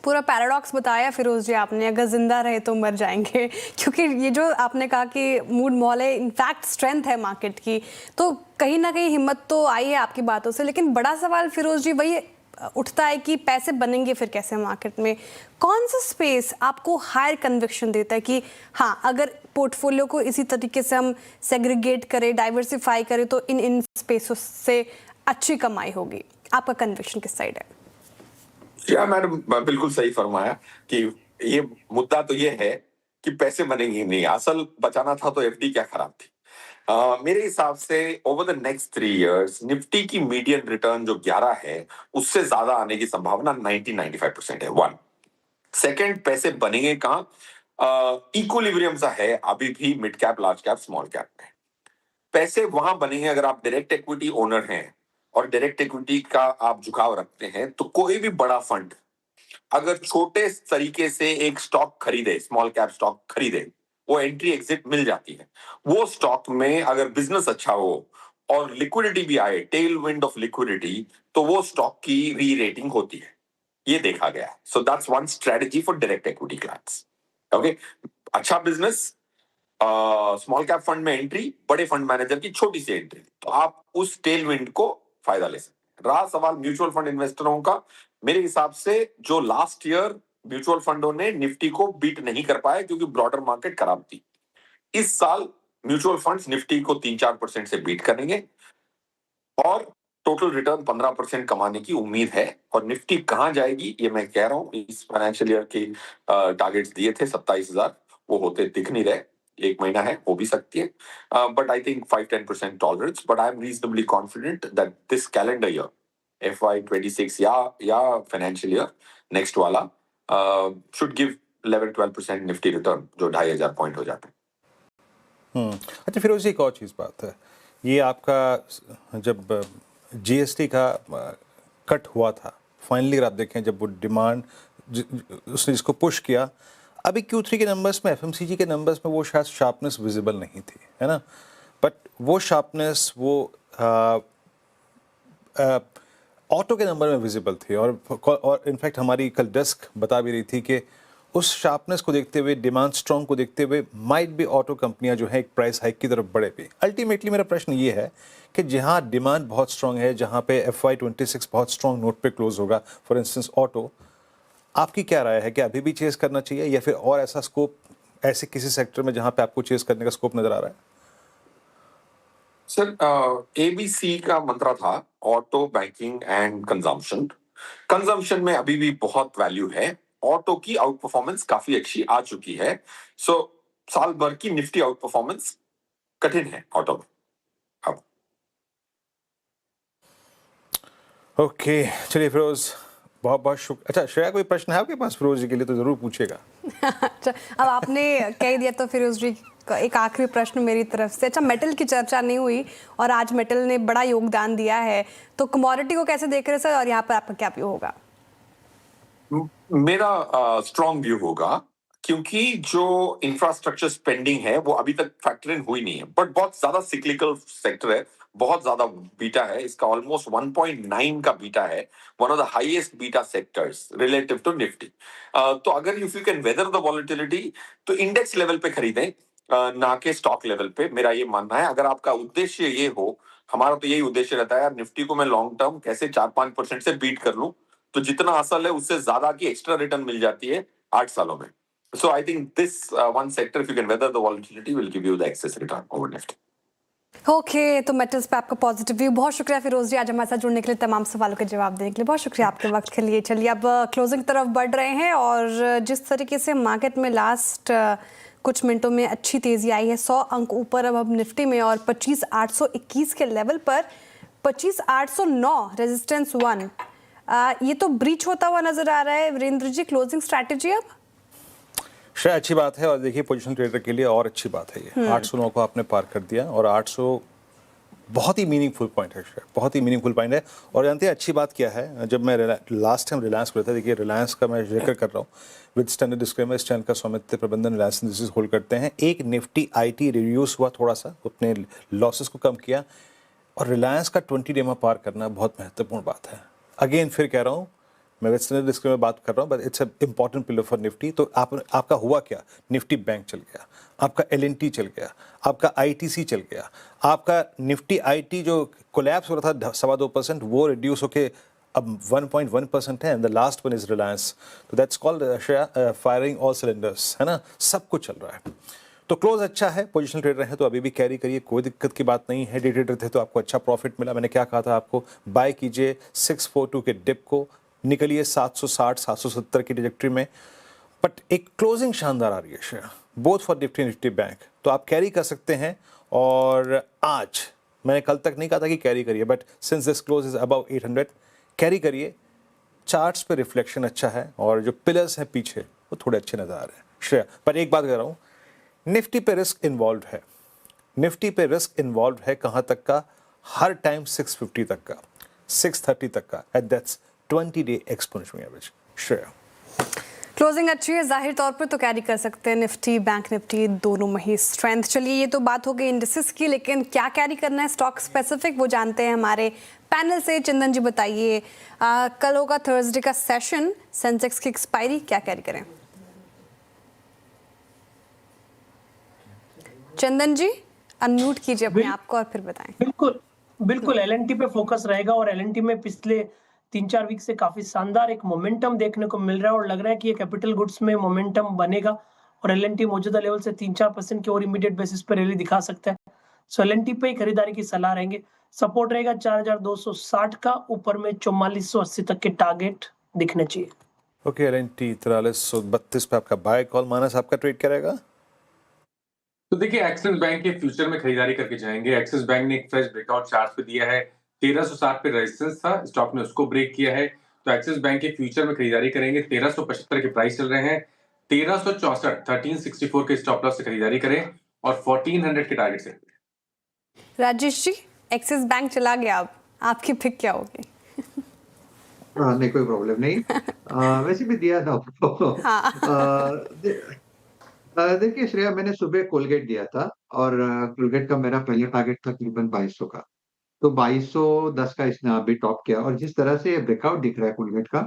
पूरा पैराडॉक्स बताया फिरोज जी आपने, अगर जिंदा रहे तो मर जाएंगे, क्योंकि ये जो आपने कहा कि मूड मॉल है, इनफैक्ट स्ट्रेंथ है मार्केट की, तो कहीं ना कहीं हिम्मत तो आई है आपकी बातों से। लेकिन बड़ा सवाल फिरोज जी वही उठता है कि पैसे बनेंगे फिर कैसे मार्केट में? कौन सा स्पेस आपको हायर कन्विक्शन देता है कि हाँ, अगर पोर्टफोलियो को इसी तरीके से हम सेग्रीगेट करें, डाइवर्सिफाई करें, तो इन स्पेसों से अच्छी कमाई होगी? आपका कन्विक्शन किस साइड है? या मैडम बिल्कुल सही फरमाया कि ये मुद्दा तो ये है कि पैसे बनेंगे नहीं, असल बचाना था तो एफडी क्या खराब थी। मेरे हिसाब से over the next 3 years Nifty की मीडियन रिटर्न जो 11 है, उससे ज्यादा आने की संभावना 90-95% है। 1 सेकंड, पैसे बनेंगे कहां? इक्विलिब्रियम सा है अभी भी mid cap, large cap, small cap में। पैसे वहां बनेंगे अगर आप डायरेक्ट इक्विटी ओनर हैं और डायरेक्ट इक्विटी का आप झुकाव रखते हैं, तो कोई भी बड़ा फंड अगर छोटे तरीके से एक स्टॉक खरीदे, स्मॉल कैप स्टॉक खरीदे, वो एंट्री एग्जिट मिल जाती है। वो स्टॉक में अगर बिजनेस अच्छा हो और लिक्विडिटी भी आए, टेल विंड ऑफ लिक्विडिटी, तो वो स्टॉक की री रेटिंग होती है। ये देखा गया है। So that's one strategy for direct equity clients. Okay, अच्छा बिजनेस, स्मॉल कैप फंड में एंट्री, बड़े फंड मैनेजर की छोटी सी एंट्री, तो आप उस टेल विंड को फायदा ले सकते हैं। रहा सवाल म्यूचुअल फंड इन्वेस्टरों का, मेरे हिसाब से जो लास्ट ईयर म्यूचुअल फंडों ने निफ्टी को बीट नहीं कर पाए क्योंकि ब्रॉडर मार्केट खराब थी, इस साल म्यूचुअल फंड्स निफ्टी को 3-4% से बीट करेंगे और टोटल रिटर्न 15% कमाने की उम्मीद है। और निफ्टी कहां जाएगी ये मैं कह रहा हूं, इस फाइनेंशियल ईयर के टारगेट्स दिए थे 27,000, वो होते दिख नहीं रहे। 1 महीना है, हो भी सकती है, but I think 5-10% tolerance, but I am reasonably confident that this calendar year FY26 या फाइनेंशियल ईयर नेक्स्ट वाला शुड गिव 11-12% निफ्टी रिटर्न, जो 2,500 पॉइंट हो जाते हैं। अच्छा फिरोज जी, एक और चीज़ बात है, ये आपका जब GST का कट हुआ था, फाइनली अगर आप देखें जब वो डिमांड उसने जिसको पुश किया, अभी Q3 के नंबर्स में, FMCG के नंबर्स में वो शायद शार्पनेस विजिबल नहीं थी, है ना, बट वो शार्पनेस वो ऑटो के नंबर में विजिबल थी। और इनफैक्ट हमारी कल डेस्क बता भी रही थी कि उस शार्पनेस को देखते हुए, डिमांड स्ट्रॉन्ग को देखते हुए, माइट भी ऑटो कंपनियां जो है एक प्राइस हाइक की तरफ बढ़े भी। अल्टीमेटली मेरा प्रश्न ये है कि जहां डिमांड बहुत स्ट्रॉन्ग है, जहां पे FY26 बहुत स्ट्रॉन्ग नोट पे क्लोज होगा, फॉर इंस्टेंस ऑटो, आपकी क्या राय है कि अभी भी चेस करना चाहिए या फिर और ऐसा स्कोप, ऐसे किसी सेक्टर में जहां पे आपको चेस करने का स्कोप नजर आ रहा है? सर, ABC का मंत्र था auto, banking and consumption. Consumption में अभी भी बहुत वैल्यू है। ऑटो की आउट परफॉर्मेंस काफी अच्छी आ चुकी है। सो साल भर की निफ्टी आउट परफॉर्मेंस कठिन है ऑटो में अब। ओके, चलिए फिरोज, बहुत बहुत शुक्रिया। अच्छा श्रेया, कोई प्रश्न है आपके पास फिरोज जी के लिए तो जरूर पूछेगा। अच्छा, अब आपने कह दिया तो फिरोज जी का एक आखिरी प्रश्न मेरी तरफ से। अच्छा, मेटल की चर्चा नहीं हुई और आज मेटल ने बड़ा योगदान दिया है, तो कमोडिटी को कैसे देख रहे हैं सर, और यहाँ पर आपका क्या व्यू होगा? मेरा स्ट्रॉन्ग व्यू होगा, क्योंकि जो इंफ्रास्ट्रक्चर स्पेंडिंग है वो अभी तक फैक्टर इन हुई नहीं है, बट बहुत ज्यादा सिक्लिकल सेक्टर है, बहुत ज्यादा बीटा है इसका, ऑलमोस्ट 1.9 का बीटा है, one of the highest beta sectors relative to Nifty. तो अगर if you can weather the volatility तो इंडेक्स लेवल पे खरीदें, ना के स्टॉक लेवल पे, मेरा ये मानना है। अगर आपका उद्देश्य ये हो, हमारा तो यही उद्देश्य रहता है यार, निफ्टी को मैं लॉन्ग टर्म कैसे 4-5% से बीट कर लूं, तो जितना असल है उससे ज्यादा की एक्स्ट्रा रिटर्न मिल जाती है 8 सालों में। So I think this one sector, if you can weather the volatility, will give you the excess return over Nifty. Okay, तो मेटल्स पे आपका पॉजिटिव व्यू। बहुत शुक्रिया फिरोज जी आज हमारे साथ जुड़ने के लिए, तमाम सवालों के जवाब देने के लिए बहुत शुक्रिया आपके वक्त के लिए। चलिए अब क्लोजिंग की तरफ बढ़ रहे हैं, और जिस तरीके से मार्केट में लास्ट कुछ मिनटों में अच्छी तेजी आई है, 100 अंक ऊपर अब निफ्टी में, और 25,821 के लेवल पर 25,809 रेजिस्टेंस 1, ये तो ब्रीच होता हुआ नजर आ रहा है। वीरेंद्र जी, क्लोजिंग स्ट्रैटेजी अब? शायद अच्छी बात है, और देखिए पोजीशन ट्रेडर के लिए और अच्छी बात है ये। 809 को आपने पार कर दिया, और 800 बहुत ही मीनिंगफुल पॉइंट है, बहुत ही मीनिंगफुल पॉइंट है। और जानते हैं अच्छी बात क्या है, जब मैं लास्ट टाइम रिलायंस को लेता, देखिए रिलायंस का मैं जिक्र कर रहा हूँ विद स्टैंडर्ड डिस्क्लेमर, इस चैनल का स्वामित्व प्रबंधन रिलायंस इंडस्ट्रीज होल्ड करते हैं। एक निफ्टी आईटी रिड्यूस हुआ थोड़ा सा, अपने लॉसेस को कम किया, और रिलायंस का 20 डे में पार करना बहुत महत्वपूर्ण बात है। अगेन फिर कह रहा हूँ, मैं वेस्टर्न रिस्क में बात कर रहा हूँ, but it's important pillar for Nifty. तो आपका हुआ क्या, निफ्टी बैंक चल गया, आपका एलएनटी चल गया, आपका आईटीसी चल गया, आपका निफ्टी आईटी जो कोलैप्स हो रहा था 2.25%, वो रिड्यूस होके अब 1.1% है, and the last one is Reliance. तो that's called firing all cylinders, है ना, सब कुछ चल रहा है। तो क्लोज अच्छा है, पोजिशनल ट्रेडर है तो अभी भी कैरी करिए, कोई दिक्कत की बात नहीं है। डे ट्रेडर थे तो आपको अच्छा प्रॉफिट मिला, मैंने क्या कहा था आपको, बाय कीजिए 642 के डिप को, निकलिए 760-770 की ट्रैजेक्टरी में। बट एक क्लोजिंग शानदार आ रही है share, both for Nifty bank, तो आप कैरी कर सकते हैं। और आज मैंने कल तक नहीं कहा था कि कैरी करिए, but since this close is above 800, carry करिए। चार्ट्स पे रिफ्लेक्शन अच्छा है, और जो पिलर्स हैं पीछे वो थोड़े अच्छे नजर आ रहे हैं श्रेया। पर एक बात कह रहा हूँ, निफ्टी पे रिस्क इन्वॉल्व है, निफ्टी पे रिस्क इन्वॉल्व है कहाँ तक का, हर टाइम 650 तक का, 630 तक का, at that's 20 day exponential average. Shreya, closing अच्छी है, जाहिर तौर पर तो कैरी कर सकते हैं निफ्टी बैंक निफ्टी दोनों में ही स्ट्रेंथ। चलिए ये तो बात हो गई इंडिसेस की, लेकिन क्या कैरी करना है स्टॉक स्पेसिफिक वो जानते हैं हमारे पैनल से। चंदन जी बताइए, कल होगा थर्सडे का सेशन, सेंसेक्स की एक्सपायरी, क्या कैरी करें? चंदन जी अनम्यूट कीजिए अपने आप को और फिर बताएं। बिल्कुल एलएनटी पे फोकस रहेगा, और एलएनटी में पिछले 3-4 वीक से काफी शानदार एक मोमेंटम देखने को मिल रहा है, और लग रहा है कि ये कैपिटल गुड्स में मोमेंटम बनेगा, और एलएनटी मौजूदा लेवल से 3-4% की और इमीडिएट बेसिस पर रैली दिखा सकता है। सो एलएनटी पे ही खरीदारी की सलाह रहेंगे। सपोर्ट रहेगा 4260 का, ऊपर में 4480 तक के टारगेट दिखने चाहिए। ओके, एलएनटी 4332 पे आपका बाय कॉल। मानस, आपका ट्रेड क्या रहेगा? तो देखिए, एक्सिस बैंक के फ्यूचर में खरीदारी करके जाएंगे। एक्सिस बैंक ने एक फ्रेश ब्रेकआउट चार्ट पे दिया है, 1360 पे रेजिस्टेंस था, स्टॉक ने उसको ब्रेक किया है, तो एक्सिस बैंक के फ्यूचर में खरीदारी करेंगे। 1375 के प्राइस चल रहे हैं, 1364 1364 के स्टॉप लॉस से खरीदारी करें, और 1400 के टारगेट से। राजेश जी, एक्सिस बैंक चला गया, अब आपकी पिक क्या होगी? नहीं, कोई प्रॉब्लम नहीं। वैसे भी दिया था देखिए श्रेया, मैंने सुबह कोलगेट दिया था, और कोलगेट का मेरा पहला टारगेट था करीबन 2200 का, तो 2210 का इसने अभी टॉप किया, और जिस तरह से ब्रेकआउट दिख रहा है कोलगेट का,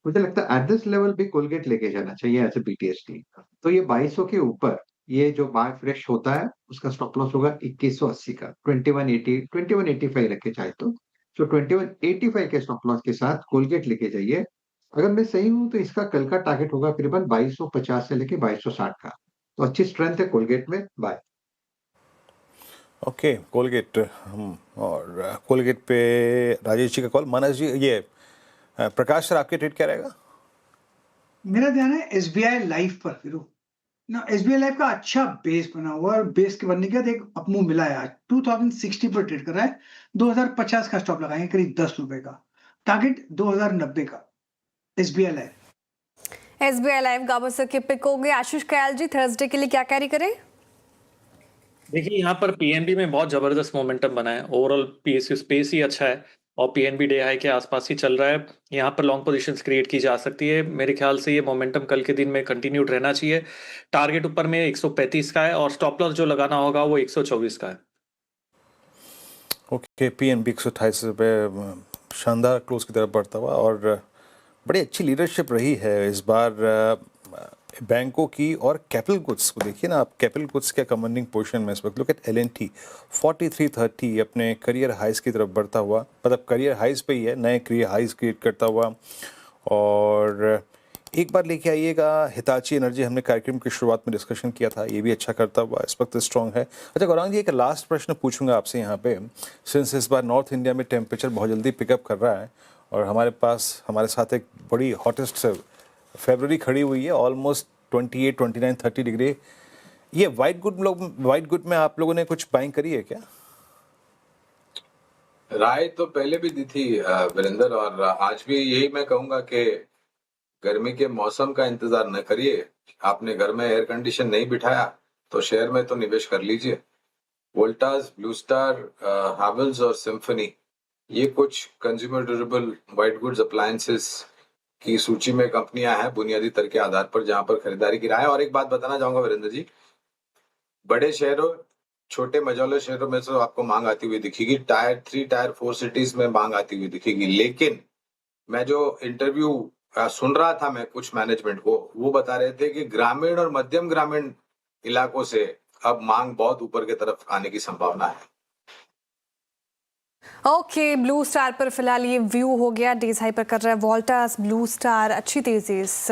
मुझे लगता है एट दिस लेवल भी कोलगेट लेके जाना चाहिए एज ए बीटीएसटी। तो ये 2200 के ऊपर ये जो बाय फ्रेश होता है उसका स्टॉप लॉस होगा 2180 का, 2185 रखे चाहे तो 2185 के स्टॉप लॉस के साथ कोलगेट लेके जाइए। अगर मैं सही हूं तो इसका कल का टारगेट होगा करीबन 2250 से लेके 2260 का, तो अच्छी स्ट्रेंथ है कोलगेट में। बाय। ओके, कोलगेट और कोलगेट पे राजेश जी का कॉल। मानस जी, ये प्रकाश सर, आपके ट्रेड क्या रहेगा? मेरा ध्यान है एसबीआई लाइफ पर फिर ना। एसबीआई लाइफ का अच्छा बेस बना हुआ है और बेस के बनने के बाद एक अपमूव मिला है। आज 2060 पर ट्रेड कर रहा है। 2050 का स्टॉप लगाएंगे, करीब 10 रुपए का। टारगेट 2090 का SBI life. SBI live Gavaskar के पिक हो गए। आशीष कयाल जी, थर्सडे के लिए क्या कैरी करें? देखिए यहाँ पर पीएनबी में बहुत जबरदस्त मोमेंटम बना है। ओवरऑल पीएसयू स्पेस ही अच्छा है और पीएनबी डे हाई के आसपास ही चल रहा है। यहाँ पर लॉन्ग पोजीशंस क्रिएट की जा सकती है। मेरे ख्याल से ये मोमेंटम कल के दिन में कंटिन्यूड रहना चाहिए। टारगेट ऊपर में 135 का है और स्टॉप लॉस जो लगाना होगा वो 124 का है। ओके, पीएनबी 128 रुपये शानदार क्लोज की तरफ बढ़ता हुआ और बड़ी अच्छी लीडरशिप रही है इस बार बैंकों की। और कैपिटल गुड्स को देखिए ना आप, कैपिटल गुड्स के कमांडिंग पोजीशन में इस वक्त। लुक एट एलएनटी 4330 अपने करियर हाइज की तरफ बढ़ता हुआ, मतलब करियर हाइज पे ही है, नए करियर हाइज क्रिएट करता हुआ। और एक बार लेके आइएगा हिताची एनर्जी, हमने कार्यक्रम की शुरुआत में डिस्कशन किया था, ये भी अच्छा करता हुआ इस वक्त स्ट्रॉन्ग है। अच्छा गौरांग जी, एक लास्ट प्रश्न पूछूंगा आपसे यहाँ पे, सिंस इस बार नॉर्थ इंडिया में टेम्परेचर बहुत जल्दी पिकअप कर रहा है और हमारे साथ एक बड़ी हॉटेस्ट फरवरी खड़ी हुई है, ऑलमोस्ट 28, 29, 30 डिग्री। ये वाइट गुड में आप लोगों ने कुछ बाइंग करी है क्या? राय तो पहले भी दी थी वीरेंद्र, और आज भी यही मैं कहूंगा कि गर्मी के मौसम का इंतजार न करिए। आपने घर में एयर कंडीशन नहीं बिठाया तो शेयर में तो निवेश कर लीजिए। वोल्टास, ब्लू स्टार, हैवेल्स और सिम्फनी, ये कुछ consumer durable white goods appliances की सूची में कंपनियां हैं बुनियादी तर्क के आधार पर, जहां पर खरीदारी की राय है। और एक बात बताना चाहूंगा वीरेंद्र जी, बड़े शहरों, छोटे मझौले शहरों में तो आपको मांग आती हुई दिखेगी, टायर 3, टायर 4 सिटीज में मांग आती हुई दिखेगी। लेकिन मैं जो इंटरव्यू सुन रहा था मैं कुछ मैनेजमेंट को, वो बता रहे थे कि ग्रामीण और मध्यम ग्रामीण इलाकों से अब मांग बहुत ऊपर की तरफ आने की संभावना है। ओके, ब्लू स्टार पर फिलहाल ये व्यू हो गया, डेज हाई पर कर रहा है वोल्टास, ब्लू स्टार अच्छी तेजी इस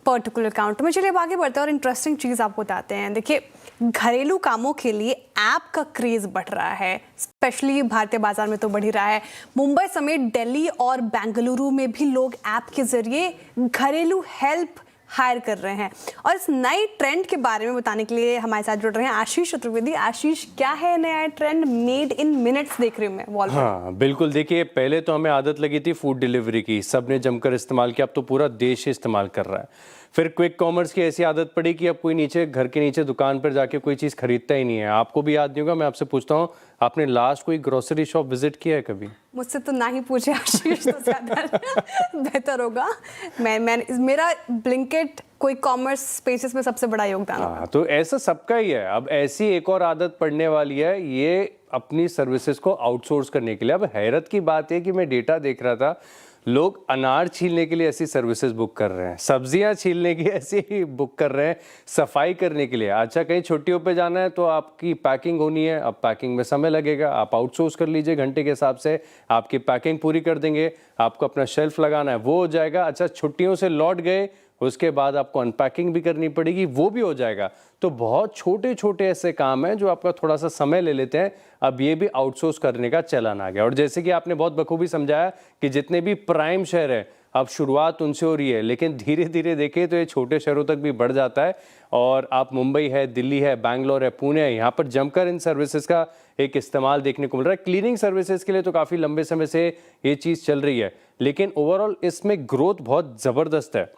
पर्टिकुलर अकाउंट में। चलिए अब आगे बढ़ते हैं और इंटरेस्टिंग चीज़ आपको बताते हैं। देखिए, घरेलू कामों के लिए ऐप का क्रेज बढ़ रहा है, स्पेशली भारतीय बाजार में तो बढ़ ही रहा है। मुंबई समेत दिल्ली और बेंगलुरु में भी लोग ऐप के जरिए घरेलू हेल्प हायर कर रहे हैं। और इस नए ट्रेंड के बारे में बताने के लिए हमारे साथ जुड़ रहे हैं आशीष चतुर्वेदी। आशीष, क्या है नया ट्रेंड? मेड इन मिनट्स देख रही हूँ मैं वॉल पर। हाँ बिल्कुल, देखिए पहले तो हमें आदत लगी थी फूड डिलीवरी की, सबने जमकर इस्तेमाल किया, अब तो पूरा देश इस्तेमाल कर रहा है। फिर क्विक कॉमर्स की ऐसी आदत पड़ी कि अब कोई नीचे घर के नीचे दुकान पर जाके कोई चीज़ खरीदता ही नहीं है। आपको भी याद नहीं होगा, मैं आपसे पूछता हूँ, आपने लास्ट कोई ग्रोसरी शॉप विजिट किया है कभी? मुझसे तो ना ही पूछे आशीष, तो ज़्यादा बेहतर होगा। मेरा ब्लिंकिट कोई कॉमर्स स्पेसेस में सबसे बड़ा योगदान होगा। हाँ, तो ऐसा सबका ही है। अब ऐसी एक और आदत पड़ने वाली है, ये अपनी सर्विसेज को आउटसोर्स करने के लिए। अब हैरत की बात है कि मैं डेटा देख रहा था, लोग अनार छीलने के लिए ऐसी सर्विसेज बुक कर रहे हैं, सब्जियां छीलने की ऐसी बुक कर रहे हैं, सफाई करने के लिए। अच्छा, कहीं छुट्टियों पे जाना है तो आपकी पैकिंग होनी है, अब पैकिंग में समय लगेगा, आप आउटसोर्स कर लीजिए, घंटे के हिसाब से आपकी पैकिंग पूरी कर देंगे, आपको अपना शेल्फ लगाना है वो हो जाएगा। अच्छा, छुट्टियों से लौट गए, उसके बाद आपको अनपैकिंग भी करनी पड़ेगी, वो भी हो जाएगा। तो बहुत छोटे छोटे ऐसे काम हैं जो आपका थोड़ा सा समय ले लेते हैं, अब ये भी आउटसोर्स करने का चलन आ गया। और जैसे कि आपने बहुत बखूबी समझाया कि जितने भी प्राइम शहर हैं, अब शुरुआत उनसे हो रही है, लेकिन धीरे धीरे देखें तो ये छोटे शहरों तक भी बढ़ जाता है। और आप मुंबई है, दिल्ली है, बैंगलोर है, पुणे है, यहाँ पर जमकर इन सर्विसेज का एक इस्तेमाल देखने को मिल रहा है। क्लीनिंग सर्विसेज के लिए तो काफ़ी लंबे समय से ये चीज़ चल रही है, लेकिन ओवरऑल इसमें ग्रोथ बहुत ज़बरदस्त है।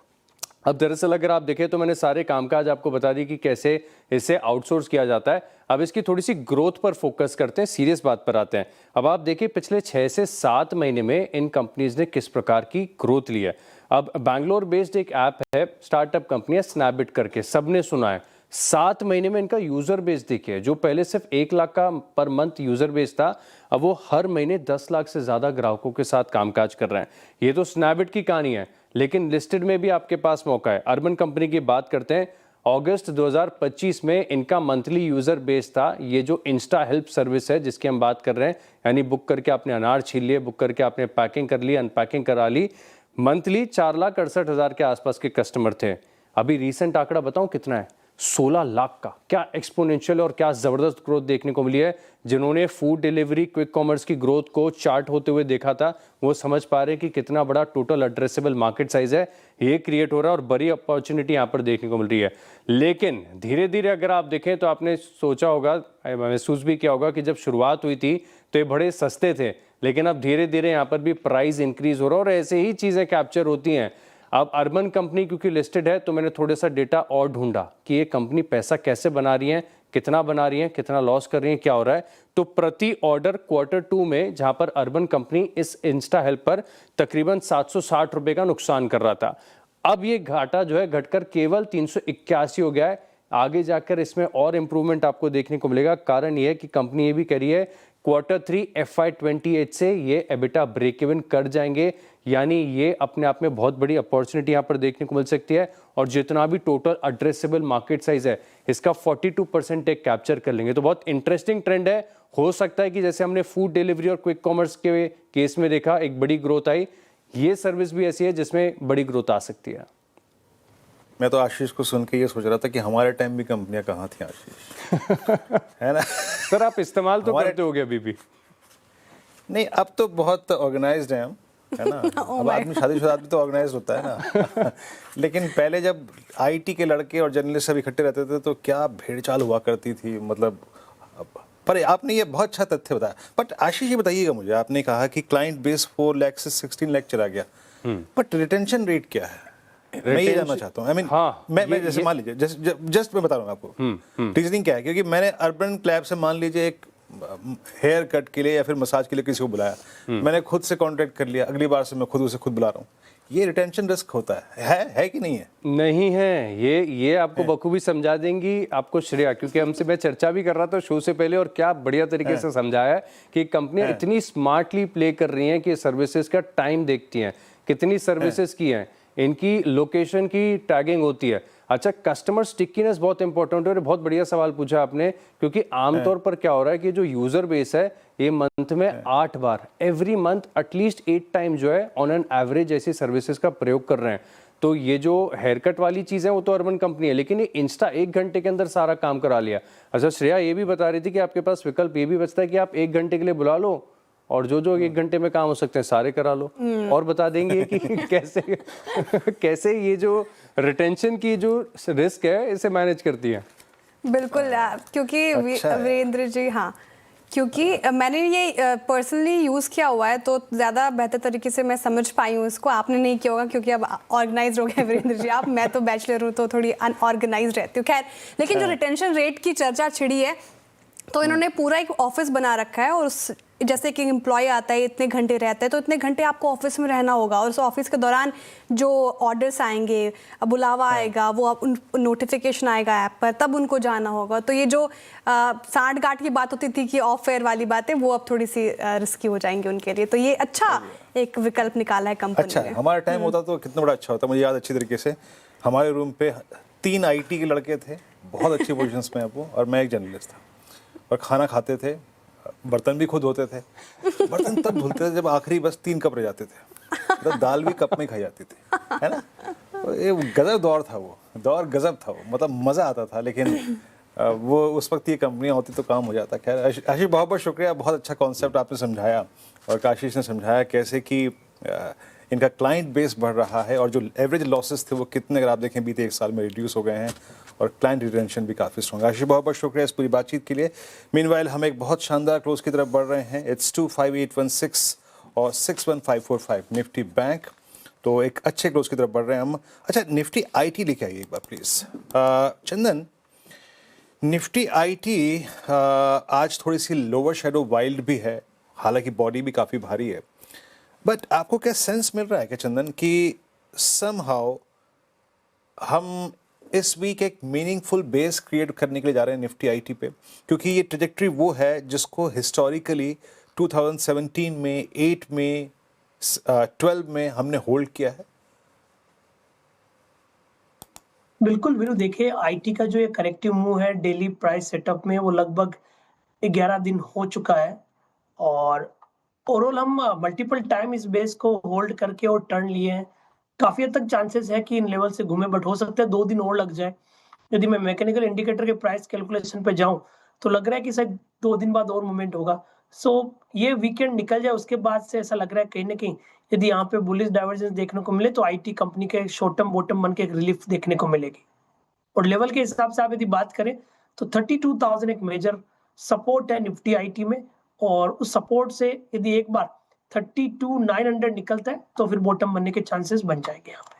अब दरअसल अगर आप देखें तो मैंने सारे कामकाज आपको बता दी कि कैसे इसे आउटसोर्स किया जाता है। अब इसकी थोड़ी सी ग्रोथ पर फोकस करते हैं, सीरियस बात पर आते हैं। अब आप देखिए पिछले 6 से 7 महीने में इन कंपनीज ने किस प्रकार की ग्रोथ ली है। अब बैंगलोर बेस्ड एक ऐप है, स्टार्टअप कंपनी है स्नैपबिट करके, सबने सुना है। 7 महीने में इनका यूजर बेस देखिए, जो पहले सिर्फ 1 लाख का पर मंथ यूजर बेस था, अब वो हर महीने 10 लाख से ज्यादा ग्राहकों के साथ कामकाज कर रहे हैं। ये तो स्नैपबिट की कहानी है, लेकिन लिस्टेड में भी आपके पास मौका है। अर्बन कंपनी की बात करते हैं, अगस्त 2025 में इनका मंथली यूजर बेस था, ये जो इंस्टा हेल्प सर्विस है जिसकी हम बात कर रहे हैं, यानी बुक करके आपने अनार छील लिए, बुक करके आपने पैकिंग कर ली, अनपैकिंग करा ली, मंथली 4,68,000 के आसपास के कस्टमर थे। अभी रीसेंट आंकड़ा बताऊं कितना है? 16 लाख का, क्या एक्सपोनेंशियल और क्या ज़बरदस्त ग्रोथ देखने को मिली है। जिन्होंने फूड डिलीवरी, क्विक कॉमर्स की ग्रोथ को चार्ट होते हुए देखा था, वो समझ पा रहे हैं कि कितना बड़ा टोटल एड्रेसेबल मार्केट साइज है ये क्रिएट हो रहा है और बड़ी अपॉर्चुनिटी यहाँ पर देखने को मिल रही है। लेकिन धीरे धीरे अगर आप देखें तो आपने सोचा होगा, महसूस भी किया होगा कि जब शुरुआत हुई थी तो ये बड़े सस्ते थे, लेकिन अब धीरे धीरे यहाँ पर भी प्राइस इंक्रीज हो रहा है और ऐसे ही चीज़ें कैप्चर होती हैं। अब अर्बन कंपनी क्योंकि लिस्टेड है तो मैंने थोड़ा सा डेटा और ढूंढा कि ये कंपनी पैसा कैसे बना रही है, कितना बना रही है, कितना लॉस कर रही है, क्या हो रहा है। तो प्रति ऑर्डर Q2 में जहां पर अर्बन कंपनी इस इंस्टा हेल्प पर तकरीबन 760 रुपए का नुकसान कर रहा था, अब ये घाटा जो है घटकर केवल 381 हो गया है। आगे जाकर इसमें और इंप्रूवमेंट आपको देखने को मिलेगा। कारण ये है कि कंपनी ये भी कह रही है Q3 FY28 से ये एबिटा ब्रेक इवन कर जाएंगे, यानी ये अपने आप में बहुत बड़ी अपॉर्चुनिटी यहाँ पर देखने को मिल सकती है। और जितना भी टोटल एड्रेसेबल मार्केट साइज है इसका 42% टेक कैप्चर कर लेंगे। तो बहुत इंटरेस्टिंग ट्रेंड है। हो सकता है कि जैसे हमने फूड डिलीवरी और क्विक कॉमर्स के केस में देखा एक बड़ी ग्रोथ आई, ये सर्विस भी ऐसी है जिसमें बड़ी ग्रोथ आ सकती है। मैं तो आशीष को सुन के ये सोच रहा था कि हमारे टाइम भी कंपनियां कहाँ थी आशीष, है ना। सर आप इस्तेमाल तो करते हो गया अभी भी? नहीं, अब तो बहुत ऑर्गेनाइज्ड हैं हम, है ना। अब आदमी शादीशुदा आदमी तो ऑर्गेनाइज होता है ना। लेकिन पहले जब आईटी के लड़के और जर्नलिस्ट सब इकट्ठे रहते थे तो क्या भेड़चाल हुआ करती थी, मतलब। पर आपने ये बहुत अच्छा तथ्य बताया। बट आशीष ये बताइएगा मुझे, आपने कहा कि क्लाइंट बेस 4 लाख से 16 लाख चला गया, बट रिटेंशन रेट क्या है? मैं ये जानना चाहता हूँ। हाँ, मैं जैसे मान लीजिए जस्ट मैं बता रहा हूँ आपको रीजनिंग क्या है, क्योंकि मैंने अर्बन क्लैब से मान लीजिए एक हेयर कट के लिए या फिर मसाज के लिए किसी को बुलाया, मैंने खुद से कॉन्टेक्ट कर लिया, अगली बार से मैं खुद उसे खुद बुला रहा हूँ। ये रिटेंशन रिस्क होता है कि नहीं है? नहीं है। ये आपको बखूबी समझा देंगी आपको श्रेया, क्योंकि हमसे मैं चर्चा भी कर रहा था शो से पहले और क्या बढ़िया तरीके से समझाया है कि कंपनियां इतनी स्मार्टली प्ले कर रही हैं कि सर्विसेज का टाइम देखती हैं, कितनी सर्विसेज की हैं, इनकी लोकेशन की टैगिंग होती है। अच्छा, कस्टमर स्टिकीनेस बहुत इंपॉर्टेंट है और बहुत बढ़िया सवाल पूछा आपने, क्योंकि आमतौर पर क्या हो रहा है कि जो यूजर बेस है ये मंथ में 8 बार, एवरी मंथ एटलीस्ट 8 टाइम जो है ऑन एन एवरेज ऐसी सर्विसेज का प्रयोग कर रहे हैं। तो ये जो हेयर कट वाली चीज़ है वो तो अर्बन कंपनी है, लेकिन ये इंस्टा 1 घंटे के अंदर सारा काम करा लिया। अच्छा, श्रेया ये भी बता रही थी कि आपके पास विकल्प ये भी बचता है कि आप 1 घंटे के लिए बुला लो और जो 1 घंटे में काम हो सकते हैं सारे करा लो। और बता देंगे कि कैसे ये जो रिटेंशन की जो रिस्क है इसे मैनेज करती है। बिल्कुल, क्योंकि वीरेंद्र जी, हाँ, क्योंकि मैंने ये पर्सनली यूज़ किया हुआ है तो ज़्यादा बेहतर तरीके से मैं समझ पाई हूँ इसको। आपने नहीं किया होगा क्योंकि अब ऑर्गेनाइज हो गए वीरेंद्र जी आप। मैं तो बैचलर हूँ तो थोड़ी अनऑर्गेनाइज रहती हूँ। खैर, लेकिन जो रिटेंशन रेट की चर्चा छिड़ी है तो इन्होंने पूरा एक ऑफिस बना रखा है और उस जैसे कि एम्प्लॉय आता है, इतने घंटे रहता है तो इतने घंटे आपको ऑफिस में रहना होगा और उस ऑफिस के दौरान जो ऑर्डर्स आएंगे, बुलावा आएगा, वो नोटिफिकेशन आएगा ऐप पर, तब उनको जाना होगा। तो ये जो सांठ गांठ की बात होती थी कि ऑफ फेयर वाली बातें, वो अब थोड़ी सी रिस्की हो जाएंगी उनके लिए। तो ये अच्छा एक विकल्प निकाला है कंपनी ने। अच्छा, हमारा टाइम होता तो कितना बड़ा अच्छा होता। मुझे याद अच्छी तरीके से, हमारे रूम पे 3 IT के लड़के थे, बहुत अच्छी पोजीशंस में वो, और मैं एक जर्नलिस्ट था, और खाना खाते थे, बर्तन भी खुद होते थे। बर्तन तब धुलते थे जब आखिरी बस 3 कप रह जाते थे, तो दाल भी कप में खाई जाती थी, है ना। तो ये गजब दौर था, वो दौर गजब था, वो मतलब मज़ा आता था। लेकिन वो उस वक्त ये कंपनियां होती तो काम हो जाता। खैर आशीष, बहुत बहुत शुक्रिया, बहुत अच्छा कॉन्सेप्ट आपने समझाया और काशीष ने समझाया कैसे कि इनका क्लाइंट बेस बढ़ रहा है और जो एवरेज लॉसेस थे वो कितने, अगर आप देखें, बीते 1 साल में रिड्यूस हो गए हैं और क्लाइंट रिटेंशन भी काफ़ी स्ट्रॉन्ग। आशीष, बहुत बहुत शुक्रिया इस पूरी बातचीत के लिए। मीनवाइल हम एक बहुत शानदार क्लोज की तरफ बढ़ रहे हैं। इट्स 25816 और 61545 निफ्टी बैंक, तो एक अच्छे क्लोज की तरफ बढ़ रहे हैं हम। अच्छा, निफ्टी IT लेके आइए एक बार प्लीज़। चंदन, निफ्टी IT आज थोड़ी सी लोअर शेडो वाइल्ड भी है, हालांकि बॉडी भी काफ़ी भारी है, बट आपको क्या सेंस मिल रहा है कि चंदन कि समहाउ हम इस वीक एक मीनिंगफुल बेस क्रिएट करने के लिए जा रहे हैं निफ्टी IT पे, क्योंकि ये ट्रेजेक्टरी वो है जिसको हिस्टोरिकली 2017 में, 8 में, 12 में हमने होल्ड किया है। बिल्कुल वीरू, देखिए IT का जो ये करेक्टिव मूव है डेली प्राइस सेटअप में, वो लगभग 11 दिन हो चुका है और ओवरऑल हम मल्टीपल टाइम इस बेस को होल्ड करके और टर्न लिए हैं। काफी हद तक चांसेस है कि इन लेवल से घूमे, बट हो सकता है 2 दिन और लग जाए। यदि मैं मैकेनिकल इंडिकेटर के प्राइस कैलकुलेशन पे जाऊं तो लग रहा है कि शायद 2 दिन बाद और मूवमेंट होगा। सो ये वीकेंड निकल जाए उसके बाद से ऐसा लग रहा है कहीं ना कहीं यदि यहाँ पे बुलिश डाइवर्जेंस देखने को मिले तो आईटी कंपनी के शॉर्ट टर्म बॉटम बन के एक रिलीफ देखने को मिलेगी। और लेवल के हिसाब से आप यदि बात करें तो 32,000 एक मेजर सपोर्ट है निफ्टी आईटी में, और उस सपोर्ट से यदि एक बार 32,900 निकलता है तो फिर बॉटम बनने के चांसेस बन जाएंगे यहाँ पे।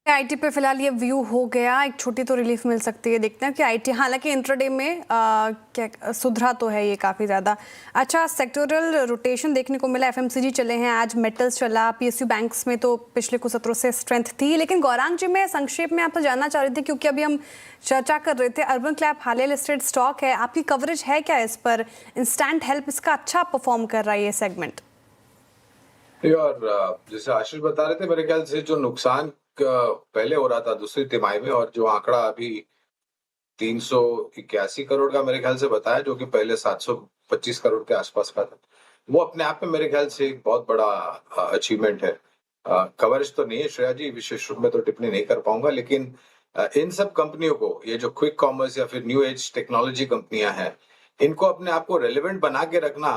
आईटी पे फिलहाल ये व्यू हो गया, एक छोटी तो रिलीफ मिल सकती है। देखते हैं कि आईटी हालांकि इंट्राडे में क्या सुधरा तो है ये काफ़ी ज़्यादा। अच्छा, सेक्टोरल रोटेशन देखने को मिला, एफएमसीजी चले हैं, आज मेटल्स चला, पीएसयू बैंक्स में तो पिछले कुछ सत्रों से स्ट्रेंथ थी। लेकिन गौरांग जी, मैं संक्षेप में आपसे जानना चाह रही थी क्योंकि अभी हम चर्चा कर रहे थे अर्बन क्लैप हालिया लिस्टेड स्टॉक है, आपकी कवरेज है क्या इस पर? इंस्टेंट हेल्प इसका अच्छा परफॉर्म कर रहा है ये सेगमेंट। और जैसे आशीष बता रहे थे, मेरे ख्याल से जो नुकसान पहले हो रहा था दूसरी तिमाही में, और जो आंकड़ा अभी 381 करोड़ का मेरे ख्याल से बताया, जो कि पहले 725 करोड़ के आसपास का था, वो अपने आप में मेरे ख्याल से एक बहुत बड़ा अचीवमेंट है। कवरेज तो नहीं है श्रेया जी, विशेष रूप में तो टिप्पणी नहीं कर पाऊंगा, लेकिन इन सब कंपनियों को, ये जो क्विक कॉमर्स या फिर न्यू एज टेक्नोलॉजी कंपनियां हैं, इनको अपने आप को रेलेवेंट बना के रखना,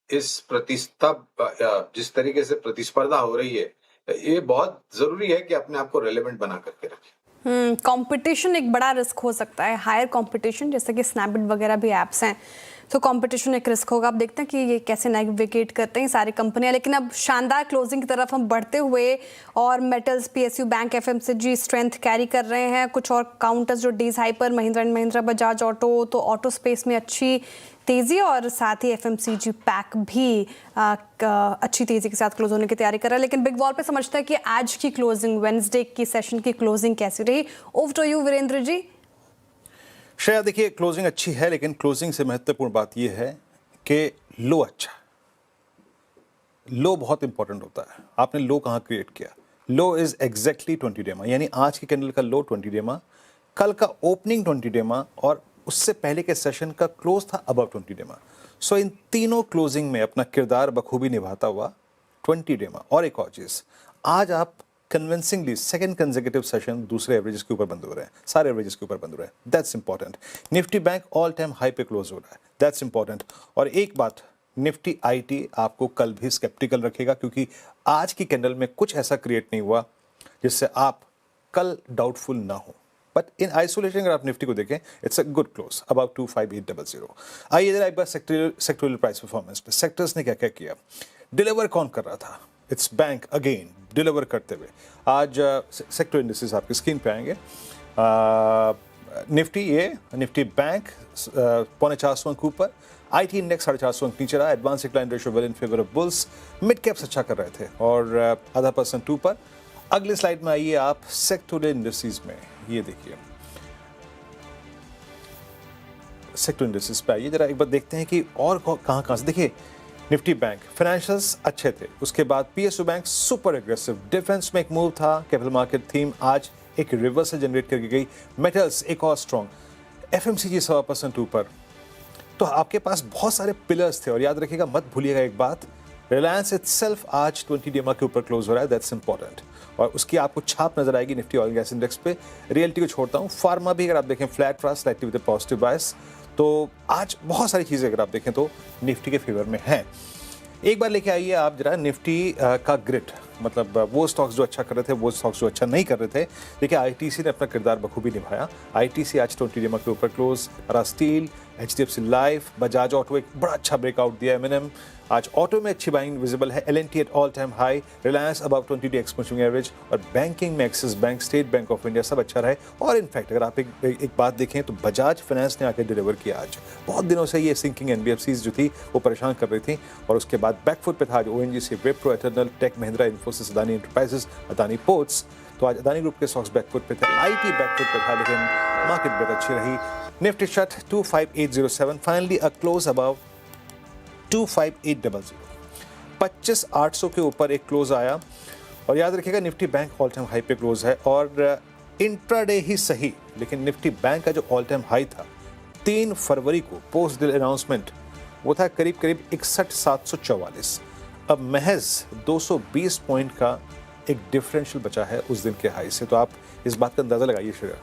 इस जिस तरीके से प्रतिस्पर्धा हो रही है, ये बहुत जरूरी है कि अपने आप को रेलेवेंट बना करके रखें। कंपटीशन एक बड़ा रिस्क हो सकता है, हायर कंपटीशन, जैसे कि स्नैपडील वगैरह भी ऐप्स हैं, तो कंपटीशन एक रिस्क होगा। अब देखते हैं कि ये कैसे नेविगेट करते हैं सारी कंपनियां। लेकिन अब शानदार क्लोजिंग की तरफ हम बढ़ते हुए, और metals, PSU bank, FMCG strength carry कर रहे हैं। कुछ और काउंटर्स जो डीज हाइपर, महिंद्रा एंड महिंद्रा, बजाज ऑटो, तो ऑटो स्पेस में अच्छी तेजी, और साथ ही एफएमसीजी पैक भी अच्छी तेजी के साथ क्लोज होने की तैयारी कर रहा है। लेकिन बिग वॉल पे समझता है कि आज की क्लोजिंग, वेडनेसडे की सेशन की क्लोजिंग कैसी रही? Over to you Virendra ji. Shreya, देखिए क्लोजिंग अच्छी है, लेकिन क्लोजिंग से महत्वपूर्ण बात यह है कि लो अच्छा, लो बहुत इंपॉर्टेंट होता है। आपने लो कहाँ क्रिएट किया? लो इज एग्जैक्टली 20 डेमा, यानी आज की कैंडल का लो 20 डेमा, कल का ओपनिंग 20 डेमा, और उससे पहले के सेशन का क्लोज था अबव 20 डेमा। सो इन तीनों क्लोजिंग में अपना किरदार बखूबी निभाता हुआ 20 डेमा। और एक और चीज़, आज आप कन्विंसिंगली सेकंड कंसेक्यूटिव सेशन दूसरे एवरेजेस के ऊपर बंद हो रहे हैं, सारे एवरेजेस के ऊपर बंद हो रहे हैं, that's important. Nifty bank all time high पे क्लोज हो रहा है, दैट्स इंपॉर्टेंट। और एक बात, निफ्टी आईटी आपको कल भी स्केप्टिकल रखेगा, क्योंकि आज की कैंडल में कुछ ऐसा क्रिएट नहीं हुआ जिससे आप कल डाउटफुल ना हो। बट इन आइसोलेशन अगर आप निफ्टी को देखें, it's a good close about 25800। आइए जरा एक बार सेक्टोरल प्राइस परफॉर्मेंस पे, सेक्टर्स ने क्या क्या किया, डिलीवर कौन कर रहा था? इट्स बैंक अगेन डिलीवर करते हुए। आज सेक्टर इंडिसेस आपकी स्क्रीन पे आएंगे। निफ्टी बैंक 4.25 अंक ऊपर, आईटी इंडेक्स 4.5 अंक नीचे रहा, advance decline ratio well in favour of bulls, mid caps अच्छा कर रहे थे और 0.5% ऊपर। अगले स्लाइड में आइए आप सेक्टोरल इंडिसेस में, ये देखिए सेक्टर इंडिसेस पे आइए जरा एक बार देखते हैं कि और कहाँ से। देखिए निफ्टी बैंक फाइनेंशियल्स अच्छे थे, उसके बाद PSU bank super aggressive, defence में एक मूव था, कैपिटल मार्केट थीम आज एक रिवर्सल जनरेट करके गई, मेटल्स एक और स्ट्रॉन्ग, एफएमसीजी 1.25% ऊपर। तो आपके पास बहुत सारे पिलर्स थे। और याद रखिएगा, मत भूलिएगा एक बात, रिलायंस इटसेल्फ आज 20 डेमा के ऊपर क्लोज हो रहा है, दैट्स इंपॉर्टेंट, और उसकी आपको छाप नजर आएगी निफ्टी ऑयल गैस इंडेक्स पे। रियल्टी को छोड़ता हूँ, फार्मा भी अगर आप देखें फ्लैट रहा, स्लाइटली विद पॉजिटिव बायस। तो आज बहुत सारी चीज़ें अगर आप देखें तो निफ्टी के फेवर में हैं। एक बार लेके आइए आप जरा निफ्टी का ग्रिड, मतलब वो स्टॉक्स जो अच्छा कर रहे थे, वो स्टॉक्स जो अच्छा नहीं कर रहे थे। देखिए आईटीसी ने अपना किरदार बखूबी निभाया, आईटीसी आज 20 डेमा के ऊपर क्लोज रहा। Steel, HDFC life, Bajaj auto एक बड़ा अच्छा ब्रेकआउट दिया, एमएनएम आज ऑटो में अच्छी बाइंग विजिबल है, LNT at all time high, Reliance about 20 day exposing average, और बैंकिंग में Axis Bank, State Bank of India सब अच्छा रहे। और इनफैक्ट अगर आप एक बात देखें तो बजाज फाइनेंस ने आके डिलीवर किया आज। बहुत दिनों से ये सिंकिंग एनबीएफसीज जो थी वो परेशान कर रही थी, और उसके बाद बैकफुट पे था आज ONGC, Wipro, Eternal, Tech Mahindra, Infosys, Adani Enterprises, Adani Ports. तो आज अदानी ग्रुप के स्टॉक्स बैकफुट पे थे, आईटी बैकफुट पे था, लेकिन मार्केट बहुत अच्छी रही। Nifty shut 25807, finally a close about 25800, 25,800 के ऊपर एक क्लोज आया। और याद रखिएगा Nifty bank all time high पे क्लोज है, और इंट्राडे ही सही, लेकिन निफ्टी बैंक का जो ऑल टाइम हाई था 3 फरवरी को पोस्ट डील अनाउंसमेंट, वो था करीब 61,744। अब महज 220 पॉइंट का एक डिफरेंशियल बचा है उस दिन के हाई से। तो आप इस बात का अंदाजा लगाइए श्रेया।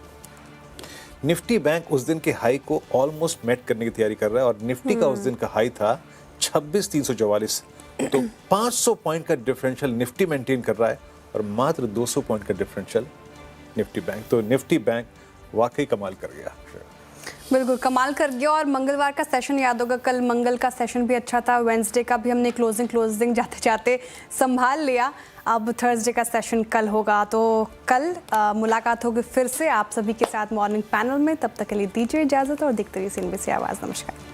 निफ्टी बैंक उस दिन के हाई को ऑलमोस्ट मेट करने की तैयारी कर रहा है और निफ्टी का उस दिन का हाई था 26,344। तो 500 पॉइंट का डिफरेंशियल निफ्टी मेंटेन कर रहा है और मात्र 200 पॉइंट का डिफरेंशियल निफ्टी बैंक। तो निफ्टी बैंक वाकई कमाल कर गया। बिल्कुल कमाल कर गया। और मंगलवार का सेशन याद होगा, कल मंगल का सेशन भी अच्छा था, वेंसडे का भी हमने क्लोजिंग जाते जाते संभाल लिया। अब थर्सडे का सेशन कल होगा, तो कल मुलाकात होगी फिर से आप सभी के साथ मॉर्निंग पैनल में। तब तक के लिए दीजिए इजाज़त और देखते रहिए CNBC आवाज़। नमस्कार।